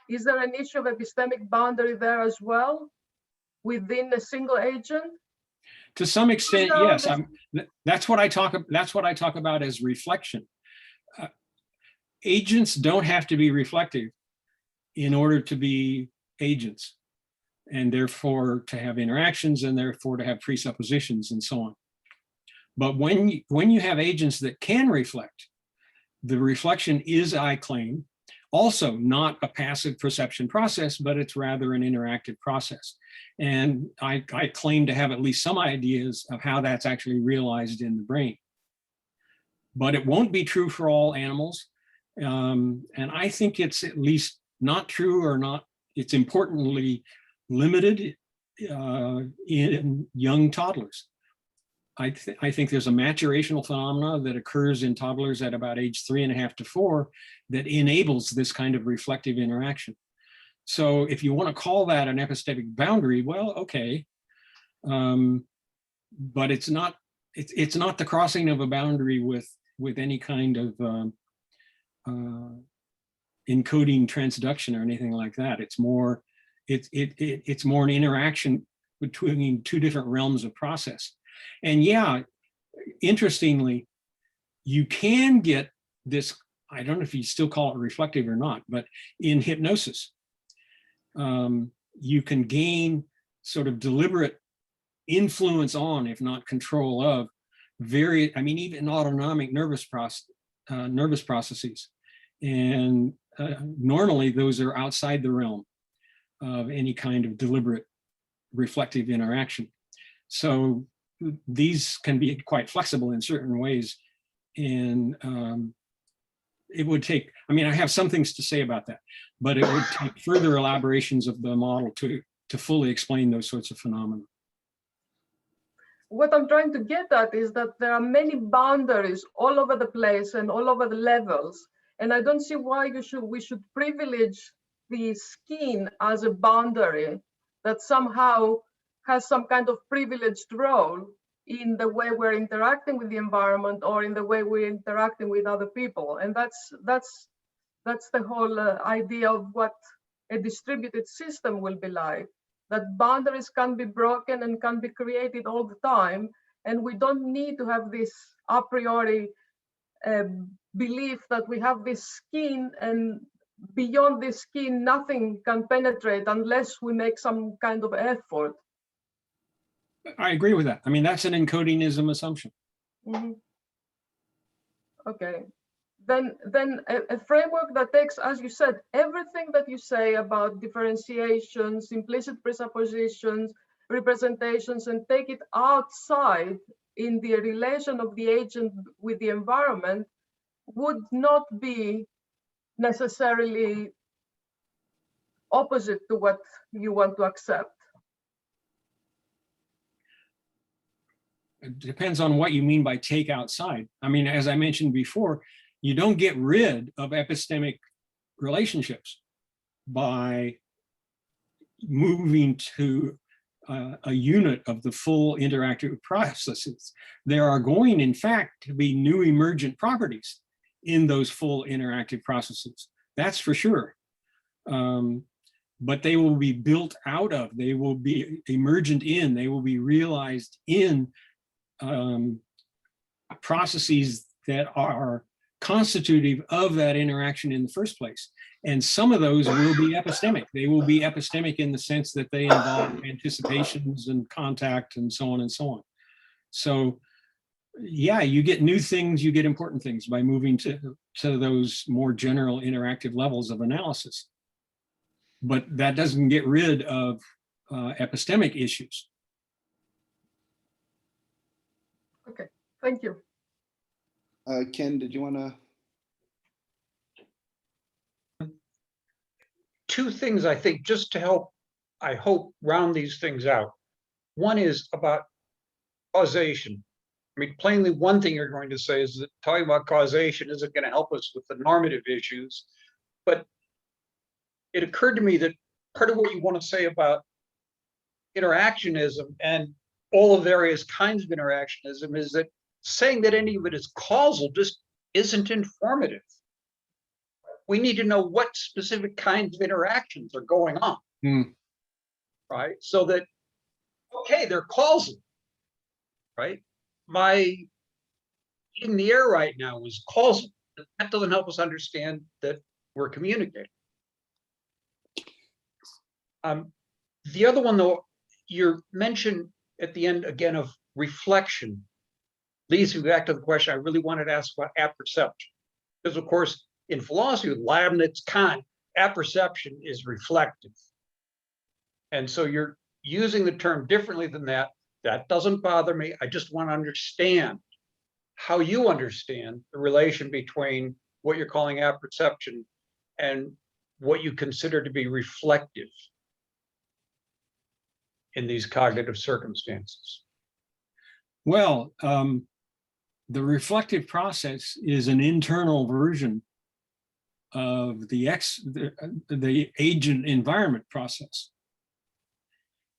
Is there an issue of epistemic boundary there as well within a single agent? To some extent, No, yes. That's what I talk about as reflection. Agents don't have to be reflective in order to be agents, and therefore to have interactions, and therefore to have presuppositions and so on. But when you have agents that can reflect, the reflection is, I claim, also not a passive perception process, but it's rather an interactive process. And I claim to have at least some ideas of how that's actually realized in the brain. But it won't be true for all animals. And I think it's at least not true, or not, it's importantly limited in young toddlers. I think there's a maturational phenomena that occurs in toddlers at about age 3.5 to 4 that enables this kind of reflective interaction. So if you want to call that an epistemic boundary, well, okay. But it's not the crossing of a boundary with any kind of encoding transduction or anything like that. It's more an interaction between two different realms of process. And yeah, interestingly, you can get this, I don't know if you still call it reflective or not, but in hypnosis, you can gain sort of deliberate influence on, if not control of, even autonomic nervous processes. And normally those are outside the realm of any kind of deliberate reflective interaction. So these can be quite flexible in certain ways. And it would take, I have some things to say about that, but it would take further elaborations of the model to fully explain those sorts of phenomena. What I'm trying to get at is that there are many boundaries all over the place and all over the levels. And I don't see why we should privilege the skin as a boundary that somehow has some kind of privileged role in the way we're interacting with the environment or in the way we're interacting with other people. And that's the whole idea of what a distributed system will be like, that boundaries can be broken and can be created all the time. And we don't need to have this a priori belief that we have this skin, and beyond this skin, nothing can penetrate unless we make some kind of effort. I agree with that. That's an encodingism assumption. Mm-hmm. Okay. Then a framework that takes, as you said, everything that you say about differentiations, implicit presuppositions, representations, and take it outside in the relation of the agent with the environment would not be necessarily opposite to what you want to accept. It depends on what you mean by take outside. As I mentioned before, you don't get rid of epistemic relationships by moving to a unit of the full interactive processes. There are going, in fact, to be new emergent properties in those full interactive processes. That's for sure. But they will be built out of, they will be emergent in, they will be realized in processes that are constitutive of that interaction in the first place. And some of those will be epistemic. They will be epistemic in the sense that they involve anticipations and contact and so on and so on. So yeah, you get new things, you get important things by moving to those more general interactive levels of analysis. But that doesn't get rid of epistemic issues. Okay, thank you. Ken, did you want to? Two things, I think, just to help, I hope, round these things out. One is about causation. Plainly, one thing you're going to say is that talking about causation isn't going to help us with the normative issues. But it occurred to me that part of what you want to say about interactionism and all the various kinds of interactionism is that saying that any of it is causal just isn't informative. We need to know what specific kinds of interactions are going on, right? So that, okay, they're causal, right? My in the air right now is causal. That doesn't help us understand that we're communicating. The other one, though, you mentioned at the end again of reflection, leads me back to the question I really wanted to ask about apperception. Because, of course, in philosophy, with Leibniz, Kant, apperception is reflective. And so you're using the term differently than that. That doesn't bother me. I just want to understand how you understand the relation between what you're calling apperception and what you consider to be reflective in these cognitive circumstances. Well, the reflective process is an internal version of the agent environment process.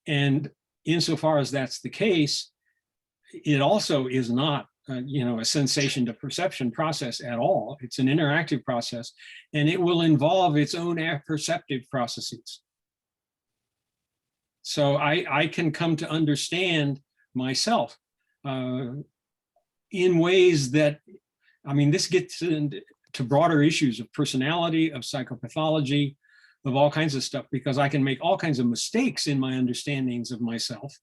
And insofar as that's the case, it also is not a sensation to perception process at all. It's an interactive process, and it will involve its own apperceptive processes. So I can come to understand myself in ways that, this gets into broader issues of personality, of psychopathology, of all kinds of stuff, because I can make all kinds of mistakes in my understandings of myself.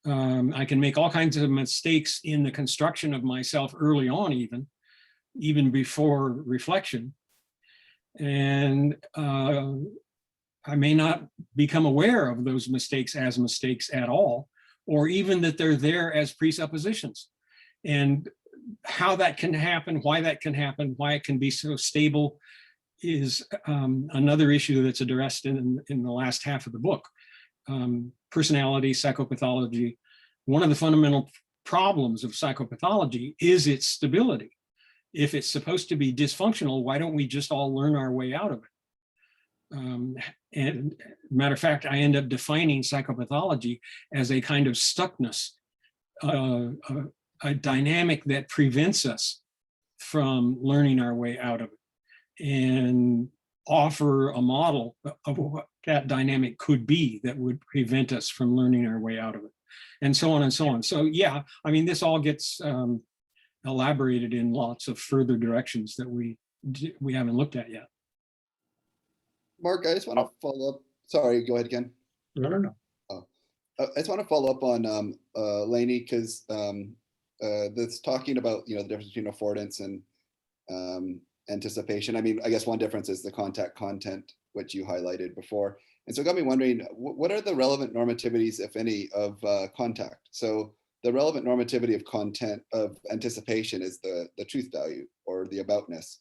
I can make all kinds of mistakes in the construction of myself early on, even before reflection. And I may not become aware of those mistakes as mistakes at all, or even that they're there as presuppositions. And how that can happen, why it can be so stable is another issue that's addressed in the last half of the book. Personality, psychopathology. One of the fundamental problems of psychopathology is its stability. If it's supposed to be dysfunctional, why don't we just all learn our way out of it? And matter of fact, I end up defining psychopathology as a kind of stuckness, a dynamic that prevents us from learning our way out of it, and offer a model of what that dynamic could be that would prevent us from learning our way out of it, and so on and so on. So yeah, this all gets elaborated in lots of further directions that we haven't looked at yet. Mark, I just want to follow up. Sorry, go ahead, Ken. No. Oh. I just want to follow up on Lainey, because that's talking about the difference between affordance and anticipation. I guess one difference is the contact content, which you highlighted before. And so it got me wondering, what are the relevant normativities, if any, of contact? So the relevant normativity of content of anticipation is the truth value or the aboutness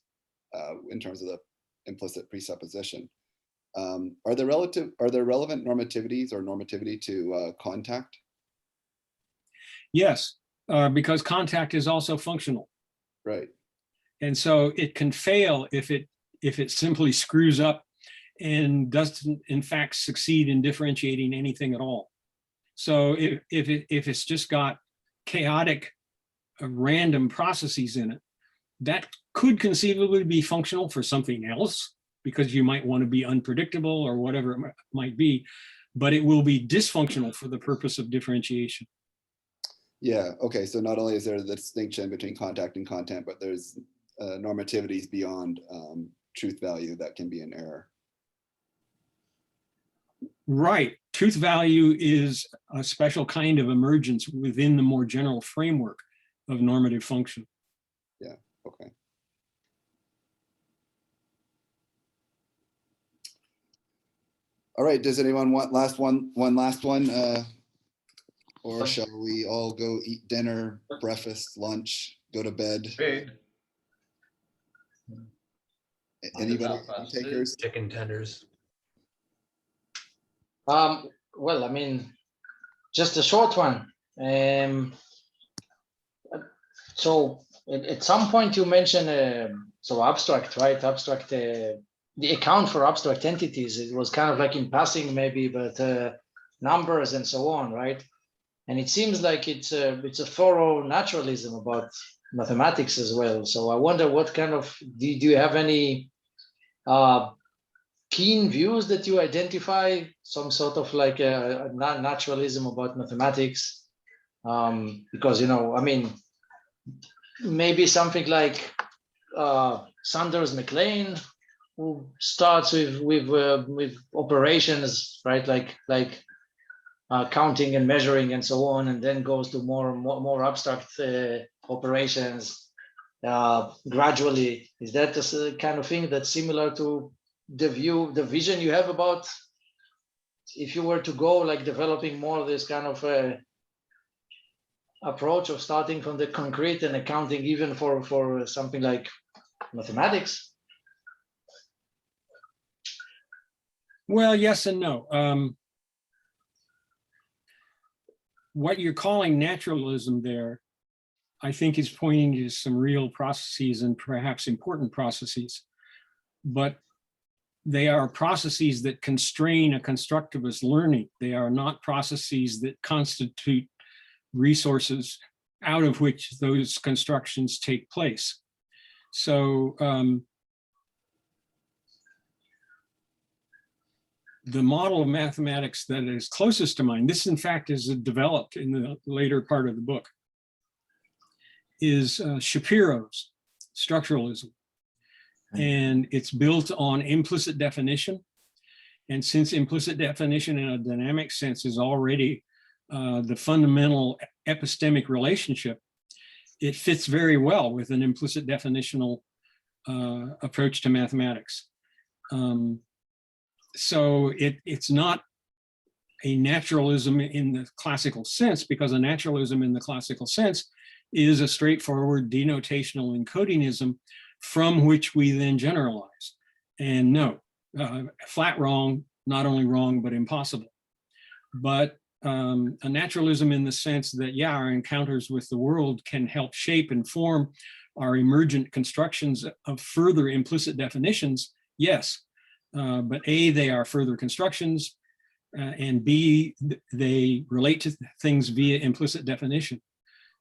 in terms of the implicit presupposition. Are there relevant normativities or normativity to contact? Yes, because contact is also functional. Right. And so it can fail if it simply screws up and doesn't in fact succeed in differentiating anything at all. So if it's just got chaotic random processes in it, that could conceivably be functional for something else, because you might want to be unpredictable or whatever it might be, but it will be dysfunctional for the purpose of differentiation. Yeah, okay, so not only is there the distinction between contact and content, but there's normativities beyond truth value that can be an error. Right, truth value is a special kind of emergence within the more general framework of normative function. Yeah, okay. All right, does anyone want one last one? Or shall we all go eat dinner, breakfast, lunch, go to bed? Anybody takers? Chicken tenders. Well, just a short one. So at some point you mentioned so abstract, right? Abstract, the account for abstract entities. It was kind of like in passing maybe, but numbers and so on, right? And it seems like it's a thorough naturalism about mathematics as well. So I wonder what kind of, do you have any keen views that you identify, some sort of like a naturalism about mathematics? Because, you know, I mean, maybe something like Sanders McLean, who starts with operations, right? Like counting and measuring and so on, and then goes to more abstract operations gradually. Is that the kind of thing that's similar to the vision you have about, if you were to go like developing more of this kind of approach of starting from the concrete and accounting even for something like mathematics? Well, yes and no. What you're calling naturalism there, I think, is pointing to some real processes and perhaps important processes, but they are processes that constrain a constructivist learning. They are not processes that constitute resources out of which those constructions take place. So the model of mathematics that is closest to mine, this in fact is developed in the later part of the book, is Shapiro's structuralism. And it's built on implicit definition. And since implicit definition in a dynamic sense is already the fundamental epistemic relationship, it fits very well with an implicit definitional approach to mathematics. So it's not a naturalism in the classical sense, because a naturalism in the classical sense is a straightforward denotational encodingism from which we then generalize. And no, flat wrong, not only wrong, but impossible. But a naturalism in the sense that, yeah, our encounters with the world can help shape and form our emergent constructions of further implicit definitions, yes. But A, they are further constructions, and B, they relate to things via implicit definition.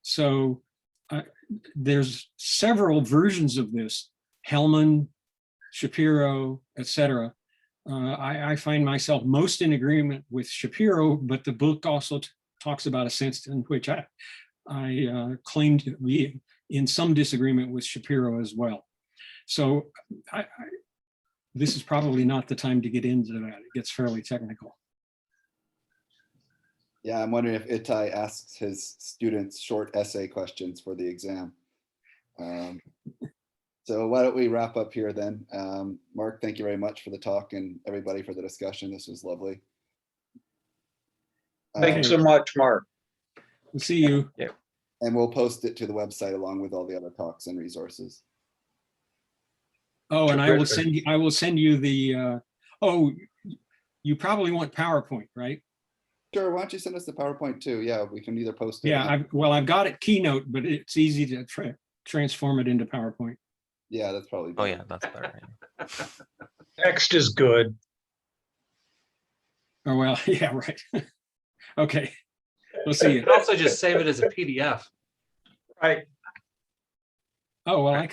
So there's several versions of this, Hellman, Shapiro, etc. I find myself most in agreement with Shapiro, but the book also talks about a sense in which I claim to be in some disagreement with Shapiro as well. So this is probably not the time to get into that. It gets fairly technical. Yeah, I'm wondering if Itai asks his students short essay questions for the exam. So why don't we wrap up here then? Mark, thank you very much for the talk, and everybody for the discussion. This was lovely. Thanks so much, Mark. We'll see you. Yeah. And we'll post it to the website along with all the other talks and resources. Oh, and I will send you the, oh, you probably want PowerPoint, right? Sure, why don't you send us the PowerPoint too? Yeah, we can either post it. Yeah, I've got it Keynote, but it's easy to transform it into PowerPoint. Yeah, that's probably Oh better. yeah, that's better. Text is good. Oh, well, yeah, right. Okay, we'll see You you. can also just save it as a PDF. Right. Oh, well, I could